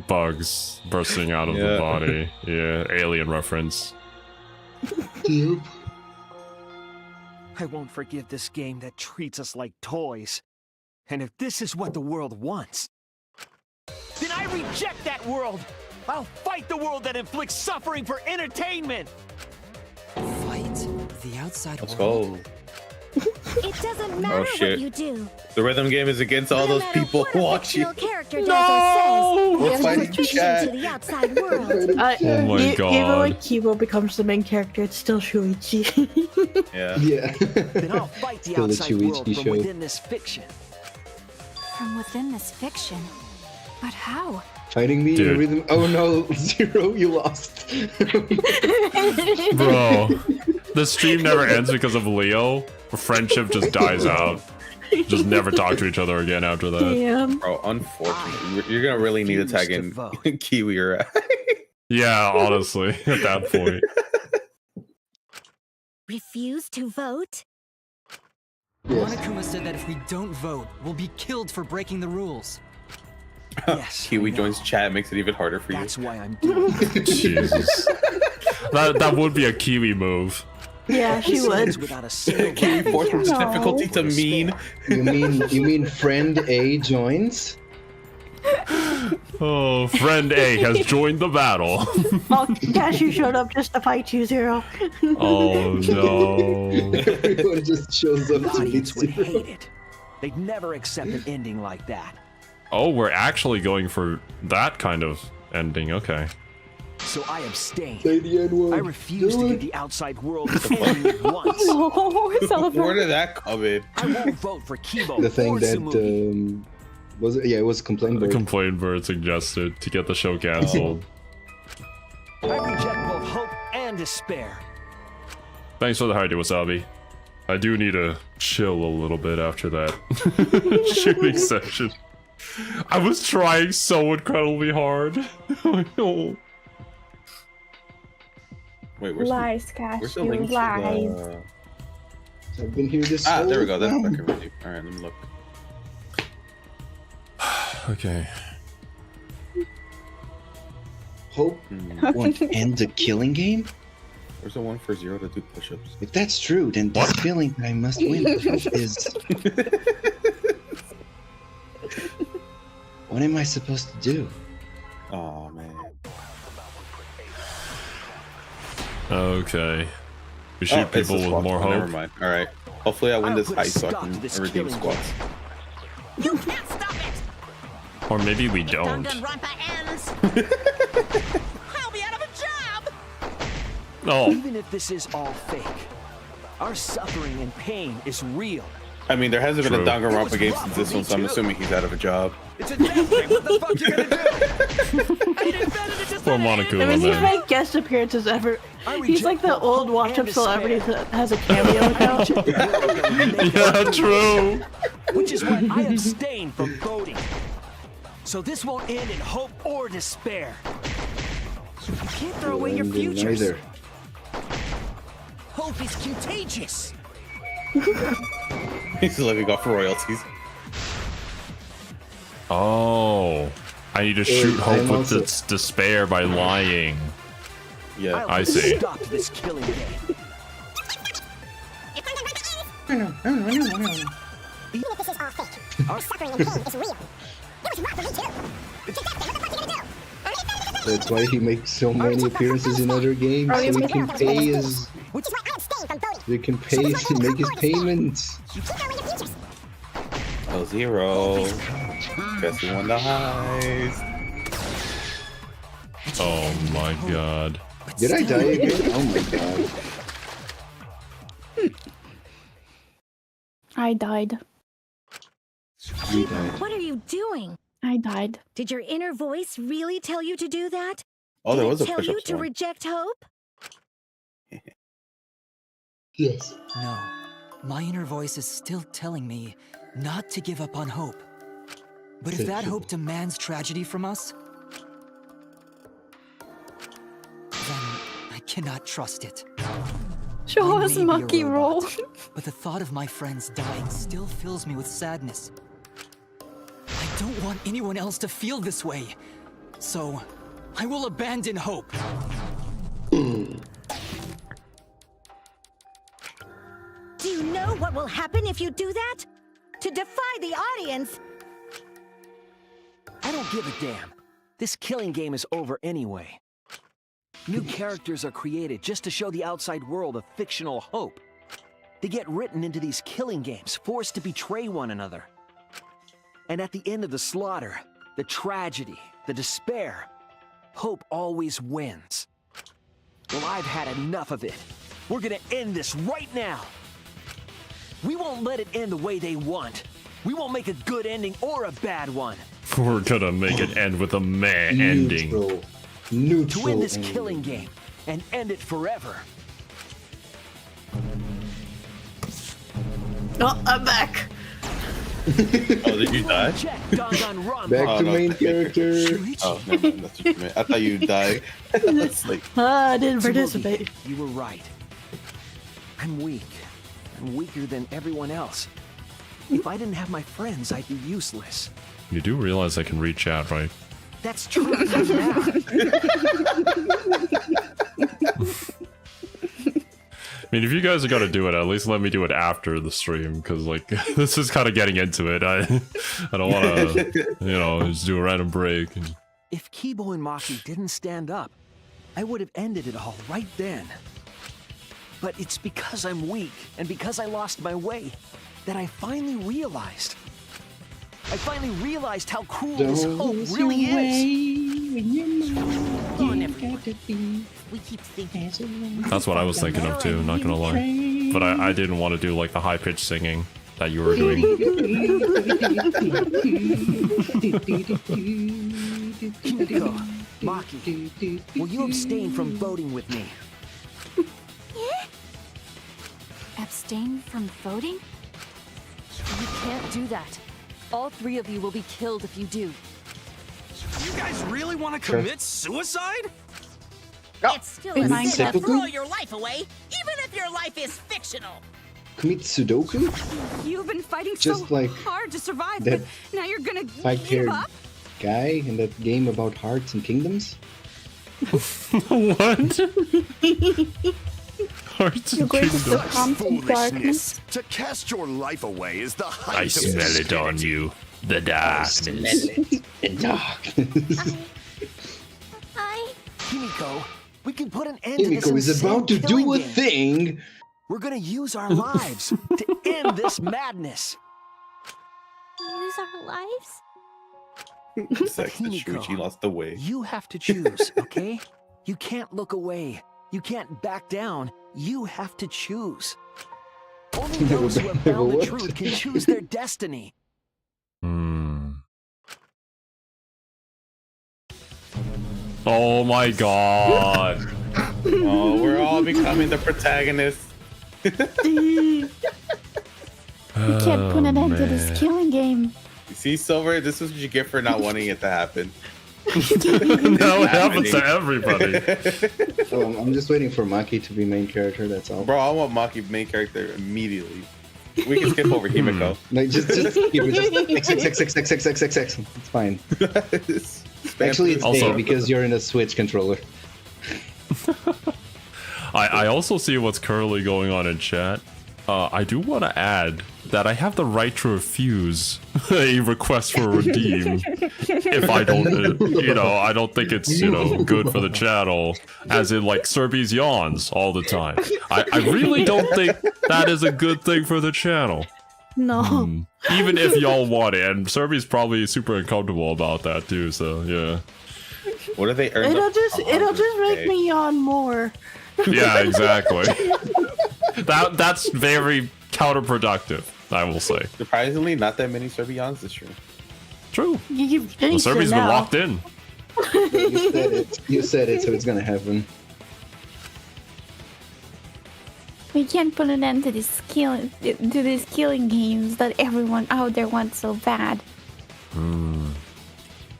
bugs bursting out of the body. Yeah, alien reference. I won't forgive this game that treats us like toys. And if this is what the world wants, then I reject that world! I'll fight the world that inflicts suffering for entertainment! Fight the outside Let's world? go. It doesn't matter what you do. The rhythm game is against all those people who watch you. Character does or says, We're there's fighting contribution chat. to the outside world. Oh my God. Even when Kibo becomes the main character, it's still Shuichi. Yeah. Then I'll fight the Still the outside world Shuichi from show. within this fiction. From within this fiction. But how? Fighting me in Dude. rhythm. Oh no, Zero, you lost. Bro, the stream never ends because of Leo. Friendship just dies out. Just never talk to each other again after that. Damn. Bro, unfortunately, you're gonna really need to tag in Kiwi or Yeah, honestly, at that point. Refuse to vote? Monokuma said that if we don't vote, we'll be killed for breaking the rules. Yes. Kiwi joins chat, makes it even harder for you. That's why I'm doing it. Jesus. That would be a Kiwi move. Yeah, she would. Without a single Kiwi forced from difficulty to mean. You mean friend A joins? Oh, friend A has joined the battle. Oh, Cashew showed up just to fight you, Zero. Oh no. Everyone just shows up The to beat audience would Zero. hate it. They'd never accept an ending like that. Oh, we're actually going for that kind of ending. Okay. So I abstain. Say the N-word. I refuse to give the outside world the feeling it wants. Oh, it's all Where did that come in? I won't vote for Kibo The thing or that Tsumugi. was it? Yeah, it was complaint The bird. complaint bird suggested to get the show canceled. I reject both hope and despair. Thanks for the Heidi Wasabi. I do need to chill a little bit after that shooting session. I was trying so incredibly hard. Oh, Wait, where's Lies, where's the Cashew, link to lies. the... I've been here this Ah, there we whole go. That's time. fucking ready. Alright, let me look. okay. Hope won't end the killing game? There's a one for Zero to do push-ups. If that's true, then this feeling that I must win is... What am I supposed to do? Oh man. Okay. We shoot it's people the with squats more one, hope. Never mind. Alright. Hopefully I win I'll this put a heist so I stop can to this redeem killing squats. You can't stop it! Or maybe we don't. Danganronpa ends! I'll be out of a job! Oh. Even if this is all fake, our suffering and pain is real. I mean, there hasn't been a True. Danganronpa game since this one, so I'm assuming he's out of a job. It's a death thing. What the fuck you gonna do? I invented it just Poor I Monokuma, mean, he's man. made guest appearances ever. He's like the old and watch-up despair. celebrity that has a cameo account. Yeah, true. which is why I abstain from voting. So this won't end in hope or despair. You can't throw away your futures. Neither. Hope is contagious. He's living off royalties. Oh, I need to shoot hope with its despair by lying. Yeah, I see. Stop this killing game. Even if this is all fake, our suffering and pain is real. It was rough for me too. Take that, what the fuck you gonna do? That's why he makes so many appearances in other games, so he can pay his. Which is why I abstain from voting. He can pay make his payments. Keep throwing your futures. Oh, zero. Guess who won the heist? Oh my god. Did I die again? Oh my god. I died. We died. What are you doing? I died. Did your inner voice really tell you to do that? Oh, there Did was it a tell push-up you to song. reject hope? Yes. No. My inner voice is still telling me not to give up on hope. But if that hope demands tragedy from us, then I cannot trust it. Show us may be a monkey roll. robot, but the thought of my friends dying still fills me with sadness. I don't want anyone else to feel this way, so I will abandon hope. Do you know what will happen if you do that? To defy the audience. I don't give a damn. This killing game is over anyway. New characters are created just to show the outside world a fictional hope. They get written into these killing games, forced to betray one another. And at the end of the slaughter, the tragedy, the despair, hope always wins. Well, I've had enough of it. We're gonna end this right now. We won't let it end the way they want. We won't make a good ending or a bad one. We're gonna make it end with a meh ending. Neutral To win this ending. killing game and end it forever. Oh, I'm back. Oh, did you die? Check Danganronpa. Back Oh, to no, main okay. character. Oh, never mind. That's what you meant. I thought you died. That's like, I didn't Tsurugi, participate. You were right. I'm weak. I'm weaker than everyone else. If I didn't have my friends, I'd be useless. You do realize I can reach out, right? That's true. now. I mean, if you guys are gonna do it, at least let me do it after the stream, because like this is kind of getting into it. I don't want to, just do a random break. And... If Kibo and Maki didn't stand up, I would have ended it all right then. But it's because I'm weak and because I lost my way that I finally realized. I finally realized how cruel this hope really is. Come on, everyone. We keep thinking. That's what I was thinking of too, not gonna lie. But I didn't want to do like the high-pitched singing that you were doing. Kimiko, Maki, will you abstain from voting with me? Abstain from voting? You can't do that. All three of you will be killed if you do. You guys really want to commit suicide? It's still In a sin to Seppuku? throw your life away, even if your life is fictional. Commit Sudoku? You've been fighting Just so like hard to survive, that but now you're gonna give Fight-haired up? guy in that game about hearts and kingdoms? What? Hearts You're and going to kingdoms. succumb to darkness. To cast your life away is the height I of smell it on you. The darkness. The darkness. Kimiko, we can put an end to Kimiko this is about to insane do a killing game. thing. We're gonna use our lives to end this madness. Use our lives? sex the Kimiko, Shuichi lost the way. You have to choose, okay? You can't look away. You can't back down. You have to choose. Only those who have found the What? truth can choose their destiny. Oh my god. Oh, we're all becoming the protagonists. You can't put an end to man. this killing game. You see, Silver, this is what you get for not wanting it to happen. No, it happens to everybody. Oh, I'm just waiting for Maki to be main character. That's all. Bro, I want Maki main character immediately. We can skip over Himiko. No, just keep it. X. It's fine. Actually, it's Also- A because you're in a Switch controller. I also see what's currently going on in chat. I do want to add that I have the right to refuse a request for a redeem if I don't, I don't think it's, good for the channel, as in like Serbi's yawns all the time. I really don't think that is a good thing for the channel. No. Even if y'all want it, and Serbi's probably super uncomfortable about that too, so yeah. What do they earn? It'll just make me yawn more. Yeah, exactly. That's very counterproductive, I will say. Surprisingly, not that many Serbians this stream. True. You've Well, Serbi's been locked in. You said it, so it's gonna happen. We can't put an end to these killing games that everyone out there wants so bad.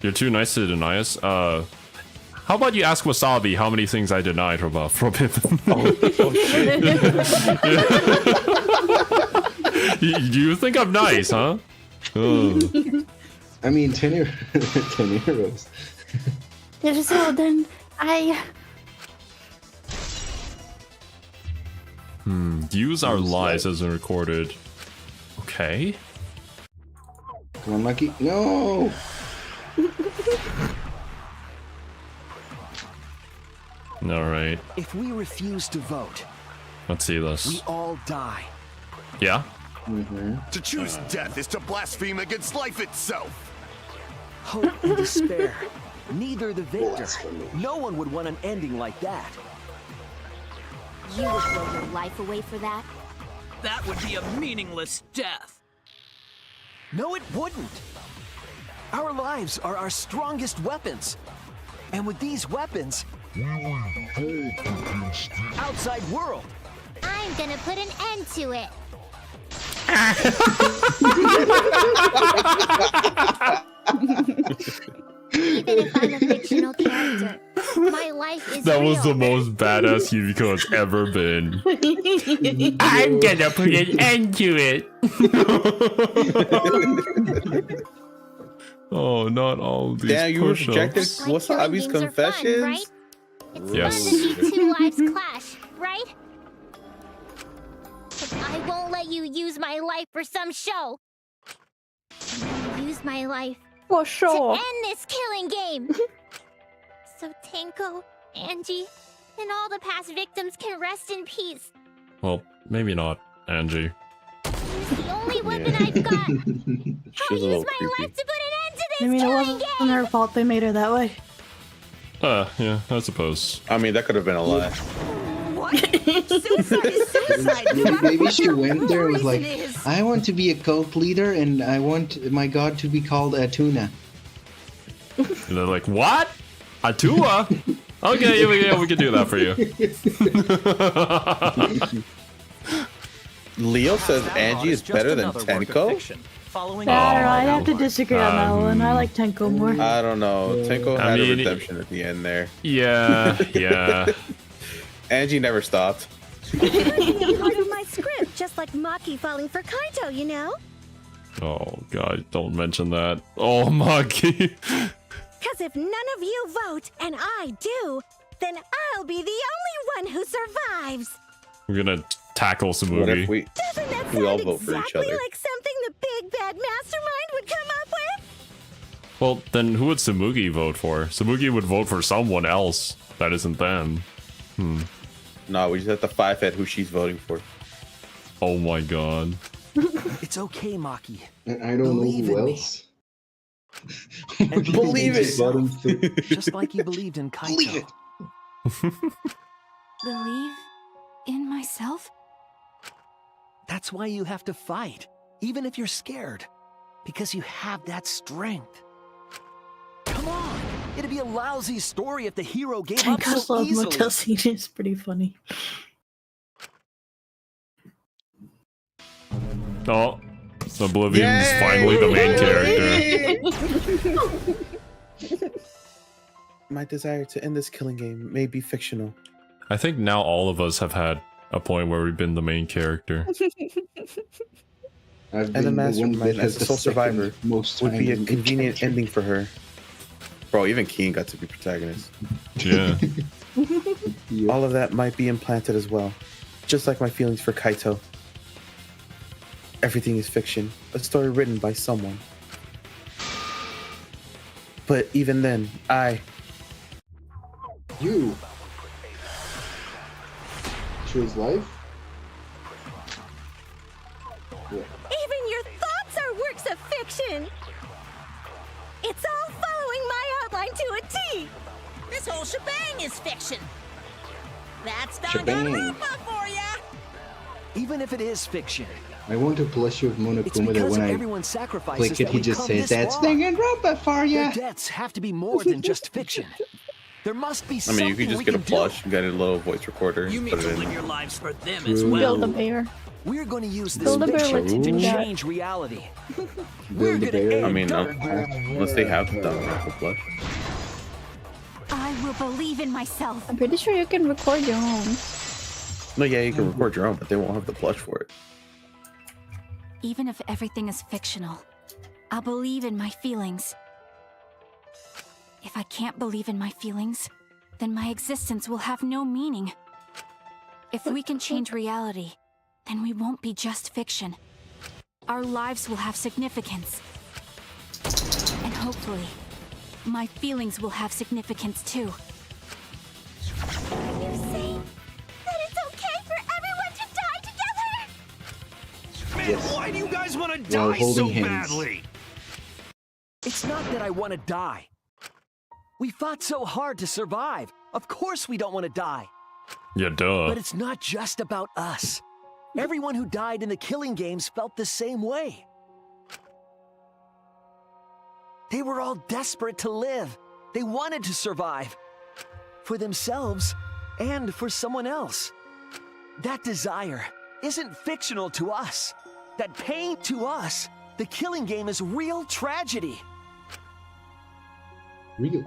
You're too nice to deny us. How about you ask Wasabi how many things I denied from him? You think I'm nice, huh? I mean, 10 euros. So then Use our lies as recorded. Okay. Come on, Maki. No! Alright. If we refuse to vote, Let's see we this. all die. Yeah? To choose death is to blaspheme against life itself. Hope and despair. Neither the victor. No one would want an ending like that. You would throw your life away for that? That would be a meaningless death. No, it wouldn't. Our lives are our strongest weapons. And with these weapons, outside world. I'm gonna put an end to it. Even if I'm a fictional character, my life is That was real. the most badass Yumiko has ever been. I'm gonna put an end to it. Oh, not all these Damn, you push-ups. rejected Wasabi's confessions? Right? It's Yes. fun to see two lives clash, right? But I won't let you use my life for some show. I'm gonna use my life for sure to end this killing game. So Tenko, Angie, and all the past victims can rest in peace. Well, maybe not, Angie. It's the only weapon I've got. She's a little My creepy. life to put an end to I this mean, it killing wasn't her fault they made her that way. Yeah, I suppose. I mean, that could have been a lie. Suicide is suicide. Maybe she went there and was like, I want to be a cult leader and I want my god to be called Tuna. And they're like, what? Atua? Okay, yeah, we can do that for you. Leo says Angie is better than Tenko? I don't know, I have to disagree on that one. I like Tenko more. I don't know. Tenko I had mean, a redemption at the end there. Yeah. Angie never stopped. part of my script, just like Maki falling for Kaito, you know? Oh, God, don't mention that. Oh, Maki. Because if none of you vote and I do, then I'll be the only one who survives. We're gonna tackle What if Samugi. we all vote for each Exactly other? like something the big bad mastermind would come up with. Well, then who would Samugi vote for? Samugi would vote for someone else that isn't them. No, we just have to five-head who she's voting for. Oh my god. It's okay, Maki. I don't know Believe who in me. else. And Believe it. Just like you believed in Kaito. Believe it. Believe in myself? That's why you have to fight, even if you're scared. Because you have that strength. Come on! It'd be a lousy story if the hero gave up Tenko's so love easily. motel scene is pretty funny. Oh, Oblivion's finally the main character. My desire to end this killing game may be fictional. I think now all of us have had a point where we've been the main character. And the mastermind as the sole survivor would be a convenient ending for her. Bro, even Keen got to be protagonist. Yeah. All of that might be implanted as well. Just like my feelings for Kaito. Everything is fiction, a story written by someone. But even then, You choose life? Yeah. Even your thoughts are works of fiction. It's all following my outline to a T. This whole shebang is fiction. That's Shebang. Danganronpa for ya. Even if it is fiction, I want a plushie of it's Monokuma that because when of I everyone's sacrifices click it, that he we've just come says, this "That's far. Danganronpa for ya." Their deaths have to be more than just fiction. There must be I something mean, you could just we get a can plush and get a little voice recorder. You and need put to it in. live your lives for them True. as well. Build a bear. We're going to use this Build a bear fiction lets you to do that. change reality. Build a bear. I mean, unless they have the plush. I will believe in myself. I'm pretty sure you can record your own. No, yeah, you can record your own, but they won't have the plush for it. Even if everything is fictional, I'll believe in my feelings. If I can't believe in my feelings, then my existence will have no meaning. If we can change reality, then we won't be just fiction. Our lives will have significance. And hopefully, my feelings will have significance too. You say that it's okay for everyone to die together? Man, Yes. why do you guys want to While die holding so hands. badly? It's not that I want to die. We fought so hard to survive. Of course we don't want to die. Yeah, duh. But it's not just about us. Everyone who died in the killing games felt the same way. They were all desperate to live. They wanted to survive. For themselves and for someone else. That desire isn't fictional to us. That pain to us. The killing game is real tragedy. Real.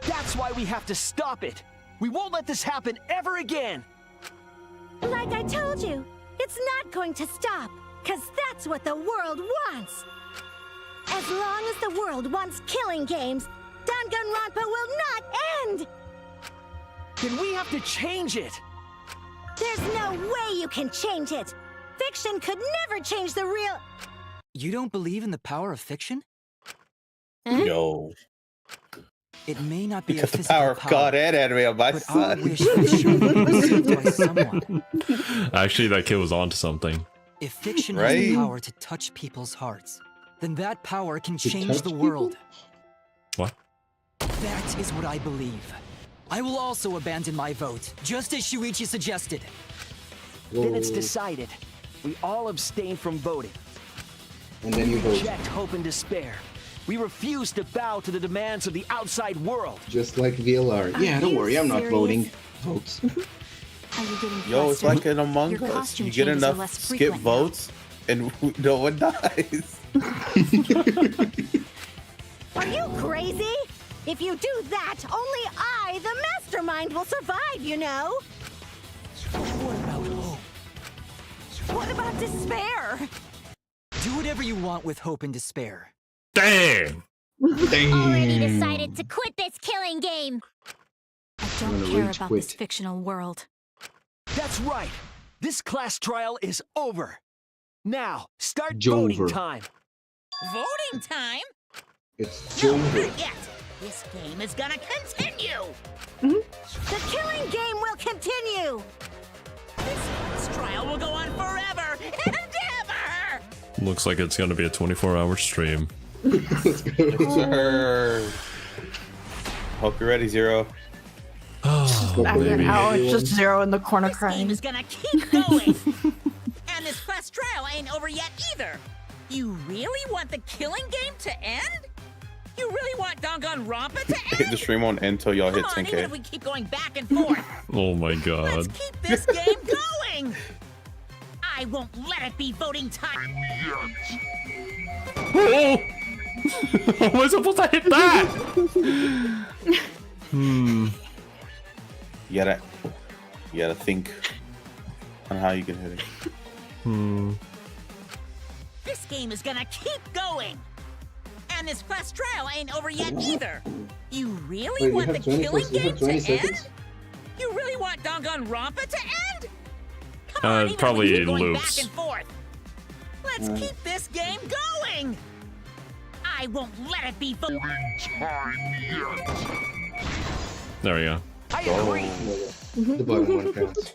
That's why we have to stop it. We won't let this happen ever again. Like I told you, it's not going to stop, because that's what the world wants. As long as the world wants killing games, Danganronpa will not end! Then we have to change it. There's no way you can change it! Fiction could never change the real... You don't believe in the power of fiction? Yo. It may not be Because a the power of God and anime on my but our side. wish is surely received by someone. Actually, that kid was onto something. If fiction has the power to touch people's hearts, then that power can change the world. What? That is what I believe. I will also abandon my vote, just as Shuichi suggested. Then it's decided. We all abstain from voting. And then you We vote. reject hope and despair. We refuse to bow to the demands of the outside world. Just like VLR. Yeah, don't you worry, I'm not serious? voting. Votes. Are you getting Yo, it's flustered? like in Among Your Us. costume You get changes are enough less skip frequent now. votes, and no one dies. Are you crazy? If you do that, only I, the mastermind, will survive, you know? What about hope? What about despair? Do whatever you want with hope and despair. Dang! Already decided to quit this killing game. I don't gonna care rage about quit. this fictional world. That's right. This class trial is over. Now, start Jover. voting time. Voting time? It's No, Jover. not yet. This game is gonna continue. The killing game will continue. This trial will go on forever and ever. Looks like it's gonna be a 24-hour stream. Yes, sir. Hope you're ready, Zero. Oh, After an baby. hour, it's just Zero in the corner This crying. game is gonna keep going. And this class trial ain't over yet either. You really want the killing game to end? You really want Danganronpa to end? The stream won't end until y'all hit Come on, even 10K. if we keep going back and forth, Oh my god. keep this game going. I won't let it be voting time. Oh! How am I supposed to hit that? You gotta think on how you can hit it. This game is gonna keep going. And this class trial ain't over yet either. You really want the killing game to end? You really want Danganronpa to end? Come on, even probably if we keep going loops. back and forth. Let's keep this game going. I won't let it be voting time yet. There we go. I agree. The bottom one counts.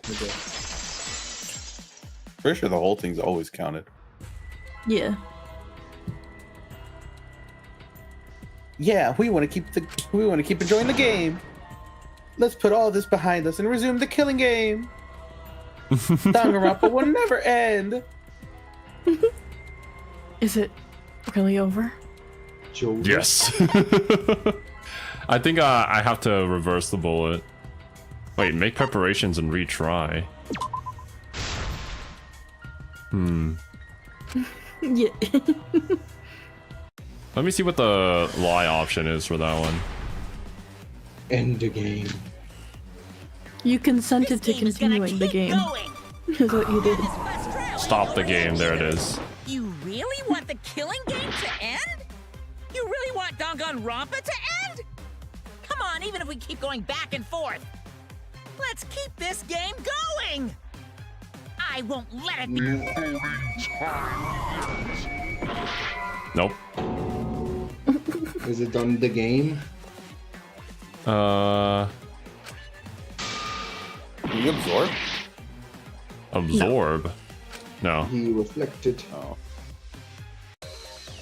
Pretty sure the whole thing's always counted. Yeah. Yeah, we want to keep enjoying the game. Let's put all this behind us and resume the killing game. Danganronpa will never end. Is it really over? Yes. I think I have to reverse the bullet. Wait, make preparations and retry. Yeah. Let me see what the lie option is for that one. End the game. You consented to continuing the game. Is what you did. Stop the game. There it is. You really want the killing game to end? You really want Danganronpa to end? Come on, even if we keep going back and forth. Let's keep this game going. I won't let it be. Nope. Is it done the game? Can you absorb? Absorb? No. He reflected. Oh.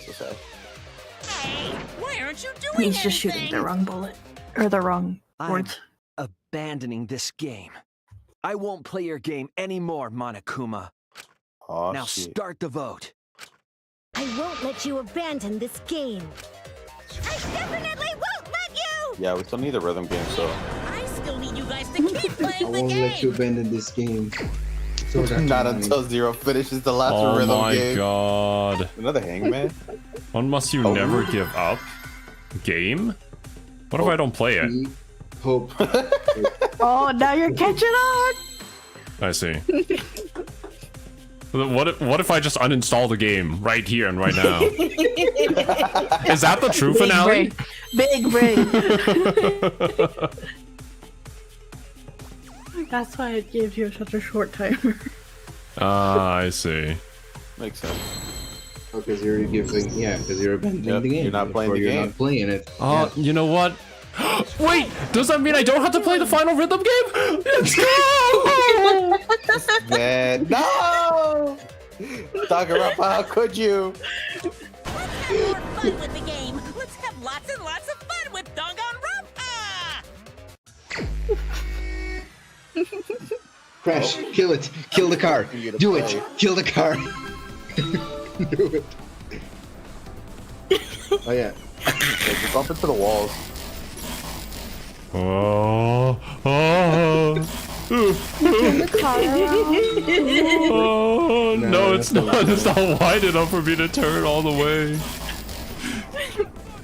So sad. Hey, why aren't you doing He's just shooting the wrong bullet. Or the wrong words. I'm abandoning this game. I won't play your game anymore, Monokuma. Oh, now shit. start the vote. I won't let you abandon this game. I definitely won't let you! Yeah, we still need the rhythm game, so. I still need you guys to keep I playing the won't let you game. abandon this game. So Not until Zero finishes the last Oh rhythm my game. god. Another hangman? When must you never give up? Game? What if I don't play it? Hope. Oh, now you're catching on! I see. What if I just uninstall the game right here and right now? Is that the true finale? Big brain. That's why it gives you such a short timer. Ah, I see. Makes sense. Because you're giving, because you're abandoning the game. You're not playing the You're game. not playing it. Oh, you know what? Wait, does that mean I don't have to play the final rhythm game? Let's go! Man, no! Danganronpa, how could you? Let's have more fun with the game. Let's have lots and lots of fun with Danganronpa! Crash, kill it. Kill the car. Do it. Kill the car. Do it. Oh, yeah. Just bump into the walls. Oh, no, it's not. It's not wide enough for me to turn all the way.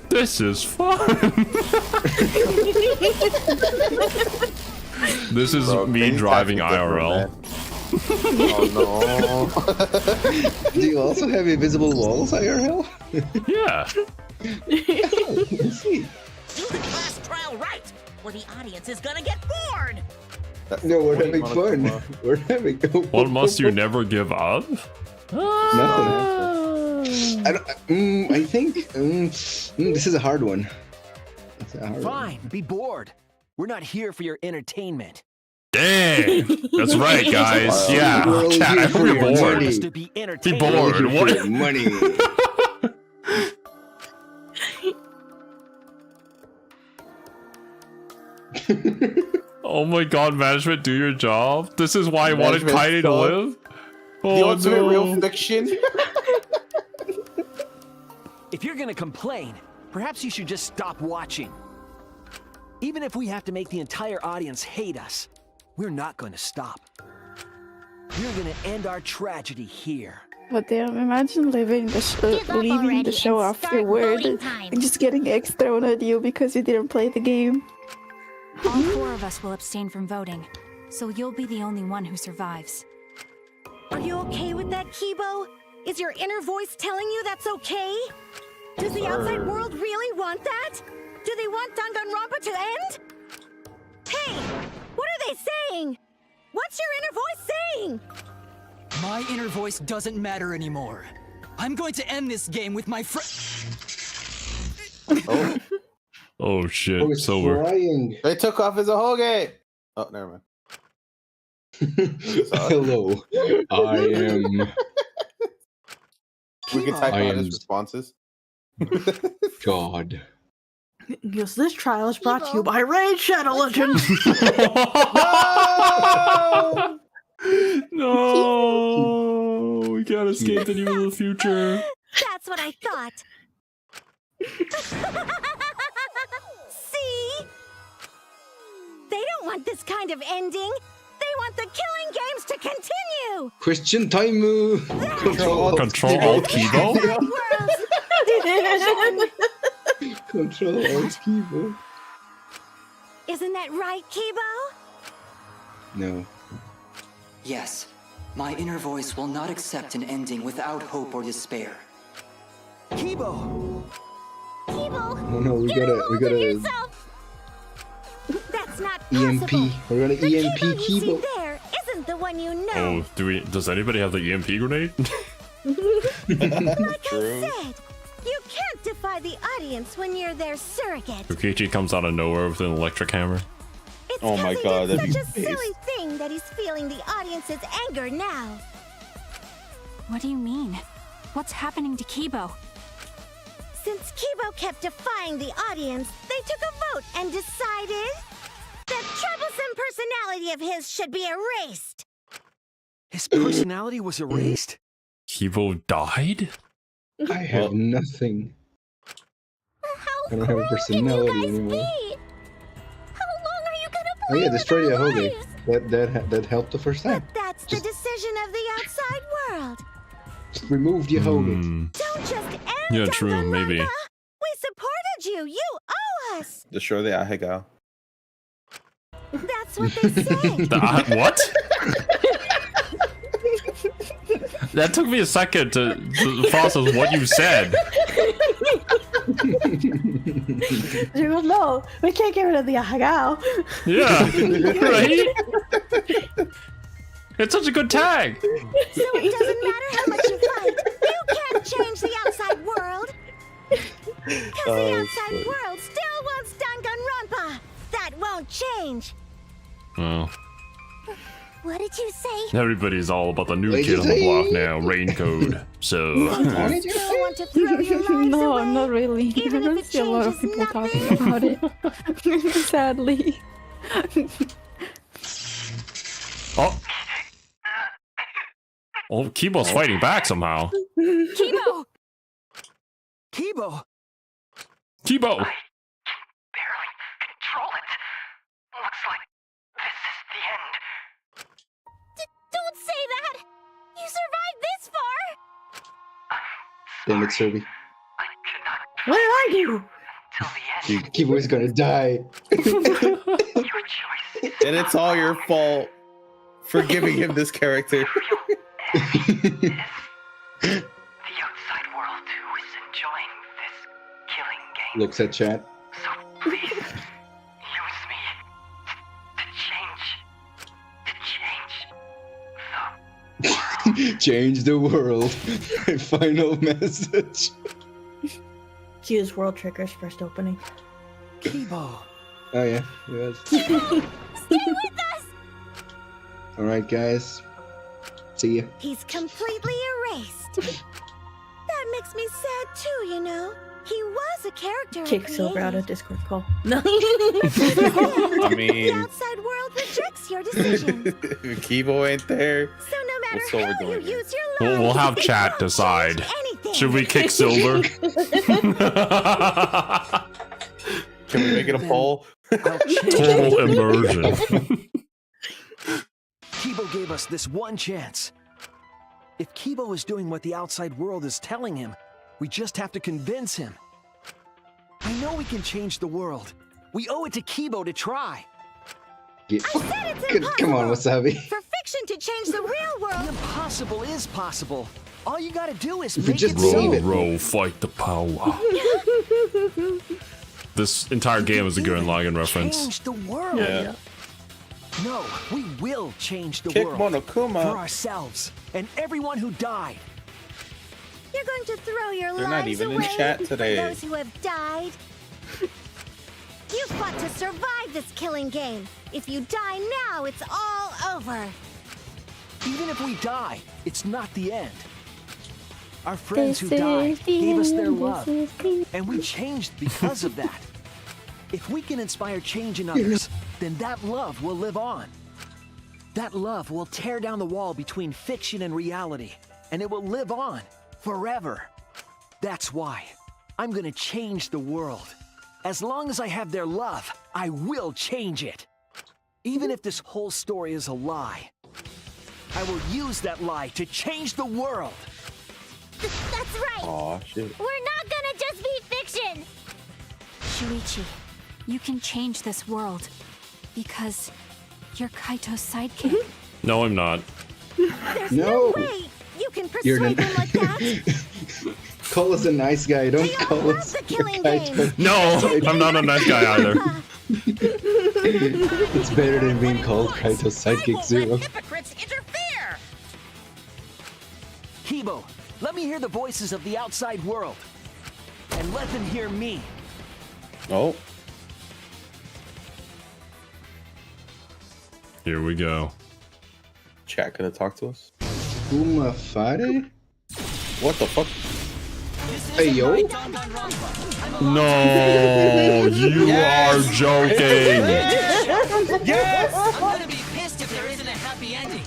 This is fun. This is me driving IRL. Oh no. Do you also have invisible walls, IRL? Yeah. Let's see. Do the class trial right, or the audience is gonna get bored. No, we're having fun. We're having. What must you never give up? Nothing. I think this is a hard one. It's a hard Fine, be bored. We're not here for your entertainment. Dang! That's right, guys. Yeah, We're only chat, here I for hope you're your bored. money. To be Be entertained. bored. What? Money. Oh my god, management, do your job. This is why I wanted Management Kairi to suck. live. The Oh ultimate real no. fiction. If you're gonna complain, perhaps you should just stop watching. Even if we have to make the entire audience hate us, we're not going to stop. You're gonna end our tragedy here. But damn, imagine leaving the show afterward and just getting extra on you because you didn't play the game. All 4 of us will abstain from voting, so you'll be the only one who survives. Are you okay with that, Kibo? Is your inner voice telling you that's okay? Does the outside world really want that? Do they want Danganronpa to end? Hey, what are they saying? What's your inner voice saying? My inner voice doesn't matter anymore. I'm going to end this game with my friend. Oh shit! Oh, it's Silver. flying. They took off his ahoge. Oh, never mind. Hello, I am. We can type out his responses. God. Yes, this trial is brought to you by Raid Shadow Legends. No, we can't escape the evil future. That's what I thought. See? They don't want this kind of ending. They want the killing games to continue. Question time. Control Alt Kibo. Control Alt Kibo. Isn't that right, Kibo? No. Yes, my inner voice will not accept an ending without hope or despair. Kibo! Kibo! Oh no, we gotta Yourself. That's not EMP. possible. We're gonna The EMP Kibo you see Kibo. there isn't the one you know. Oh, does anybody have the EMP grenade? Like I said, you can't defy the audience when you're their surrogate. Yukichi comes out of nowhere with an electric hammer. It's Oh my God, such that'd a be silly thing that he's feeling the audience's anger now. What do you mean? What's happening to Kibo? Since Kibo kept defying the audience, they took a vote and decided that troublesome personality of his should be erased. His personality was erased? Kibo died? I have nothing. I don't have a personality anymore. Oh yeah, destroy the ahoge. That helped the first time. That's the decision of the outside world. Just remove the ahoge. Don't just end Yeah, true, maybe. We supported you. You owe us. Destroy the ahegao. That's what they say. What? That took me a second to process what you said. She goes, no, we can't get rid of the ahegao. Yeah, right? It's such a good tag. So it doesn't matter how much you fight. You can't change the outside world. Because the outside world still wants Danganronpa. That won't change. Well, What did you say? everybody's all about the new What'd kid you on the say? block now, Raincoat. So, You still want to throw your lives No, away? not really. Even I if don't it see a lot of changes people nothing? talking about it. Sadly. oh, Kibo's fighting back somehow. Kibo! Kibo! Kibo! Control it. Looks like this is the end. Don't say that! You survived this far! Damn it, Serby. Where are you? Kibo is gonna die. And it's all your fault for giving him this character. The outside world too is enjoying this killing game. Looks at chat. So please, use me to change Change the world. My final message. Q's World Trigger's first opening. Kibo. Oh yeah, yes. Stay with us! Alright guys. See ya. He's completely erased. That makes me sad too, you know. He was a character. Kick Silver out of Discord call. No. I mean, The outside world rejects your decision. Kibo ain't there. So no matter What's Silver how you doing here? use your life, We'll have it chat won't decide. change anything. Should we kick Silver? Can we make it a poll? Total immersion. Kibo gave us this one chance. If Kibo is doing what the outside world is telling him, we just have to convince him. I know we can change the world. We owe it to Kibo to try. Yeah. I said it's impossible. Come on, Wasabi. For fiction to change the real world. The impossible is possible. All you gotta do is If you make just it believe so. it. Roll, fight the power. This entire game is a Gurren Lagann reference. Change the world. Yeah. No, we will change the Kick world Monokuma. for ourselves and everyone who died. You're going to throw your They're lives not even in away chat for today. those who have died. You fought to survive this killing game. If you die now, it's all over. Even if we die, it's not the end. Our friends who died gave us their love, and we changed because of that. If we can inspire change in others, then that love will live on. That love will tear down the wall between fiction and reality, and it will live on forever. That's why I'm gonna change the world. As long as I have their love, I will change it. Even if this whole story is a lie, I will use that lie to change the world. That's right. Aw, shit. We're not gonna just be fiction. Shuichi, you can change this world because you're Kaito's sidekick. No, I'm not. There's No. no way you can You're persuade an- him like that. Call us a nice guy. Don't call us the killing Kaito. game. No, I'm not a nice guy either. It's better than being called Kaito's Sidekick Zero. Hypocrites interfere! Kibo, let me hear the voices of the outside world. And let them hear me. Oh. Here we go. Chat could have talked to us. Umafare? What the fuck? Hey, yo. No, you are joking. Yes! I'm gonna be pissed if there isn't a happy ending.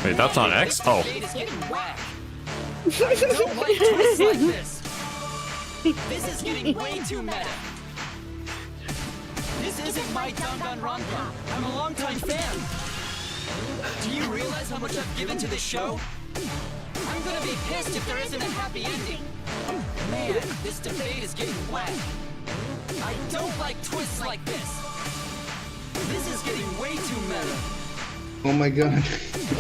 Wait, that's on X? Oh. It's getting whack. I don't like twists like this. This is getting way too meta. This isn't my Danganronpa. I'm a longtime fan. Do you realize how much I've given to the show? I'm gonna be pissed if there isn't a happy ending. Man, this debate is getting whack. I don't like twists like this. This is getting way too meta. Oh my god.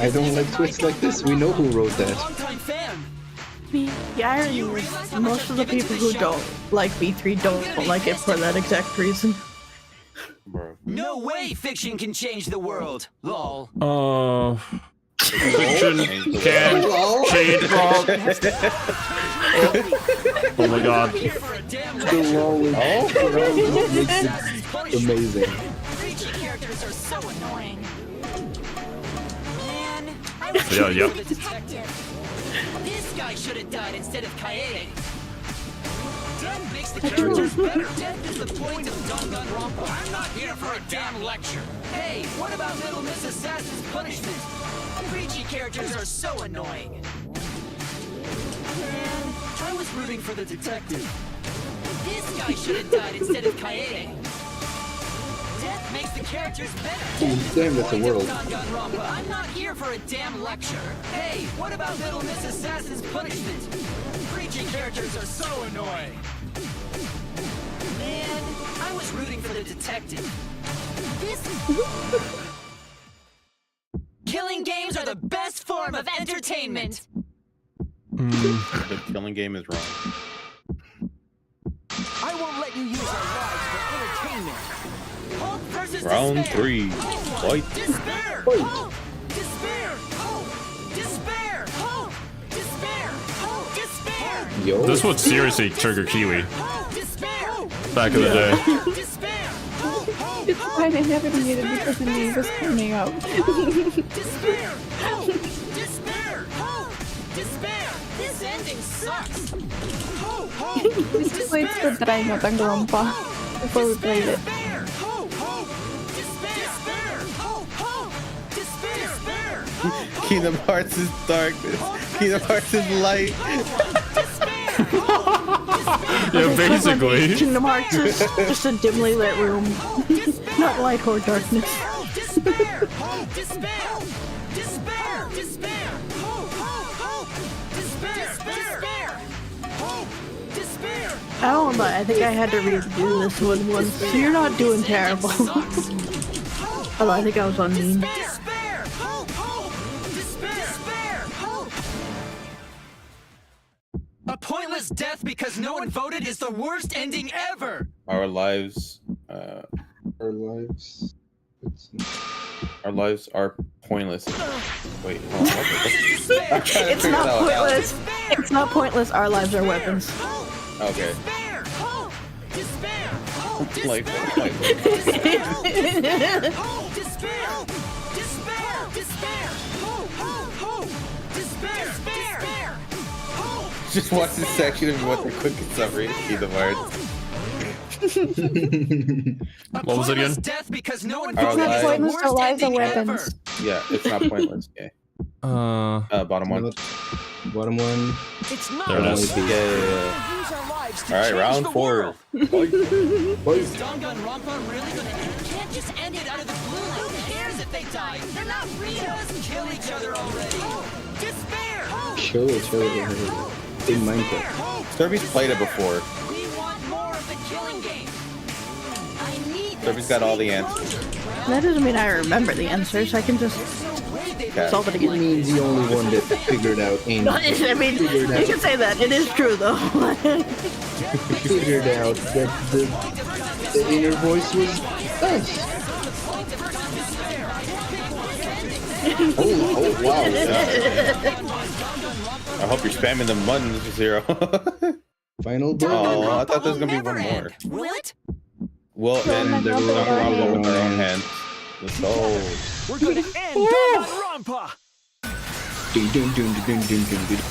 I don't like twists like this. We know who wrote that. Longtime fan. The irony is most of the people who don't like B3 don't like it for that exact reason. No way fiction can change the world. Lol. Fiction can change world. Oh my god. The wall is amazing. Preachy characters are so annoying. Man, I Yeah, yeah. was a detective. This guy should have died instead of Kaede. Death makes the characters better. Death is the point of Danganronpa. I'm not here for a damn lecture. Hey, what about Little Miss Assassin's punishment? Preachy characters are so annoying. Man, I was rooting for the detective. This guy should have died instead of Kaede. Death makes the characters better. Damn, that's a world. Danganronpa. I'm not here for a damn lecture. Hey, what about Little Miss Assassin's punishment? Preachy characters are so annoying. Man, I was rooting for the detective. This... Killing games are the best form of entertainment. The killing game is wrong. I won't let you use our lives for entertainment. Hope versus Round despair. 3. Fight. Despair. Hope. Despair. Hope. Despair. Hope. Despair. Hope. Despair. Yo. This would seriously trigger Kiwi Despair. back in the day. Despair. It's fine, I never needed because the name was coming out. Despair. Hope. Despair. Hope. Despair. This ending sucks. Hope. Hope. We just wait for trying out Danganronpa before we played it. Despair. Hope. Hope. Despair. Hope. Hope. Despair. Hope. Kingdom Hearts is darkness. Kingdom Hearts is light. Yeah, basically. Kingdom Hearts is just a dimly lit room, not light or darkness. Despair! Hope! Despair! Despair! Despair! Hope! Hope! Despair! Despair! Hope! Despair! I don't know. I think I had to redo this one once. So you're not doing terrible. Although I think I was on mean. Despair! Hope! Hope! Despair! Hope! A pointless death because no one voted is the worst ending ever! Our lives are pointless. Wait, hold on, It's not pointless. It's not pointless. Our lives are weapons. Okay. Like, just watch this section of what they're cooking summary to see the words. What was it again? Death because no one It's not pointless. Our lives are weapons. Yeah, it's not pointless. Okay. Bottom one. Bottom one. It's not. There it is. Yeah. Use our lives to All right, change round the 4. world. Fight. Is Danganronpa really gonna end? You can't just end it out of the blue. Who cares if they die? They're not real. Just kill each other already. Despair. Kill each other in Minecraft. Kirby's played it before. We want more of the killing game. I need Kirby's got all the answers. That doesn't mean I remember the answers. I can just solve it You again. mean the only one that figured out ain't I mean, you can say that. It is true, though. figured out that the inner voice was us. Oh wow. Yeah. I hope you're spamming the buttons to 0. Final blow. Oh, I thought there was gonna be one more. Will it? Well, then Danganronpa Danganronpa with our own hands. Let's go. We're gonna end Danganronpa! Ding, ding, ding, ding, ding, ding, ding.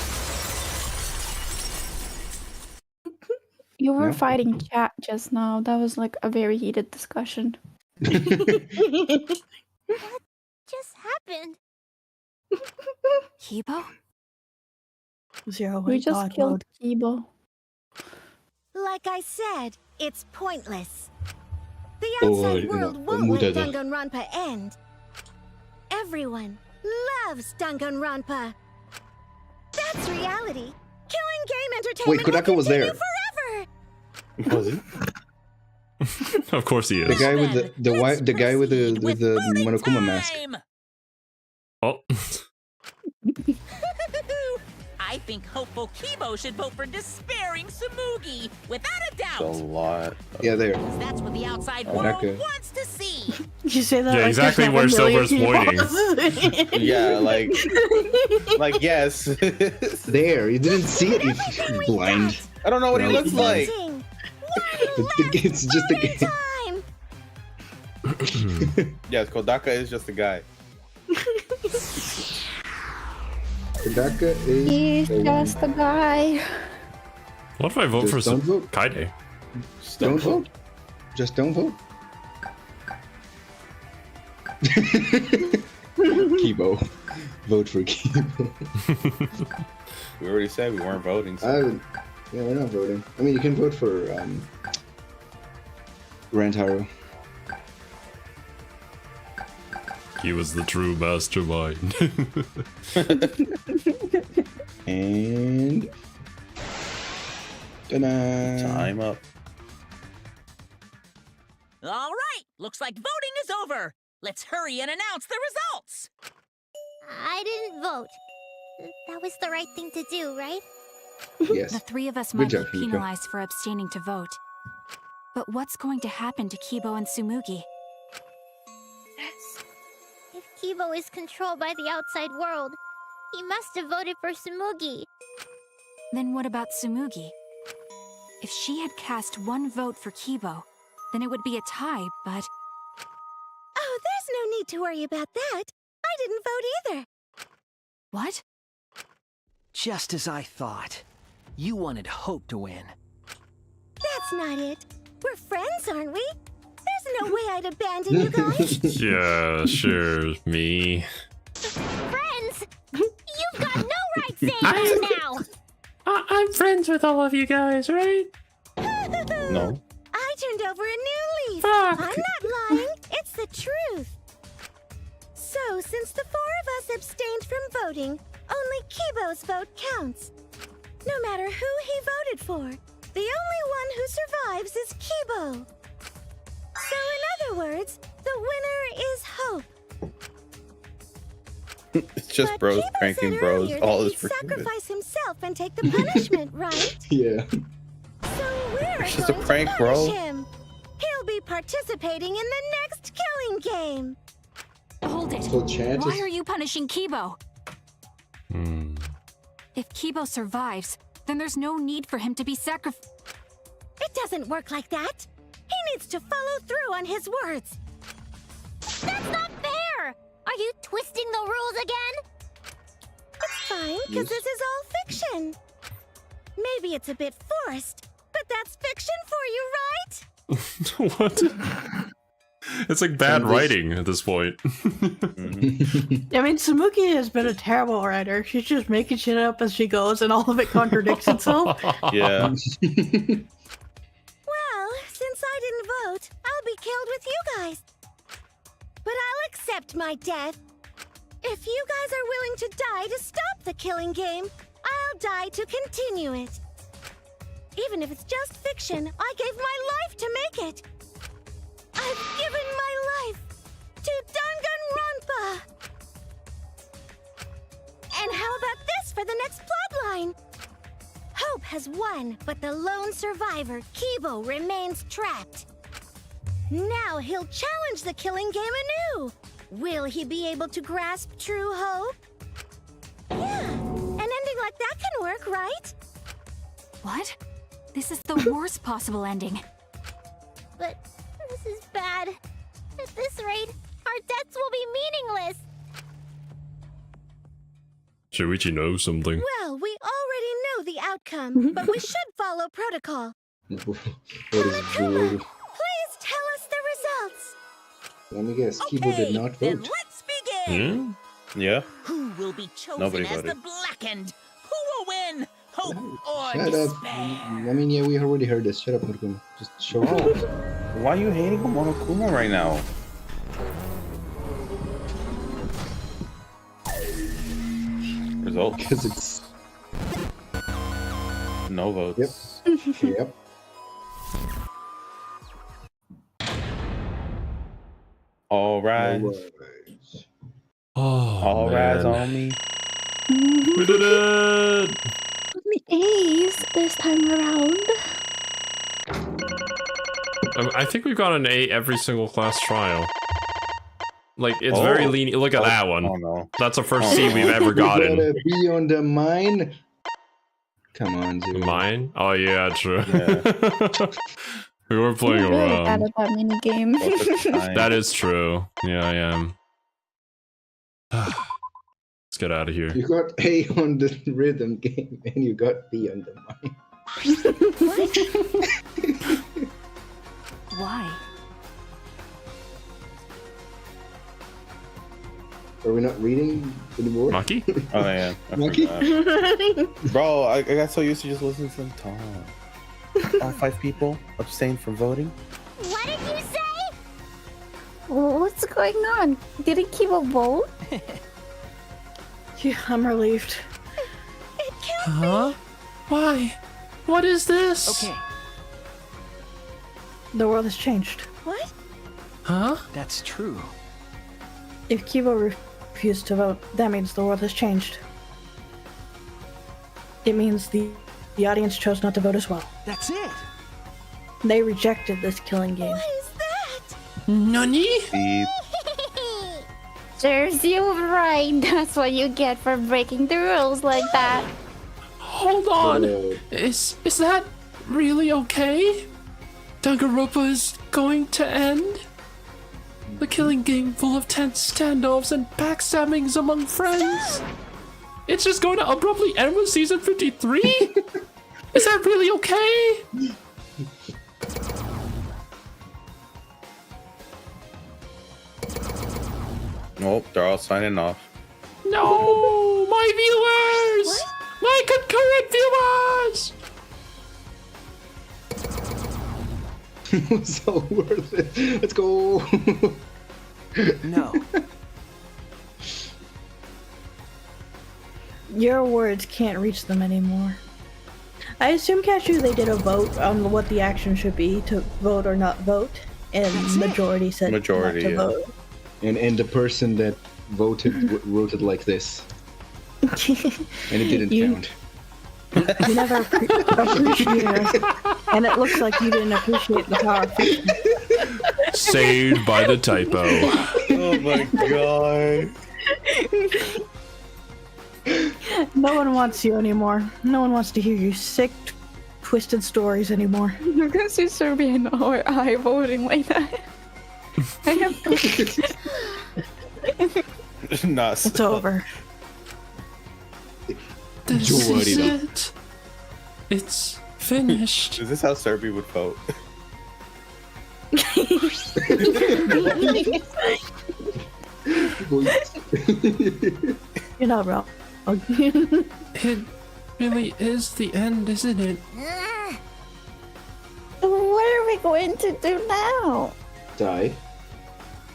You were No? fighting chat just now. That was like a very heated discussion. What just happened? Kibo? Zero. We just God killed mode. Kibo. Like I said, it's pointless. The Oh, outside no, world won't let muted. Danganronpa end. Everyone loves Danganronpa. That's reality. Killing game entertainment Wait, Kodaka will was there. continue forever. Was he? Of course he The is. guy with the guy with the Monokuma mask. Oh. I think hopeful Kibo should vote for despairing Tsumugi, without a A doubt. lot. Yeah, there. That's what the outside Oh, world okay. wants to see. You say that Yeah, like exactly there's where never a million Silver's people. Yeah, like yes. There, you didn't see it, you blind. I don't know what he No. looks like. It's just a game. Yes, Kodaka is just a guy. Kodaka is. He's the one. just a guy. What if I vote Just for don't vote. Kaide? Don't vote. Just don't vote. Kibo. Vote for Kibo. We already said we weren't voting. So. Yeah, we're not voting. I mean, you can vote for Rantaro. He was the true mastermind. And ta-da. Time up. All right, looks like voting is over. Let's hurry and announce the results. I didn't vote. That was the right thing to do, right? Yes. The 3 of us Good might job, be Himiko. penalized for abstaining to vote. But what's going to happen to Kibo and Tsumugi? If Kibo is controlled by the outside world, he must have voted for Tsumugi. Then what about Tsumugi? If she had cast 1 vote for Kibo, then it would be a tie, but... Oh, there's no need to worry about that. I didn't vote either. What? Just as I thought. You wanted Hope to win. That's not it. We're friends, aren't we? There's no way I'd abandon you guys. Yeah, sure, me. Friends? You've got no right saying that now. I'm friends with all of you guys, right? No. I turned over a new leaf. Fuck. I'm not lying. It's the truth. So, since the 4 of us abstained from voting, only Kibo's vote counts. No matter who he voted for, the only one who survives is Kibo. So, in other words, the winner is Hope. It's just But bros Kibo pranking said bros. earlier All that is he'd forgiven. sacrifice himself and take the punishment, right? Yeah. So we're It's just a going prank, to bro. punish him. He'll be participating in the next killing game. Hold it. So Chad Why is- are you punishing Kibo? If Kibo survives, then there's no need for him to be sacrificed. It doesn't work like that. He needs to follow through on his words. That's not fair! Are you twisting the rules again? It's fine, because this is all fiction. Maybe it's a bit forced, but that's fiction for you, right? What? It's like bad writing at this point. I mean, Samuki has been a terrible writer. She's just making shit up as she goes, and all of it contradicts itself. Yeah. Well, since I didn't vote, I'll be killed with you guys. But I'll accept my death. If you guys are willing to die to stop the killing game, I'll die to continue it. Even if it's just fiction, I gave my life to make it. I've given my life to Danganronpa. And how about this for the next plotline? Hope has won, but the lone survivor, Kibo, remains trapped. Now he'll challenge the killing game anew. Will he be able to grasp true hope? Yeah, an ending like that can work, right? What? This is the worst possible ending. But this is bad. At this rate, our deaths will be meaningless. Shuichi knows something. Well, we already know the outcome, but we should follow protocol. What is Jewel? Please tell us the results. Let me guess. Kibo did not Then vote. let's begin. Yeah. Who will be chosen Nobody as the voted. blackened? Who will win? Hope or Shut up. despair? I mean, yeah, we already heard this. Shut up, Murkuma. Just show Oh, up. why are you hating on Monokuma right now? Results. Because it's... No votes. Yep. All rise. Oh, All rise on me. We did it! A's this time around. I think we've got an A every single class trial. Like, it's Oh. very lenient. Look at that one. Oh no. That's the first C we've ever You gotten. gotta be on the mine. Come on, dude. Mine? Oh, yeah, true. Yeah. We were playing I'm really bad around. at that minigame. That is true. Yeah, I am. Let's get out of here. You got A on the rhythm game and you got B on the mine. Why? Are we not reading anymore? Monkey? Oh yeah. I Monkey? forgot. Bro, I got so used to just listening to them talk. All 5 people abstained from voting. What did you say? What's going on? Didn't Kibo vote? Yeah, I'm relieved. It killed Huh? Why? What is this? Okay, The world has changed. What? Huh? that's true. If Kibo refused to vote, that means the world has changed. It means the audience chose not to vote as well. That's it. They rejected this killing game. What is that? Nani? Beep. Serves you right. That's what you get for breaking the rules like that. Hold on. Is that really okay? Danganronpa is going to end? The killing game full of tense standoffs and backstabbings among friends? It's just going to abruptly end with season 53? Is that really okay? Nope, they're all signing off. No! My viewers! My concurrent viewers! It was so worth it. Let's go. No. Your words can't reach them anymore. I assume, Cashew, they did a vote on what the action should be to vote or not vote, and majority said not to vote. And the person that voted wrote it like this. And it didn't count. You never appreciated it, and it looks like you didn't appreciate the power of fiction. Saved by the typo. Oh my god. No one wants you anymore. No one wants to hear your sick, twisted stories anymore. You can see Serbian or I voting like that. I have. It's over. This is it. It's finished. Is this how Serbia would vote? You're not wrong. It really is the end, isn't it? What are we going to do now? Die.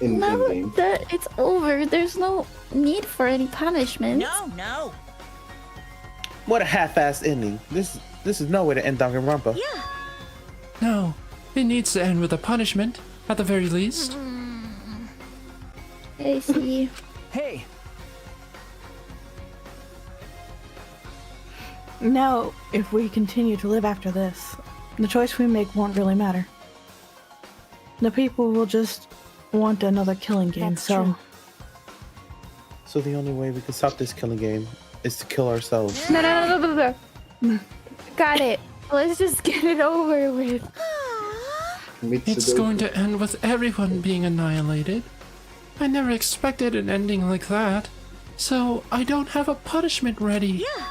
In game. It's over. There's no need for any punishment. No. What a half-assed ending. This is no way to end Danganronpa. Yeah. No, it needs to end with a punishment, at the very least. I see. Hey! Now, if we continue to live after this, the choice we make won't really matter. The people will just want another killing game, That's true. So the only way we can stop this killing game is to kill ourselves. No. Got it. Let's just get it over with. It's going to end with everyone being annihilated. I never expected an ending like that, so I don't have a punishment ready. Yeah.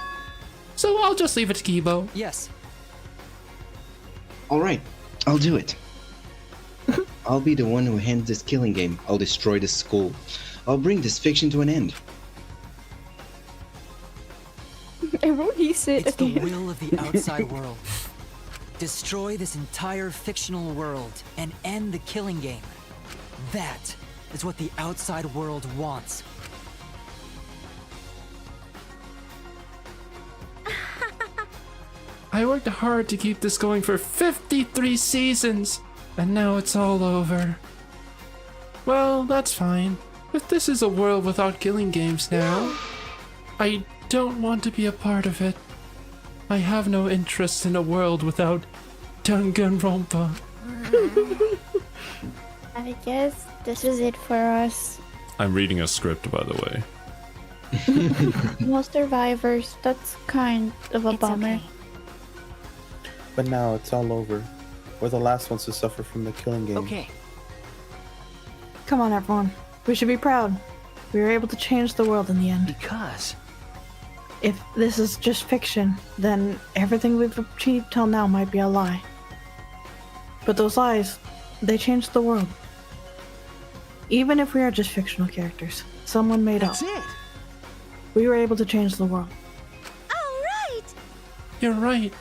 So I'll just leave it to Kibo. Yes. Alright, I'll do it. I'll be the one who ends this killing game. I'll destroy this school. I'll bring this fiction to an end. And what he said It's the again. will of the outside world. Destroy this entire fictional world and end the killing game. That is what the outside world wants. I worked hard to keep this going for 53 seasons, and now it's all over. Well, that's fine. If this is a world without killing games now, I don't want to be a part of it. I have no interest in a world without Danganronpa. I guess this is it for us. I'm reading a script, by the way. No survivors. That's kind of a bummer. Okay. But now it's all over. We're the last ones to suffer from the killing game. Okay. Come on, everyone. We should be proud. We were able to change the world in the end. Because If this is just fiction, then everything we've achieved till now might be a lie. But those lies, they changed the world. Even if we are just fictional characters, someone made up. that's it. We were able to change the world. All right. You're right.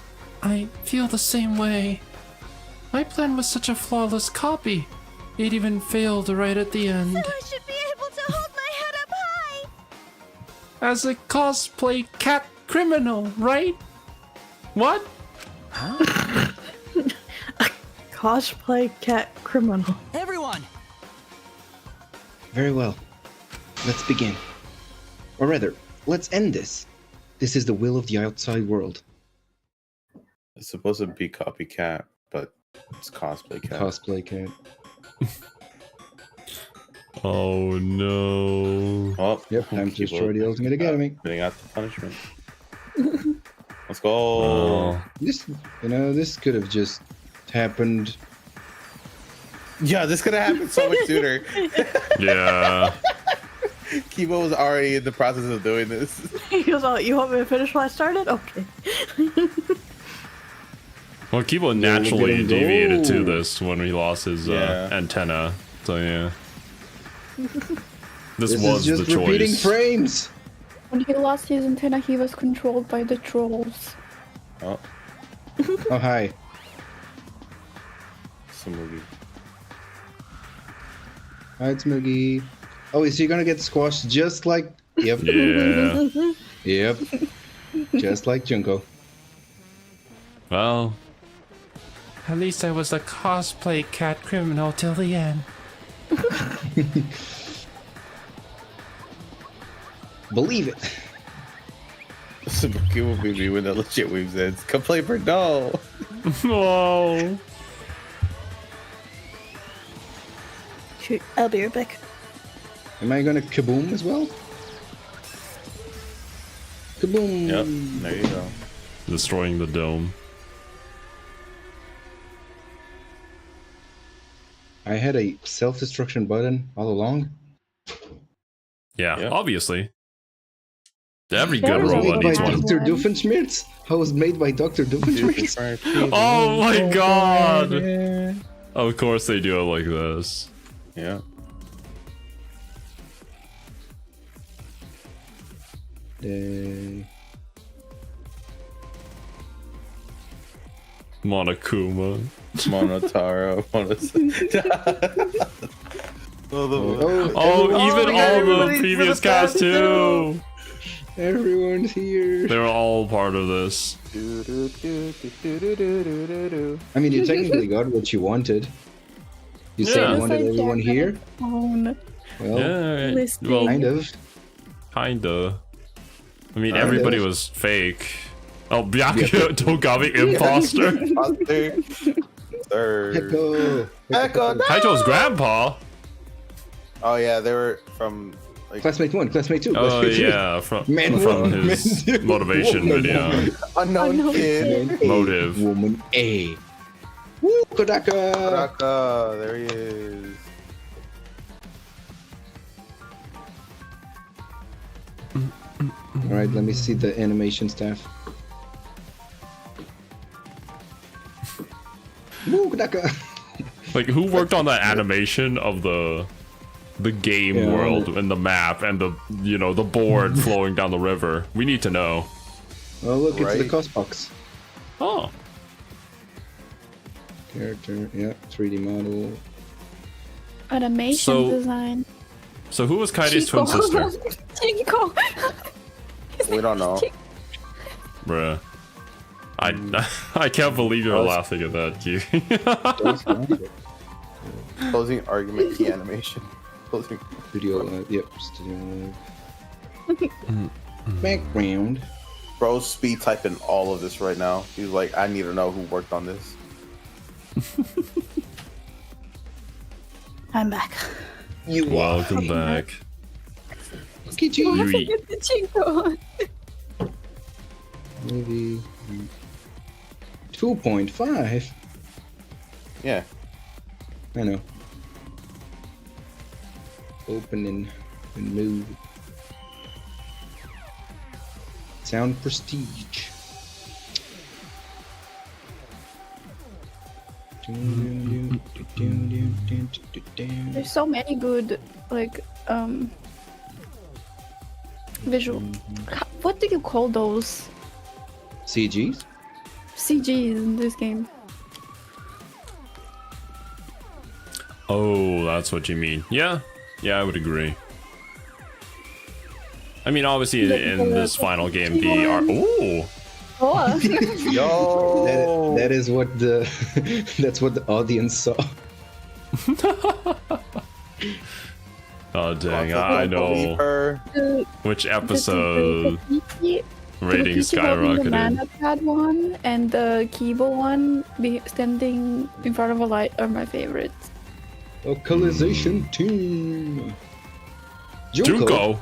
I feel the same way. My plan was such a flawless copy. It even failed right at the end. So I should be able to hold my head up high. As a cosplay cat criminal, right? What? Cosplay cat criminal. Everyone! Very well. Let's begin. Or rather, let's end this. This is the will of the outside world. It's supposed to be copycat, but it's cosplay cat. Cosplay cat. Oh no. Oh, Yep, time to destroy the Ultimate Academy. Putting out the punishment. Let's go. This, this could have just happened. Yeah, this could have happened so much sooner. Yeah. Kibo was already in the process of doing this. He goes, "Oh, you want me to finish what I started? Okay." Well, Kibo naturally deviated to this when he lost his antenna. So yeah. This was is just the repeating choice. frames. When he lost his antenna, he was controlled by the trolls. Oh. Oh, hi. Smoogie. Hi, it's Moogie. Oh, is he gonna get squashed just like... Yep. Yeah. Yep. Just like Junko. Well, at least I was a cosplay cat criminal till the end. Believe it. It will be me when the legit Weebs says, "Come play for no." No. Shoot, I'll be right back. Am I gonna kaboom as well? Kaboom! Yep, there you go. Destroying the dome. I had a self-destruction button all along. Yeah, obviously. Every I good was robot made needs by one. Dr. Doofenshmirtz. I was made by Dr. Doofenshmirtz. Oh my god! Of course they do it like this. Yeah. Monokuma. Monotaro. Even all the previous cast too. Everyone's here. They're all part of this. I mean, you technically got what you wanted. You said you wanted everyone here. Phone. Well, Yeah, well, kind of. I mean, everybody was fake. Oh, Byakuya Togami imposter. Echo. Kaito's grandpa. Oh yeah, they were from like classmate 1, classmate 2. Oh classmate 2. yeah, from his motivation video. Unknown kid. Motive. Woman A. Woo, Kodaka. Kodaka, there he is. All right, let me see the animation staff. Woo, Kodaka. Like, who worked on that animation of the game world and the map and the the board flowing down the river? We need to know. Oh look, it's the cost box. Oh. Character, yeah, 3D model. Animation design. So who was Kaide's twin sister? Chico. We don't know. Bruh. I can't believe you're laughing at that, Q. Closing argument key animation. Closing studio live. Yep, studio live. Background. Bro's speed typing all of this right now. He's like, I need to know who worked on this. I'm back. Welcome back. Look at you. Don't forget the Chico. Maybe 2.5. Yeah. I know. Open and move. Sound prestige. There's so many good visual. What do you call those? CGs? CGs in this game. Oh, that's what you mean. Yeah, I would agree. I mean, obviously, in this final game, the art. Ooh. Oh. Yo. That is what the that's what the audience saw. Oh dang! I know which episode rating skyrocketed. The mana pad one and the Kibo one standing in front of a light are my favorites. Localization team. Junko.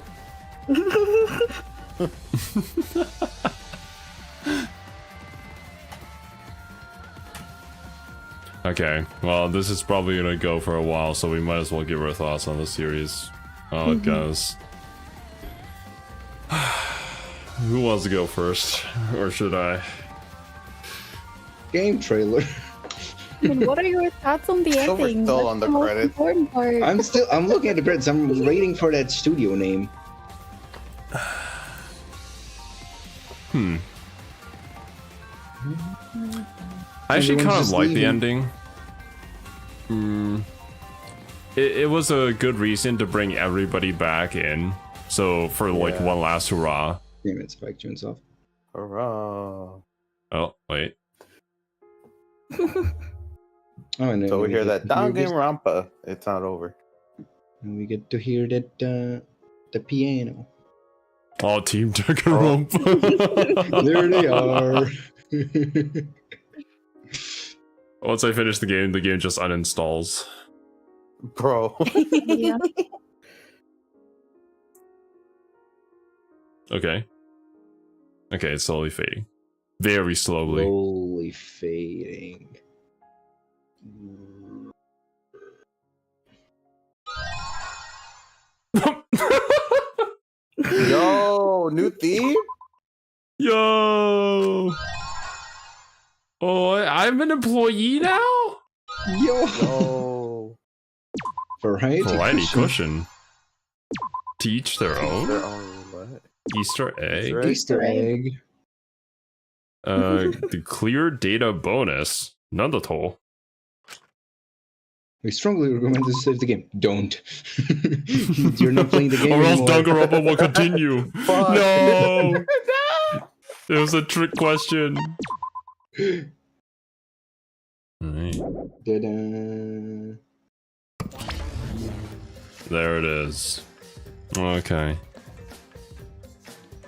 Okay, well, this is probably gonna go for a while, so we might as well give our thoughts on the series. How it goes. Who wants to go first, or should I? Game trailer. And what are your thoughts on the ending? Still on the credits. Important part. I'm looking at the credits. I'm waiting for that studio name. I actually Everyone's kind of just like the leaving. ending. It was a good reason to bring everybody back in. So for like one last hurrah. Damn it, Spike tunes off. Hurrah. Oh, wait. Oh, and then So we hear that get to hear this- Danganronpa. It's not over. And we get to hear that the piano. Oh, Team Danganronpa. There they are. Once I finish the game just uninstalls. Bro. Yeah. Okay. Okay, it's slowly fading. Very slowly. Slowly fading. Yo, new theme? Yo! Oh, I'm an employee now? Yo. Variety cushion. Teach their own? Their own what? Easter egg? Easter egg. The clear data bonus. None at all. We strongly recommend to save the game. Don't. You're not playing the game Or else anymore. Danganronpa will continue. Fuck. No! It was a trick question. Alright. Ta-da. There it is. Okay.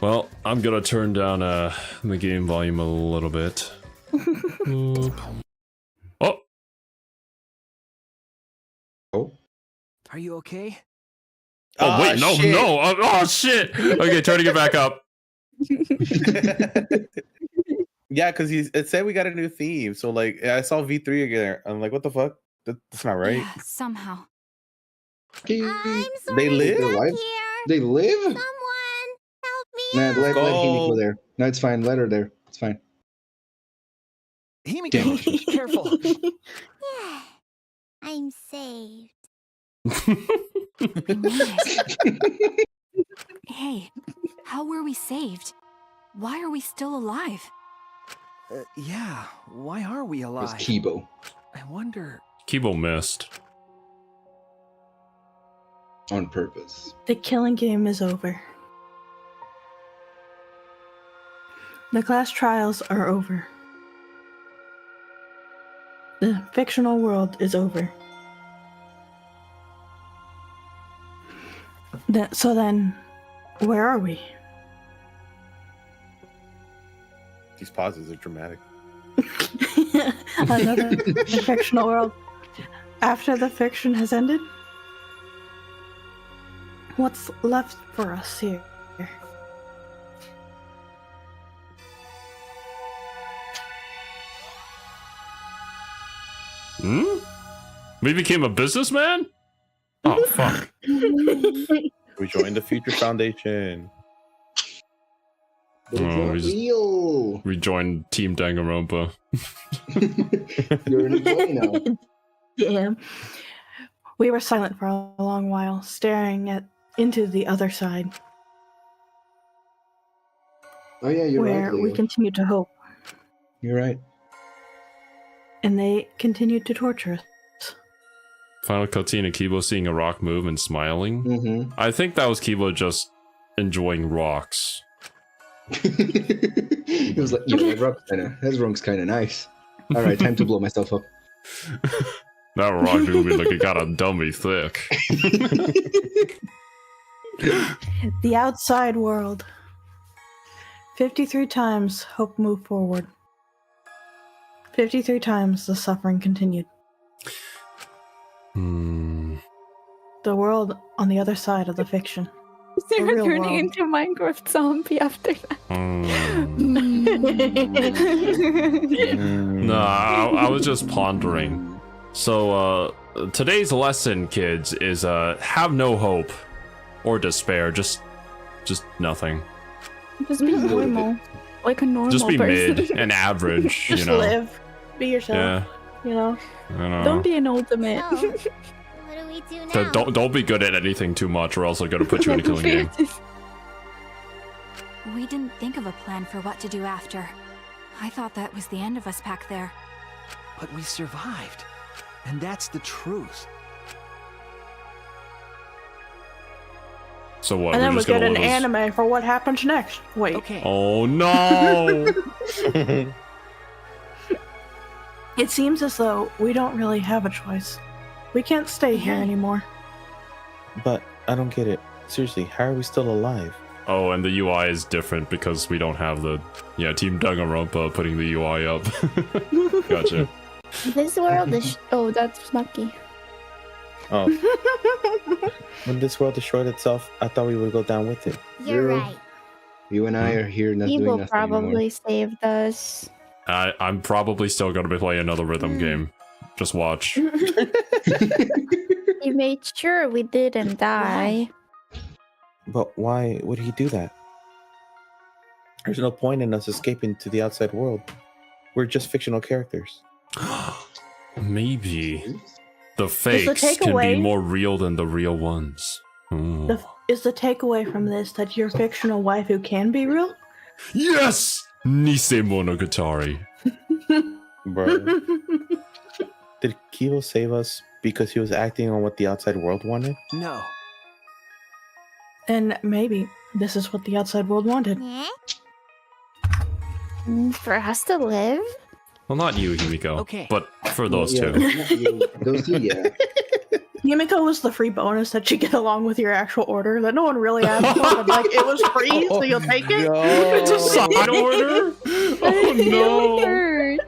Well, I'm gonna turn down the game volume a little bit. Oop. Oh! Are you okay? Oh, wait, no, shit. no! Oh, shit! Okay, turning it back up. Yeah, because it said we got a new theme. So, like, I saw V3 again. I'm like, what the fuck? That's not right. Yeah, somehow. They live? They're alive? They live? Someone help me Nah, out. let Himiko go there. No, it's fine. Let her there. It's fine. Himiko, careful. Yeah, I'm saved. We made it. Hey, how were we saved? Why are we still alive? Yeah, why are we It alive? was Kibo. I wonder. Kibo missed. On purpose. The killing game is over. The class trials are over. The fictional world is over. So then, where are we? These pauses are dramatic. Another fictional world. After the fiction has ended, what's left for us here? Hmm? We became a businessman? Oh, fuck. We joined the Future Foundation. Oh, we joined Team Danganronpa. You're an employee now. Damn. We were silent for a long while, staring into the other side. Oh yeah, you're where right, Leo. we continued to hope, You're right. and they continued to torture us. Final cutscene of Kibo seeing a rock move and smiling. Mm-hmm. I think that was Kibo just enjoying rocks. It was like, yeah, that rock's kind of nice. All right, time to blow myself up. That rock dude be looking kind of dummy thick. The outside world. 53 times hope moved forward. 53 times the suffering continued. Hmm. The world on the other side of the fiction. They The were real turning world. into Minecraft zombie after that. No, I was just pondering. So, today's lesson, kids, is have no hope or despair. Just nothing. Just be normal. Like a normal Just be person. mid and average, Just you know. live. Be yourself. Yeah. You know? I know. Don't be an ultimate. What do we do now? Don't be good at anything too much, or else they're gonna put you in a killing game. We didn't think of a plan for what to do after. I thought that was the end of us back there. But we survived. And that's the truth. So what? And then we're we just gonna get an let us- anime for what happens next. Wait. Okay. Oh no! It seems as though we don't really have a choice. We can't stay here anymore. But I don't get it. Seriously, how are we still alive? Oh, and the UI is different because we don't have the Team Danganronpa putting the UI up. Gotcha. This world is. Oh, that's Snucky. Oh. When this world destroyed itself, I thought we would go down with it. You're right. You and I are here not doing Evil nothing probably anymore. saved us. I'm probably still gonna be playing another rhythm game. Just watch. He made sure we didn't die. But why would he do that? There's no point in us escaping to the outside world. We're just fictional characters. Maybe the fakes can be takeaway- more real than the real ones. Hmm. Is the takeaway from this that your fictional waifu can be real? Yes! Nisei Monogatari. Bro. Did Kibo save us because he was acting on what the outside world wanted? No. And maybe this is what the outside world wanted. For us to live? Well, not you, Himiko. Okay. But for those two. Those two, yeah. Yumiko was the free bonus that you get along with your actual order that no one really asked for, but like it was free, so you'll take it. It's a side order? Oh no.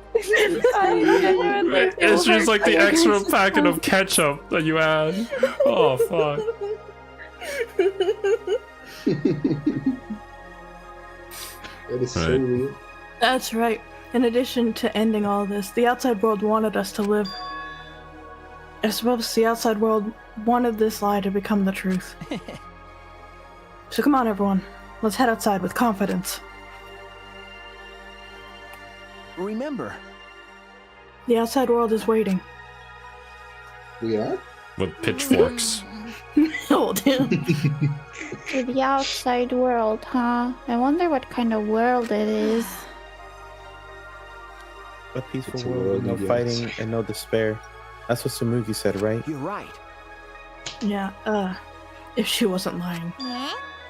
It's just like the extra packet of ketchup that you add. Oh fuck. That is so Right. real. That's right. In addition to ending all this, the outside world wanted us to live. I suppose the outside world wanted this lie to become the truth. So come on, everyone. Let's head outside with confidence. Remember, The outside world is waiting. We are? With pitchforks. Oh, damn. To the outside world, huh? I wonder what kind of world it is. A peaceful It's a world with no world, yes. fighting and no despair. That's what Samugi said, right? you're right. Yeah, if she wasn't lying.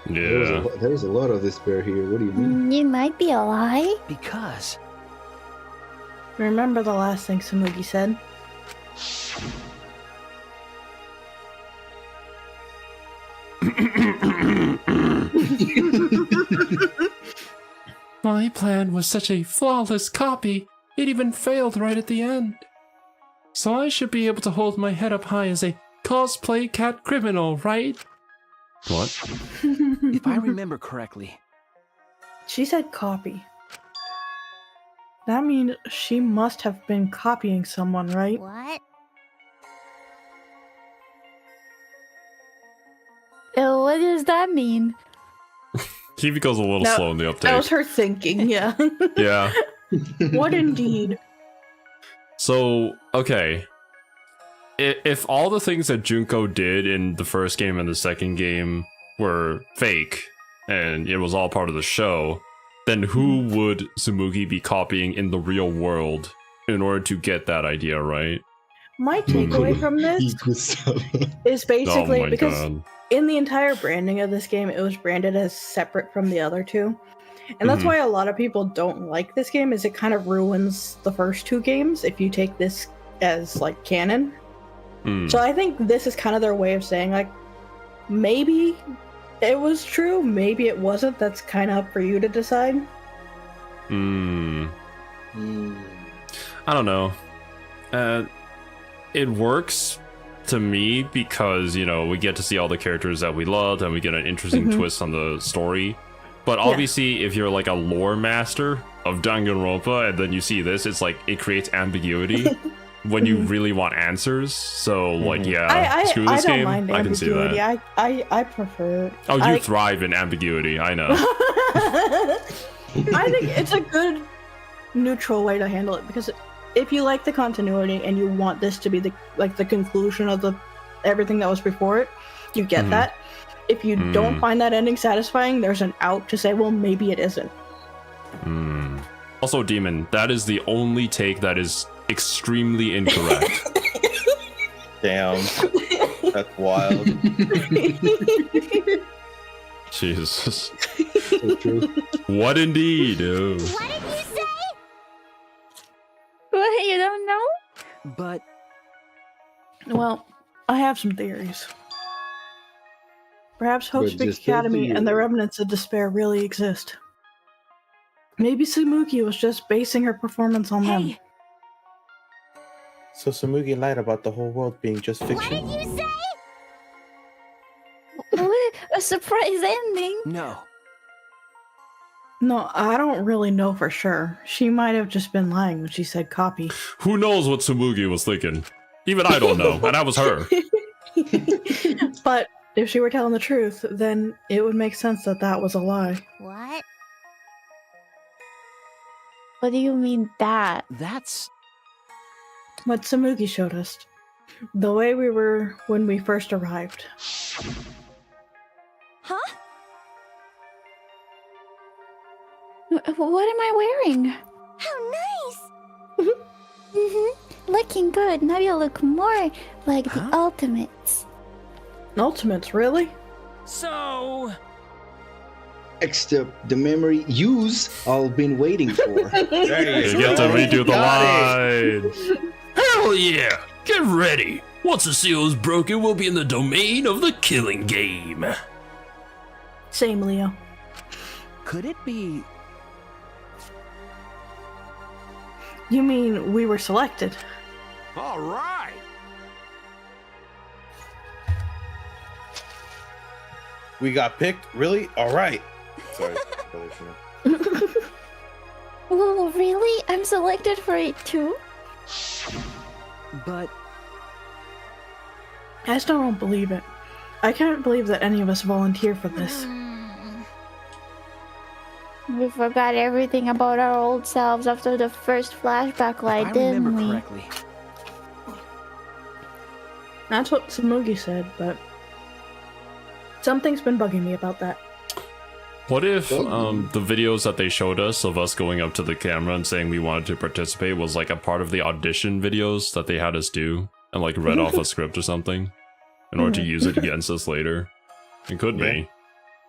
Yeah. There's a lot of despair here. What do you mean? It might be a lie. Because Remember the last thing Samugi said? My plan was such a flawless copy, it even failed right at the end. So I should be able to hold my head up high as a cosplay cat criminal, right? What? if I remember correctly, She said copy. That means she must have been copying someone, right? What? What does that mean? Himiko's a little No, slow in the uptake. That was her thinking, yeah. Yeah. What indeed? So, okay. If all the things that Junko did in the first game and the second game were fake, and it was all part of the show, then who would Tsumugi be copying in the real world in order to get that idea right? My takeaway from this is basically Oh my because God. in the entire branding of this game, it was branded as separate from the other two. And that's Mhm. why a lot of people don't like this game, is it kind of ruins the first two games if you take this as like canon. Mm. So I think this is kind of their way of saying like, maybe it was true, maybe it wasn't. That's kind of up for you to decide. Hmm. I don't know. It works to me because, you know, we get to see all the characters that we loved and we get an interesting Mhm. twist on the story. But Yeah. obviously, if you're like a lore master of Danganronpa and then you see this, it's like it creates ambiguity when you really want answers. So, like, yeah, screw I this don't game. mind I can see ambiguity. that. I prefer. Oh, you I thrive in ambiguity. I know. I think it's a good neutral way to handle it, because if you like the continuity and you want this to be the conclusion of the everything that was before it, you get Mhm. that. If you don't find that ending satisfying, there's an out to say, well, maybe it isn't. Hmm. Also, Demon, that is the only take that is extremely incorrect. Damn. That's wild. Jesus. So true. What indeed? Oh. What did you say? What? You don't know? But Well, I have some theories. Perhaps Hope's But Peak just a Academy and the theory. remnants of despair really exist. Maybe Tsumugi was just basing her performance on them. Hey, So Samugi lied about the whole world being just What fiction. did you say? What? A surprise ending? no. No, I don't really know for sure. She might have just been lying when she said copy. Who knows what Tsumugi was thinking? Even I don't know, and that was her. But if she were telling the truth, then it would make sense that that was a lie. What? What do you mean that? That's... What Tsumugi showed us. The way we were when we first arrived. huh? What am I wearing? How nice! Looking good. Now you look more like the Ultimates. Ultimates, really? So... Except the memory use I've been waiting for. You get to redo the line. Hell yeah! Get ready! Once the seal is broken, we'll be in the domain of the killing game. Same, Leo. Could it be... You mean we were selected? All right. We got picked? Really? All right. Sorry. Oh, really? I'm selected for it too? But... I still don't believe it. I can't believe that any of us volunteered for this. We forgot everything about our old selves after the first flashback light, I didn't remember we? correctly. That's what Tsumugi said, but something's been bugging me about that. What if the videos that they showed us of us going up to the camera and saying we wanted to participate was like a part of the audition videos that they had us do and like read off a script or something in order to use it against us later? It could be,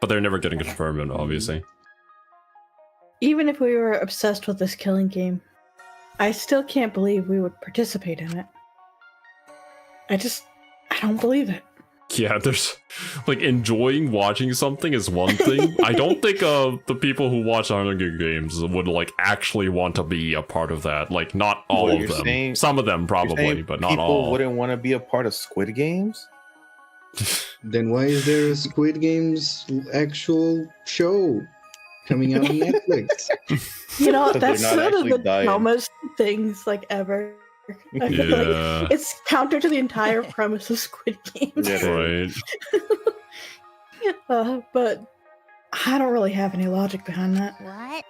but they're never getting confirmed, obviously. Even if we were obsessed with this killing game, I still can't believe we would participate in it. I don't believe it. Yeah, there's like enjoying watching something is one thing. I don't think the people who watch Hunger Games would like actually want to be a part of that. Like not all of them. Some of them probably, but not all. People wouldn't want to be a part of Squid Games? Then why is there a Squid Games actual show coming out on Netflix? You know, But that's they're not one of the actually dying. dumbest things like ever. I feel Yeah. like it's counter to the entire premise of Squid Games. Right. But I don't really have any logic behind that. What?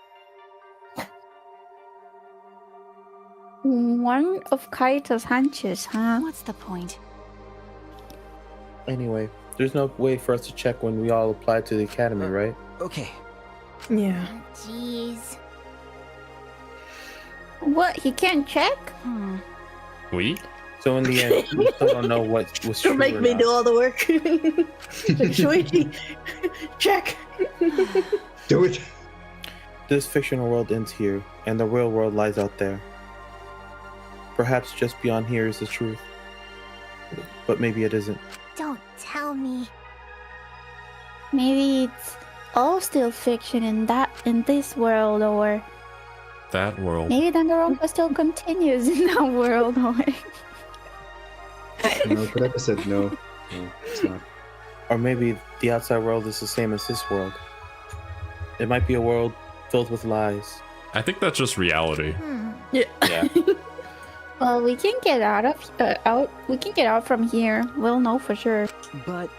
One of Kaito's hunches, huh? What's the point? Anyway, there's no way for us to check when we all applied to the academy, right? Okay. Yeah. Jeez. What? He can't check? We? So in the end, we still don't know what was true Don't make or me not. do all the work. Shuichi, check. Do it. This fictional world ends here, and the real world lies out there. Perhaps just beyond here is the truth. But maybe it isn't. Don't tell me. Maybe it's all still fiction in this world, or That world. maybe Danganronpa still continues in that world, or No, Kuraka said no. No, it's not. Or maybe the outside world is the same as this world. It might be a world filled with lies. I think that's just reality. Yeah. Yeah. well, we can get out. We can get out from here. We'll know for sure. But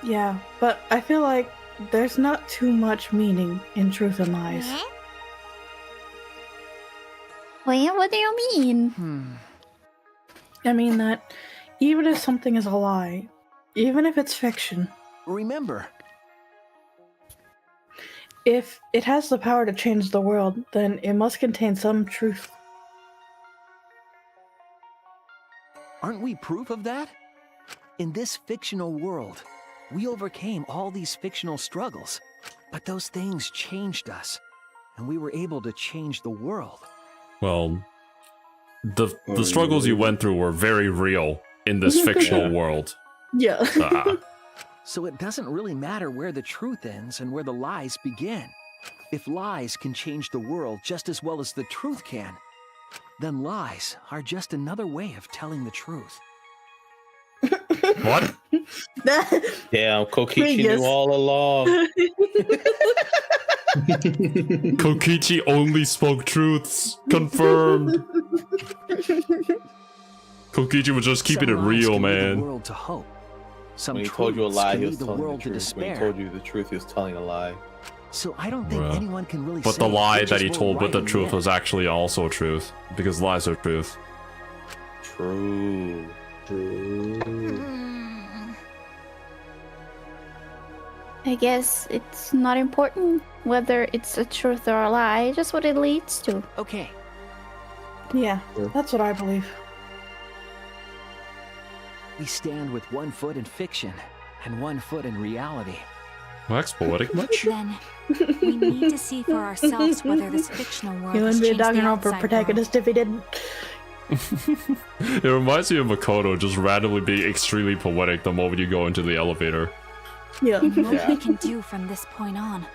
Yeah, but I feel like there's not too much meaning in truth and lies. Well, what do you mean? I mean that even if something is a lie, even if it's fiction, remember, if it has the power to change the world, then it must contain some truth. aren't we proof of that? In this fictional world, We overcame all these fictional struggles, but those things changed us, and we were able to change the world. Well, the struggles you went through were very real in this fictional world. Yeah. So it doesn't really matter where the truth ends and where the lies begin. If lies can change the world just as well as the truth can, then lies are just another way of telling the truth. What? Damn, Kokichi knew all along. Kokichi only spoke truths. Confirmed. Kokichi was just keeping it real, man. The world to hope. Some When he told you a lie, he was the telling the world to truth. When he despair. told you the truth, he was telling a lie. So I don't think anyone can really But say the lie which that is he more told with right the in truth end. was actually also truth. Because lies are truth. True. I guess it's not important whether it's a truth or a lie, just what it leads to. Okay. Yeah, that's what I believe. We stand with one foot in fiction and one foot in reality. Well, that's poetic much? Then, we need to see for ourselves whether this fictional world You has wouldn't be a changed the Danganronpa outside world. protagonist if he didn't. It reminds me of Makoto just randomly being extremely poetic the moment you go into the elevator. Yeah. What we can do from this point on.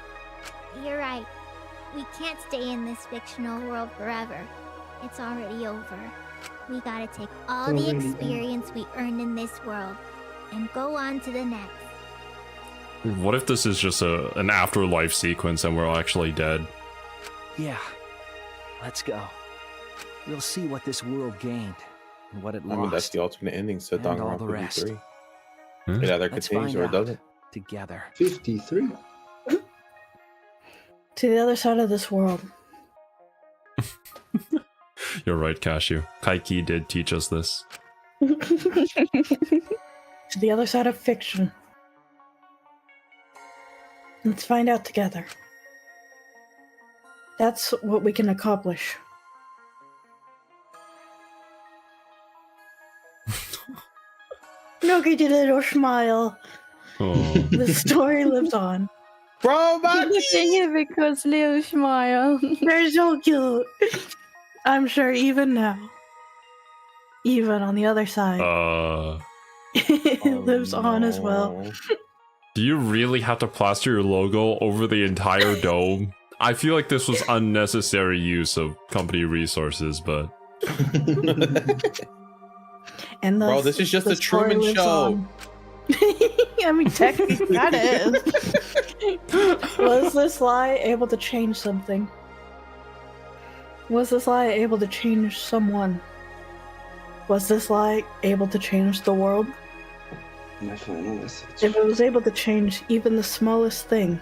You're right. We can't stay in this fictional world forever. It's already over. We gotta take all the experience we earned in this world and go on to the next. What if this is just an afterlife sequence and we're actually dead? Yeah. Let's go. We'll see what this world gained and what it I lost. mean, that's the alternate ending to and all the Danganronpa rest. 3. It either Let's continues find or it out doesn't. together. 53. To the other side of this world. You're right, Cashew. Kaiki did teach us this. To the other side of fiction. Let's find out together. That's what we can accomplish. Look at your little smile. Oh. The story lives on. Bro, Sing it because little smile. They're so cute. I'm sure even now, even on the other side, it lives on as well. Do you really have to plaster your logo over the entire dome? I feel like this was unnecessary use of company resources, but... And Bro, this is just the a Truman story lives Show. on. I mean, technically, that is. Was this lie able to change something? Was this lie able to change someone? Was this lie able to change the world? My final message. If it was able to change even the smallest thing,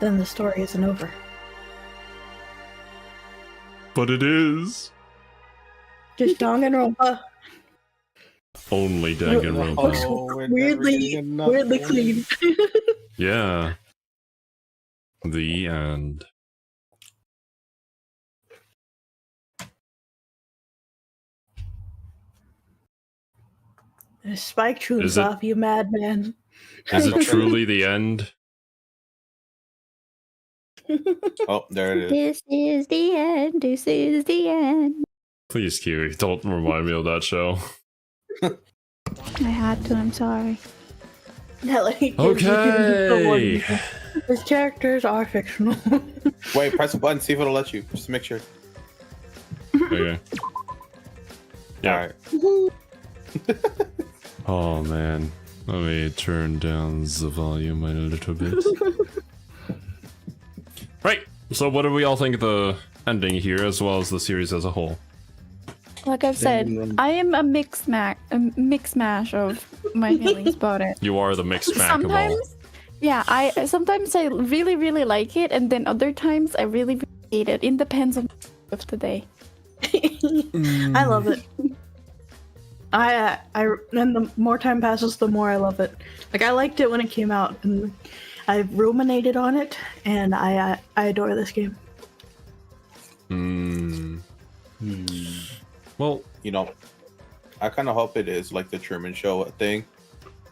then the story isn't over. But it is. Just Danganronpa. Only Looks Danganronpa. weirdly clean. Yeah. The end. Spike tunes Is it- off, you madman. Is it truly the end? Oh, there it is. This is the end. This is the end. Please, Kiwi, don't remind me of that show. I had to. I'm sorry. That, like, gives you Okay. the one- His characters are fictional. Wait, press a button, see if it'll let you. Just to make sure. Okay. Yeah. Oh man. Let me turn down the volume a little bit. Right. So what do we all think of the ending here as well as the series as a whole? Like I've said, I am a mix mash of my feelings about it. You are the mixed bag of all. Sometimes I really, really like it, and then other times I really, really hate it. It depends on of the day. I love it. I and the more time passes, the more I love it. Like, I liked it when it came out, and I've ruminated on it, and I adore this game. Well, you know, I kind of hope it is like the Truman Show thing,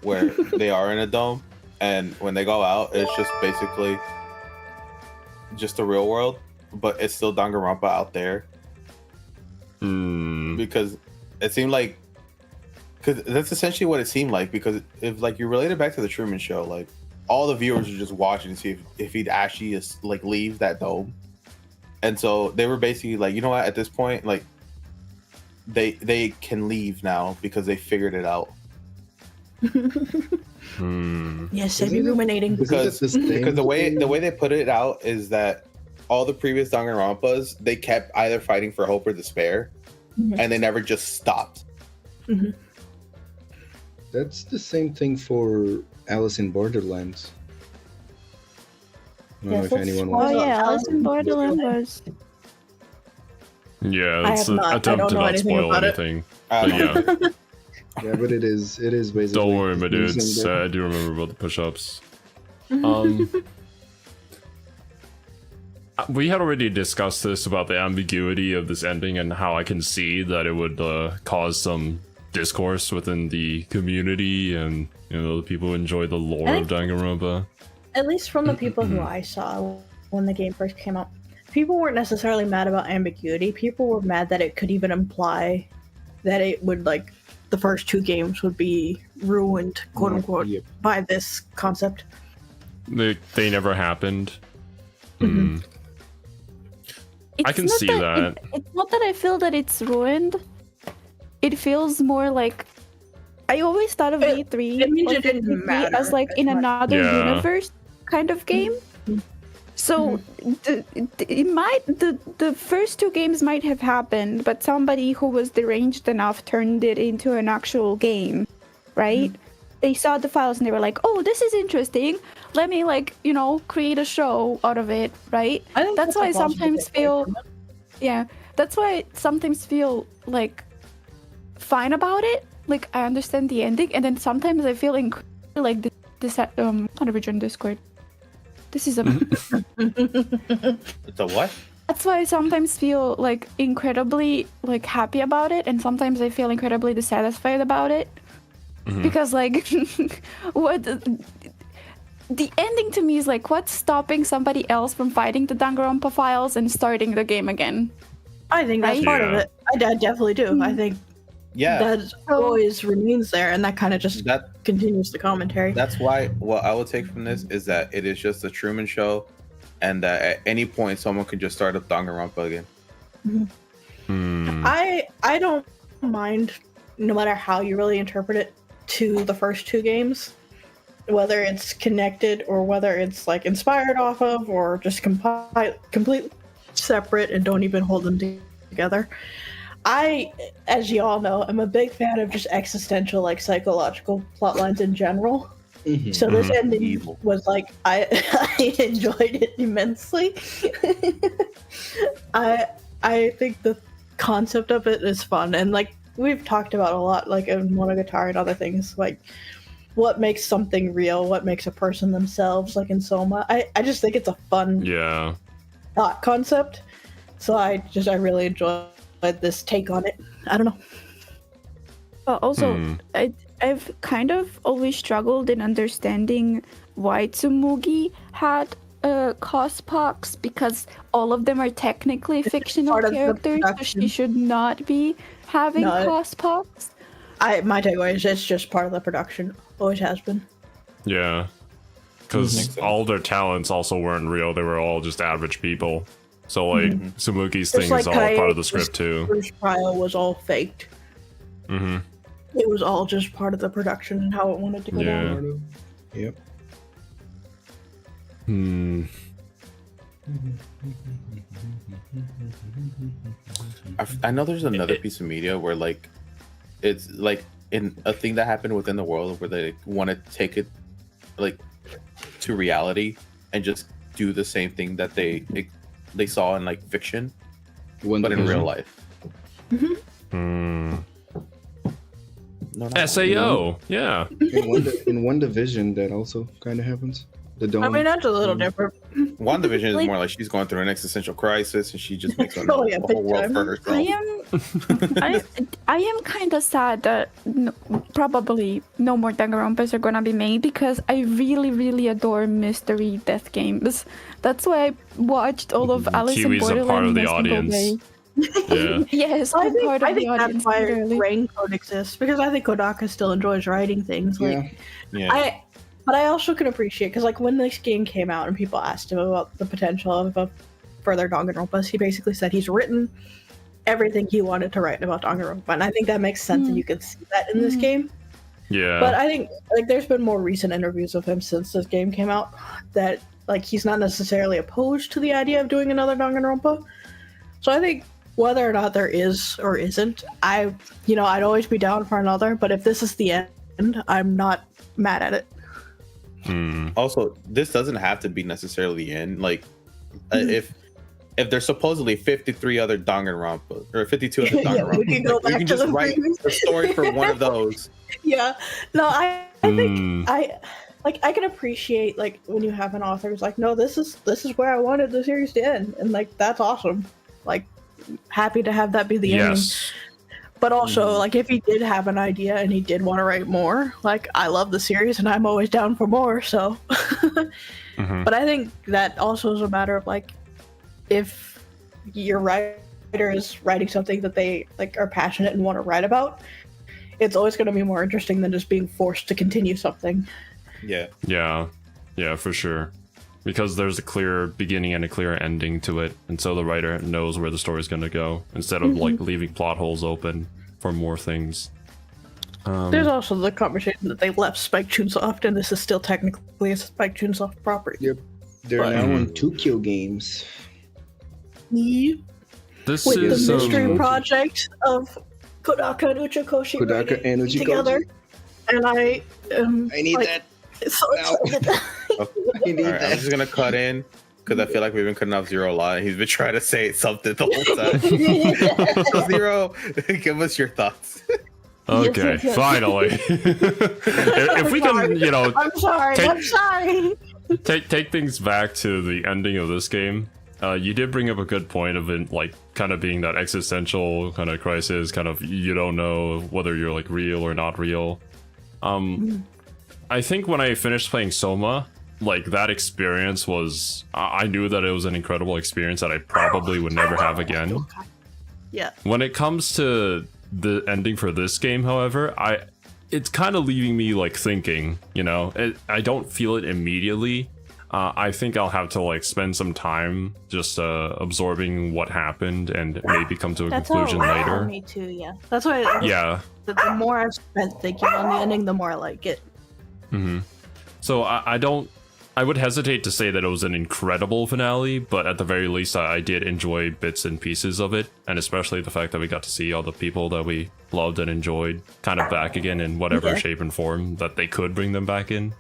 where they are in a dome, and when they go out, it's just basically just the real world, but it's still Danganronpa out there. Because it seemed like, because that's essentially what it seemed like. Because if like you relate it back to the Truman Show, like all the viewers are just watching to see if he'd actually just like leave that dome, and so they were basically like, you know what, at this point, like they can leave now because they figured it out. Yes, I'd be ruminating. Because the way they put it out is that all the previous Danganronpas, they kept either fighting for hope or despair, and they never just stopped. That's the same thing for Alice in Borderlands. I don't know if anyone wants to. Alice in Borderlands was. Yeah, it's an attempt to not spoil anything. But yeah. Yeah, but it is basically. Don't worry, my dudes. I do remember about the push-ups. We had already discussed this about the ambiguity of this ending and how I can see that it would cause some discourse within the community and the people who enjoy the lore of Danganronpa. At least from the people who I saw when the game first came out, people weren't necessarily mad about ambiguity. People were mad that it could even imply that it would, like, the first 2 games would be ruined, quote unquote, by this concept. They never happened. I can see that. It's not that I feel that it's ruined. It feels more like I always thought of V3 as like in another universe kind of game. So the first 2 games might have happened, but somebody who was deranged enough turned it into an actual game, right? They saw the files and they were like, "Oh, this is interesting. Let me create a show out of it," right? I think that's why I sometimes feel, that's why I sometimes feel like fine about it. Like I understand the ending, and then sometimes I feel like this on a region Discord. This is a. The what? That's why I sometimes feel like incredibly happy about it, and sometimes I feel incredibly dissatisfied about it. Because what the ending to me is like, what's stopping somebody else from finding the Danganronpa files and starting the game again? I think that's part of it. I definitely do. I think that always remains there, and that kind of just continues the commentary. That's why what I would take from this is that it is just a Truman Show, and that at any point someone could just start up Danganronpa again. I don't mind, no matter how you really interpret it, to the first 2 games, whether it's connected or whether it's like inspired off of or just complete separate and don't even hold them together. I, as you all know, am a big fan of just existential, like psychological plot lines in general. So this ending was like, I enjoyed it immensely. I think the concept of it is fun, and like we've talked about a lot, like in Monogatari and other things, like what makes something real, what makes a person themselves, like in Soma. I just think it's a fun thought concept. So I really enjoyed this take on it. I don't know. But also, I've kind of always struggled in understanding why Tsumugi had cospox, because all of them are technically fictional characters, so she should not be having cospox. My takeaway is it's just part of the production. Always has been. Yeah. Because all their talents also weren't real. They were all just average people. So, like, Tsumugi's thing is all part of the script, too. First trial was all faked. It was all just part of the production and how it wanted to go down. Yep. I know there's another piece of media where, like, it's like in a thing that happened within the world where they want to take it, like, to reality and just do the same thing that they saw in like fiction, but in real life. SAO, yeah. In one division, that also kind of happens. The dome. I mean, that's a little different. WandaVision is more like she's going through an existential crisis and she just makes a whole world for herself. I am kind of sad that probably no more Danganronpas are gonna be made because I really, really adore mystery death games. That's why I watched all of Alice in Kiwi's a part of Borderland the in a single audience. day. Yeah. Yes, I I'm think, part of I the think audience. that's why literally. Rancode exists, because I think Kodaka still enjoys writing things. Like, Yeah. But I also can appreciate, because like when this game came out and people asked him about the potential of a further Danganronpas, he basically said he's written everything he wanted to write about Danganronpa, and I think that makes sense, and you can see that in this game. Yeah. But I think like there's been more recent interviews of him since this game came out that like he's not necessarily opposed to the idea of doing another Danganronpa. So I think whether or not there is or isn't, I'd always be down for another. But if this is the end, I'm not mad at it. Also, this doesn't have to be necessarily the end. Like, if there's supposedly 53 other Danganronpa or 52 other Danganronpa, we can just write a story for one of those. Yeah. No, I think I can appreciate like when you have an author who's like, no, this is where I wanted the series to end, and like that's awesome. Like, happy to have that be the ending. But also, like, if he did have an idea and he did want to write more, like, I love the series and I'm always down for more, so. But I think that also is a matter of, like, if your writer is writing something that they, like, are passionate and want to write about, it's always going to be more interesting than just being forced to continue something. Yeah. Yeah, for sure. Because there's a clear beginning and a clear ending to it, and so the writer knows where the story's going to go, instead of like leaving plot holes open for more things. There's also the conversation that they left Spike Chunsoft, and this is still technically a Spike Chunsoft property. Yep. They're now on Tokyo Games. This with is the mystery project of Kodaka and Uchakoshi together. And I need that. So excited. Alright, I'm just gonna cut in because I feel like we've been cutting off Zero a lot. He's been trying to say something the whole time. So Zero, give us your thoughts. Okay, finally. if we can, I'm sorry. take things back to the ending of this game. You did bring up a good point of it, like, kind of being that existential kind of crisis, kind of you don't know whether you're like real or not real. I think when I finished playing Soma, like, that experience was, I knew that it was an incredible experience that I probably would never have again. Yeah. When it comes to the ending for this game, however, it's kind of leaving me like thinking, I don't feel it immediately. I think I'll have to like spend some time just absorbing what happened and maybe come to a conclusion later. Me too, yeah. That's why. The more I've spent thinking on the ending, the more I like it. So I would hesitate to say that it was an incredible finale, but at the very least I did enjoy bits and pieces of it, and especially the fact that we got to see all the people that we loved and enjoyed kind of back again in whatever shape and form that they could bring them back in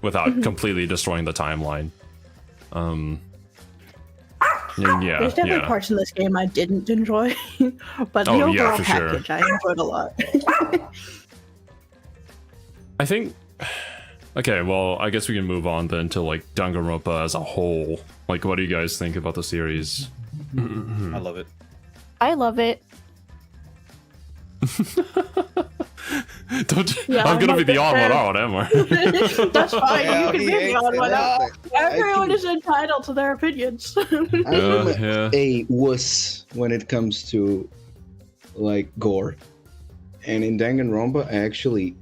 without completely destroying the timeline. There's definitely parts in this game I didn't enjoy, but the overall package I enjoyed a lot. I think. Okay, well, I guess we can move on then to like Danganronpa as a whole. Like, what do you guys think about the series? I love it. I love it. I'm gonna be the odd one out, am I? That's fine. You can be the odd one out. Everyone is entitled to their opinions. I'm a wuss when it comes to like gore, and in Danganronpa, I actually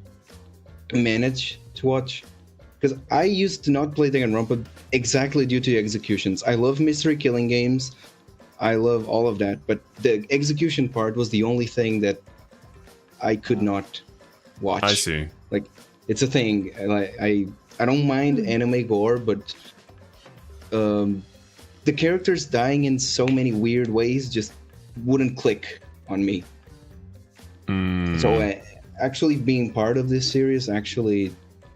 managed to watch, because I used to not play Danganronpa exactly due to executions. I love mystery killing games, I love all of that, but the execution part was the only thing that I could not watch. I see. Like, it's a thing. I don't mind anime gore, but the characters dying in so many weird ways just wouldn't click on me. So actually being part of this series actually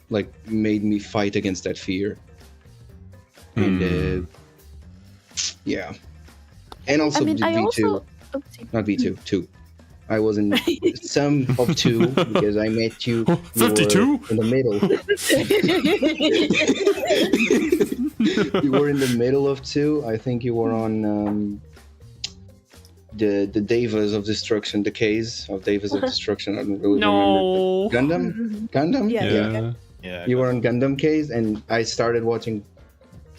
like made me fight against that fear. And yeah. And also I mean, V2. I also... Not V2, 2. I was in some of 2 because I met you. 52 in the middle. You were in the middle of 2. I think you were on the Devas of Destruction, the K's of Devas of Destruction. I don't really remember. Gundam? Yeah. You were on Gundam K's, and I started watching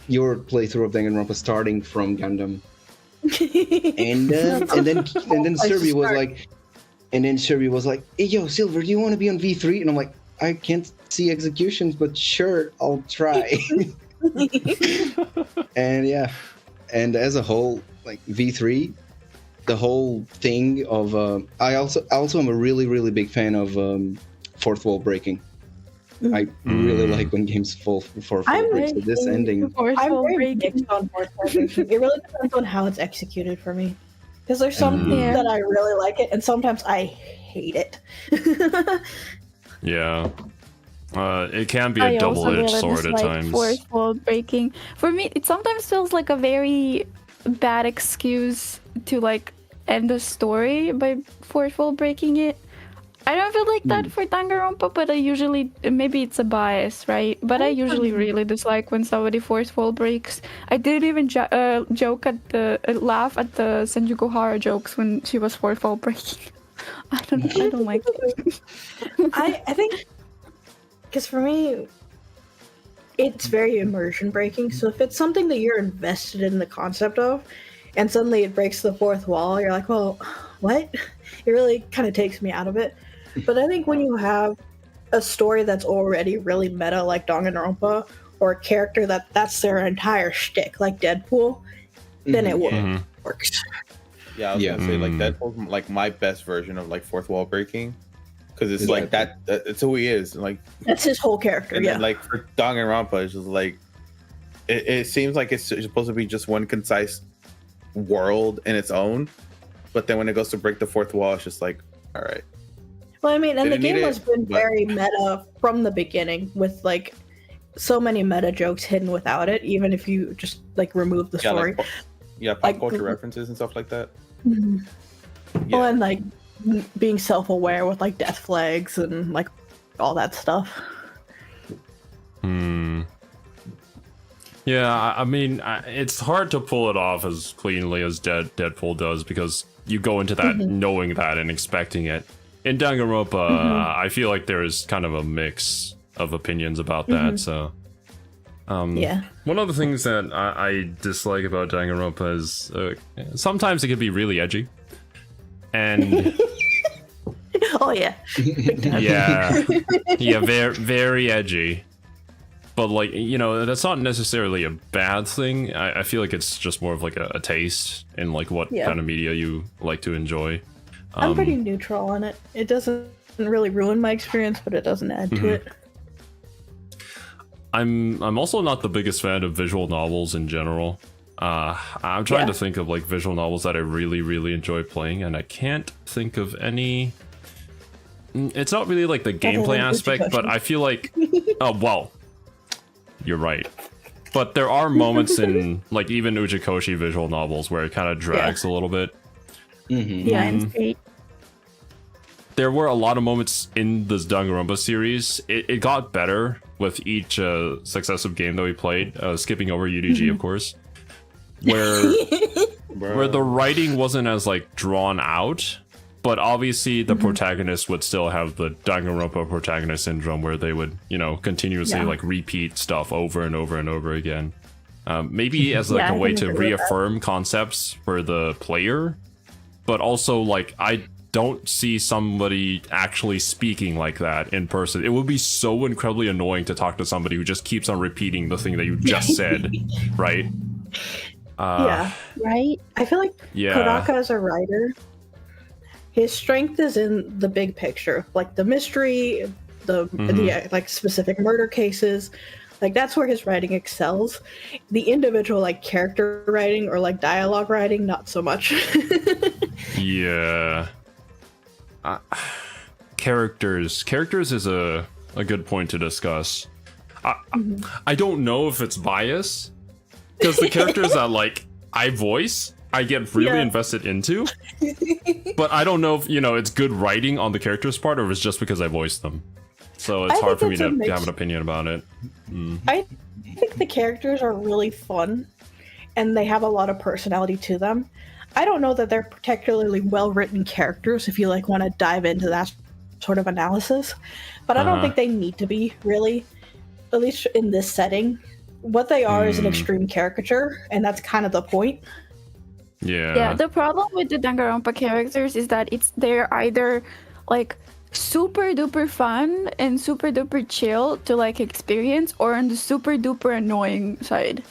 your playthrough of Danganronpa starting from Gundam. and then Serbia was like, hey, yo, Silver, do you want to be on V3? And I'm like, I can't see executions, but sure, I'll try. And yeah, and as a whole, like V3, the whole thing of I also am a really big fan of fourth wall breaking. I really like when games fall for fourth wall break. So this ending, I'm very mixed on fourth wall breaking. It really depends on how it's executed for me. Because there's some that I really like it, and sometimes I hate it. Yeah. It can be a double-edged sword at times. Fourth wall breaking. For me, it sometimes feels like a very bad excuse to like end the story by fourth wall breaking it. I don't feel like that for Danganronpa, but I usually, maybe it's a bias, right? But I usually really dislike when somebody fourth wall breaks. I didn't even joke at laugh at the Senjuko Hara jokes when she was fourth wall breaking. I don't like it. I think, because for me, it's very immersion breaking. So if it's something that you're invested in the concept of, and suddenly it breaks the fourth wall, you're like, well, what? It really kind of takes me out of it. But I think when you have a story that's already really meta, like Danganronpa, or a character that's their entire shtick, like Deadpool, then it works. Yeah, I was gonna say, like, Deadpool's like my best version of like fourth wall breaking, because it's like that. It's who he is. Like that's his whole character. And then, like for Danganronpa, it's just like it seems like it's supposed to be just one concise world in its own, but then when it goes to break the fourth wall, it's just like, all right. Well, I mean, and the game has been very meta from the beginning, with like so many meta jokes hidden without it, even if you just like remove the story. Pop culture references and stuff like that. Mm-hmm. Yeah. Well, and like being self-aware with like death flags and like all that stuff. Yeah, I mean, it's hard to pull it off as cleanly as Deadpool does, because you go into that knowing that and expecting it. In Danganronpa, I feel like there is kind of a mix of opinions about that. So, one of the things that I dislike about Danganronpa is sometimes it can be really edgy, and very edgy. But like, you know, that's not necessarily a bad thing. I feel like it's just more of like a taste in like what kind of media you like to enjoy. I'm pretty neutral on it. It doesn't really ruin my experience, but it doesn't add to it. I'm also not the biggest fan of visual novels in general. I'm trying to think of like visual novels that I really enjoy playing, and I can't think of any. It's not really like the gameplay aspect, but I feel like, well, you're right. But there are moments in like even Ujikoshi visual novels where it kind of drags a little bit. There were a lot of moments in this Danganronpa series. It got better with each successive game that we played, skipping over UDG, of course, where the writing wasn't as like drawn out, but obviously the protagonist would still have the Danganronpa protagonist syndrome, where they would, you know, continuously like repeat stuff over and over and over again. Maybe as like a way to reaffirm concepts for the player. But also, like, I don't see somebody actually speaking like that in person. It would be so incredibly annoying to talk to somebody who just keeps on repeating the thing that you just said, right? Right? I feel like Kodaka as a writer, his strength is in the big picture. Like, the mystery, the like, specific murder cases. Like, that's where his writing excels. The individual, like, character writing or, like, dialogue writing, not so much. Characters is a good point to discuss. I don't know if it's bias, because the characters that like I voice, I get really invested into. But I don't know if, it's good writing on the characters' part or if it's just because I voiced them. So it's hard for me to have an opinion about it. I think the characters are really fun, and they have a lot of personality to them. I don't know that they're particularly well-written characters if you want to dive into that sort of analysis, but I don't think they need to be, really, at least in this setting. What they are is an extreme caricature, and that's kind of the point. Yeah, the problem with the Danganronpa characters is that they're either super duper fun and super duper chill to experience, or on the super duper annoying side.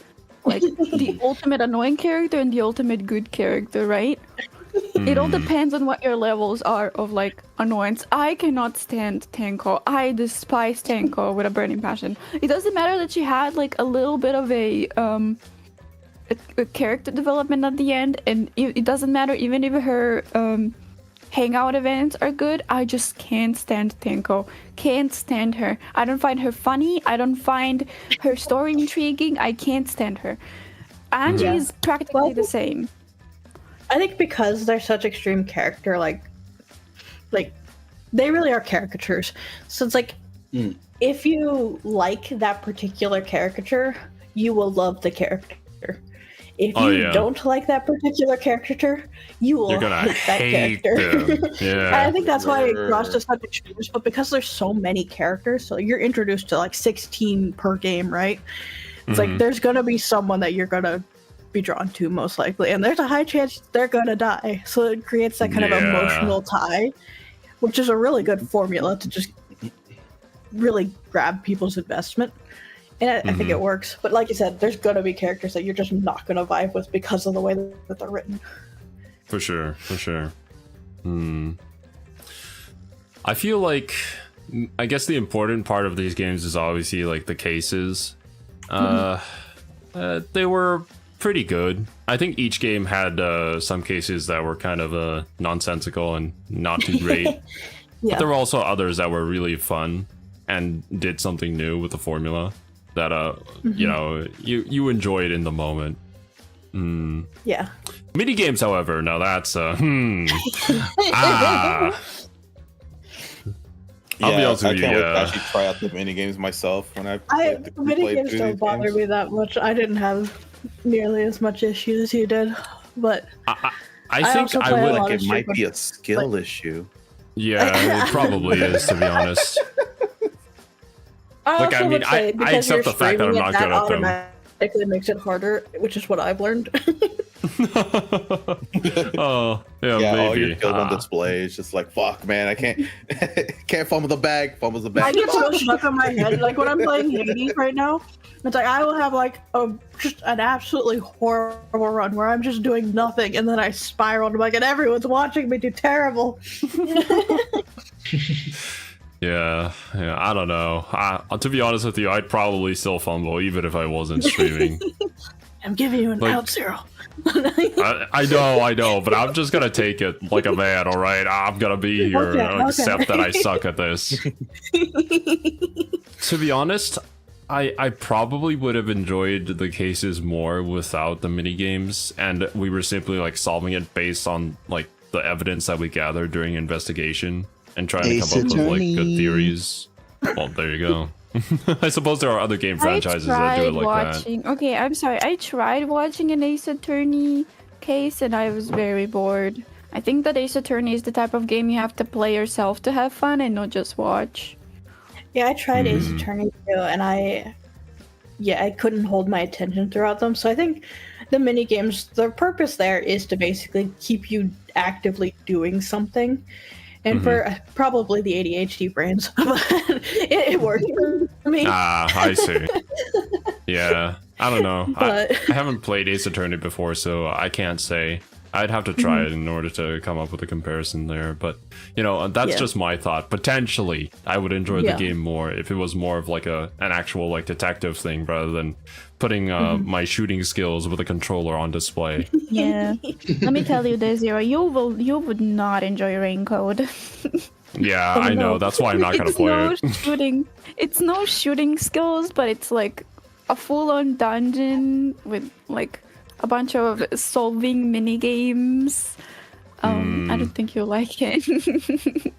The ultimate annoying character and the ultimate good character, right? It all depends on what your levels are of annoyance. I cannot stand Tenko. I despise Tenko with a burning passion. It doesn't matter that she had a little bit of a character development at the end, and it doesn't matter even if her hangout events are good. I just can't stand Tenko. Can't stand her. I don't find her funny. I don't find her story intriguing. I can't stand her. Angie is practically the same. I think because they're such extreme character, they really are caricatures. So it's if you like that particular caricature, you will love the character. If you don't like that particular caricature, you will hate that character. Yeah. I think that's why it draws to such extremes, but because there's so many characters, so you're introduced to 16 per game, right? It's there's gonna be someone that you're gonna be drawn to most likely, and there's a high chance they're gonna die. So it creates that kind of emotional tie, which is a really good formula to just really grab people's investment. And I think it works. But like you said, there's going to be characters that you're just not going to vibe with because of the way that they're written. For sure. I feel I guess the important part of these games is obviously the cases. They were pretty good. I think each game had some cases that were kind of nonsensical and not too great. But there were also others that were really fun and did something new with the formula that you enjoyed in the moment. Yeah. Mini games, however, now that's I'll be honest with you. I can't wait to actually try out the mini games myself. When mini games don't bother me that much. I didn't have nearly as much issues as you did, but I think I would. It might be a skill issue. Yeah, it probably is, to be honest. I accept the fact that I'm not good at them. Automatically makes it harder, which is what I've learned. Oh, yeah, maybe. All your skills on display is just fuck, man, I can't fumble the bag. Fumbles the bag. I get so stuck in my head. When I'm playing Hades right now, it's I will have just an absolutely horrible run where I'm just doing nothing, and then I spiral and and everyone's watching me do terrible. Yeah, I don't know. To be honest with you, I'd probably still fumble even if I wasn't streaming. I'm giving you an out, Zero. I know, but I'm just gonna take it like a man, all right? I'm gonna be here and accept that I suck at this. To be honest, I probably would have enjoyed the cases more without the mini games, and we were simply solving it based on the evidence that we gathered during investigation. And trying to come up with good theories. Well, there you go. I suppose there are other game franchises that do it that. Okay, I'm sorry. I tried watching an Ace Attorney case and I was very bored. I think that Ace Attorney is the type of game you have to play yourself to have fun and not just watch. Yeah, I tried Ace Attorney too, and I couldn't hold my attention throughout them. So I think the mini games, the purpose there is to basically keep you actively doing something. And for probably the ADHD brains, it worked for me. I see. Yeah, I don't know. I haven't played Ace Attorney before, so I can't say. I'd have to try it in order to come up with a comparison there. But, that's just my thought. Potentially, I would enjoy the game more if it was more of an actual detective thing rather than putting my shooting skills with a controller on display. Yeah. Let me tell you this, Zero. You would not enjoy Raincode. Yeah, I know. That's why I'm not going to play it. It's no shooting skills, but it's a full-on dungeon with a bunch of solving mini games. I don't think you'll like it.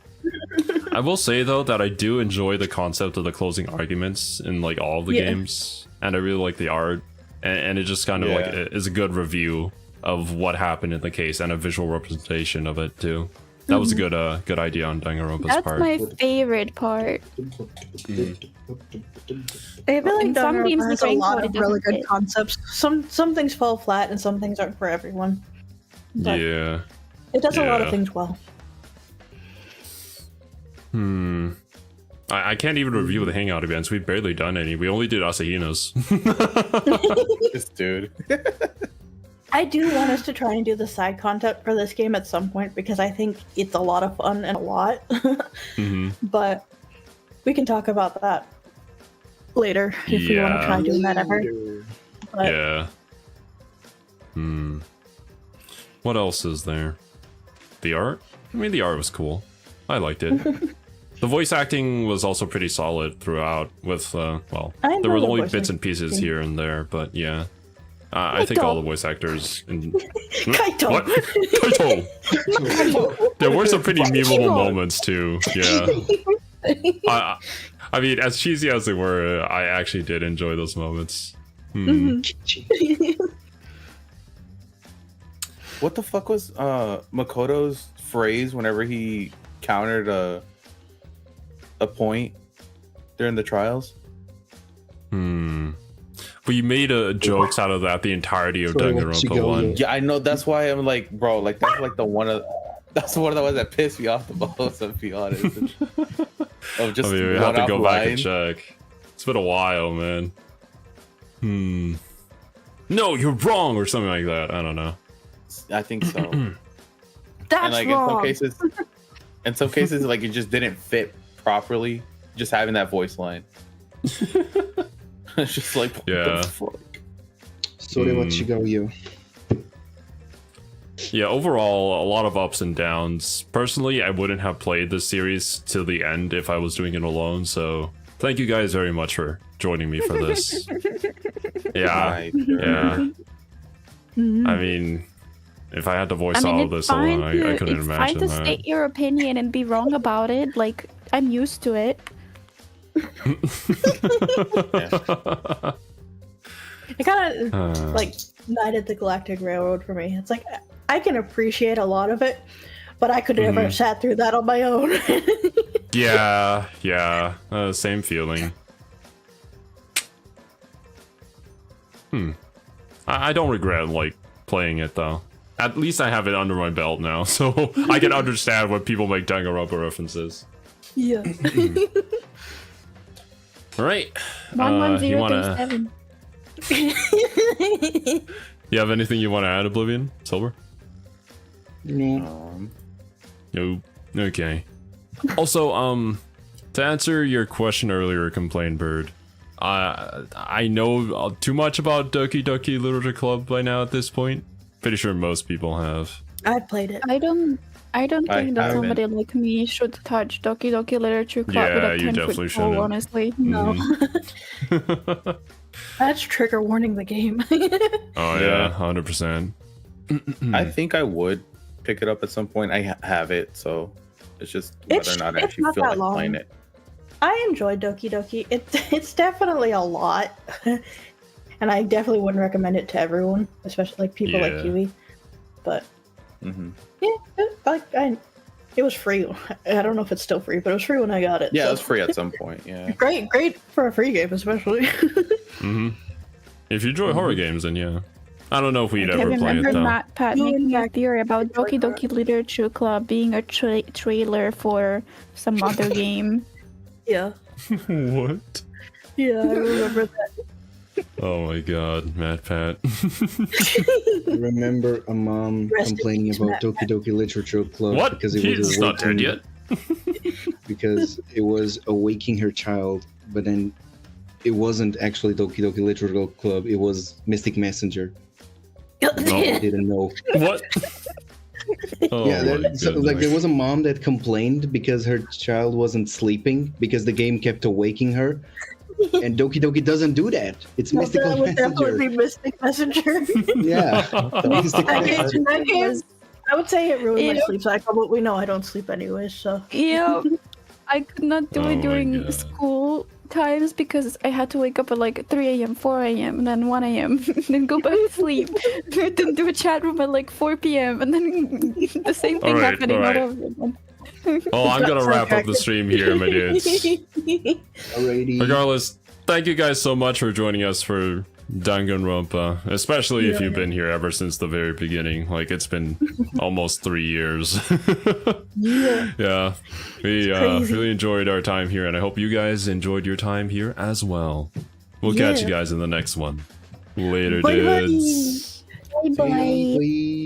I will say though that I do enjoy the concept of the closing arguments in like all of the games, and I really like the art, and it just kind of like is a good review of what happened in the case and a visual representation of it too. That was a good idea on Danganronpa's part. That's my favorite part. I feel like some games Danganronpa has the a lot gameplay of really doesn't good fit. concepts. Some things fall flat and some things aren't for everyone. But Yeah. it does a lot of things well. I can't even review the Hangout events. We've barely done any. We only did Asahina's. This dude. I do want us to try and do the side content for this game at some point because I think it's a lot of fun and a lot. But we can talk about that later if we want to try doing that ever. But Yeah. What else is there? The art? I mean, the art was cool. I liked it. The voice acting was also pretty solid throughout with, well, I there were enjoy the only voice bits and pieces acting. here and there, but yeah. I think all the voice actors... Kaito! What? Kaito! There were some pretty memeable moments too, yeah. I mean, as cheesy as they were, I actually did enjoy those moments. What the fuck was Makoto's phrase whenever he countered a point during the trials? We made jokes out of that the entirety of Danganronpa 1. Yeah, I know. That's why I'm like, bro, like that's like that's one of the ones that pissed me off the most. To be honest, of just I mean, we have to go back and line. check. It's been a while, man. No, you're wrong, or something like that. I don't know. I think so. That's and like wrong. in some cases, like it just didn't fit properly. Just having that voice line. It's just like, what the fuck? Sorry, what you go, you. Yeah, overall, a lot of ups and downs. Personally, I wouldn't have played this series till the end if I was doing it alone, so thank you guys very much for joining me for this. Yeah, yeah. I mean, if I had to voice all of this alone, I couldn't it's imagine fine to that. state your opinion and be wrong about it. Like, I'm used to it. It kind of like Night at the Galactic Railroad for me. It's like I can appreciate a lot of it, but I could never have sat through that on my own. Yeah, same feeling. I don't regret like playing it though. At least I have it under my belt now, so I can understand when people make Danganronpa references. Yeah. All right. 11037. You have anything you want to add, Oblivion? Silver? No. No. Okay. Also, to answer your question earlier, Complain Bird, I know too much about Doki Doki Literature Club by now at this point. Pretty sure most people have. I've played it. I don't think that haven't. somebody like me should touch Doki Doki Literature Club Yeah, with a you 10-foot definitely pole, shouldn't. honestly. No. That's trigger warning the game. Oh yeah, 100%. I think I would pick it up at some point. I have it, so it's just whether or not I it's actually not feel that like long. playing it. I enjoyed Doki Doki. It's definitely a lot, and I definitely wouldn't recommend it to everyone, especially like people like Yeah. Kiwi. But yeah, it was free. I don't know if it's still free, but it was free when I got it. Yeah, so. it was free at some point. Yeah. Great for a free game, especially. If you enjoy horror games, then yeah. I don't know if we'd I ever play it remember though. Pat making a theory about Doki Doki Literature Club being a trailer for some other game. Yeah. What? Yeah, I remember that. Oh my god, Matt Pat. I remember a mom complaining about Doki Doki Literature Club What? because it was He's not dead yet. because it was awaking her child, but then it wasn't actually Doki Doki Literature Club. It was Mystic Messenger. I didn't know. What? Oh Yeah, my so, like goodness. there was a mom that complained because her child wasn't sleeping because the game kept awaking her, And Doki Doki doesn't do that. It's Mystical That would definitely Messenger. be Mystic Messenger. Yeah. Mystic Messenger. That game, I would say it ruined my Yep. sleep cycle, but we know I don't sleep anyways, so. Yeah, I could not do Oh it my during God. school times because I had to wake up at like 3 a.m., 4 a.m., and then 1 a.m., and then go back to sleep. Then do a chat room at like 4 p.m., and then the same thing Alright, happening all alright. over again. Well, I'm gonna wrap up the stream here, my dudes. Alrighty. Regardless, thank you guys so much for joining us for Danganronpa, especially if you've been here ever since the very beginning. Like, it's been almost 3 years. Yeah. We really enjoyed our time here, and I hope you guys enjoyed your time here as well. We'll catch you guys in the next one. Later, Bye-bye. dudes. Bye bye.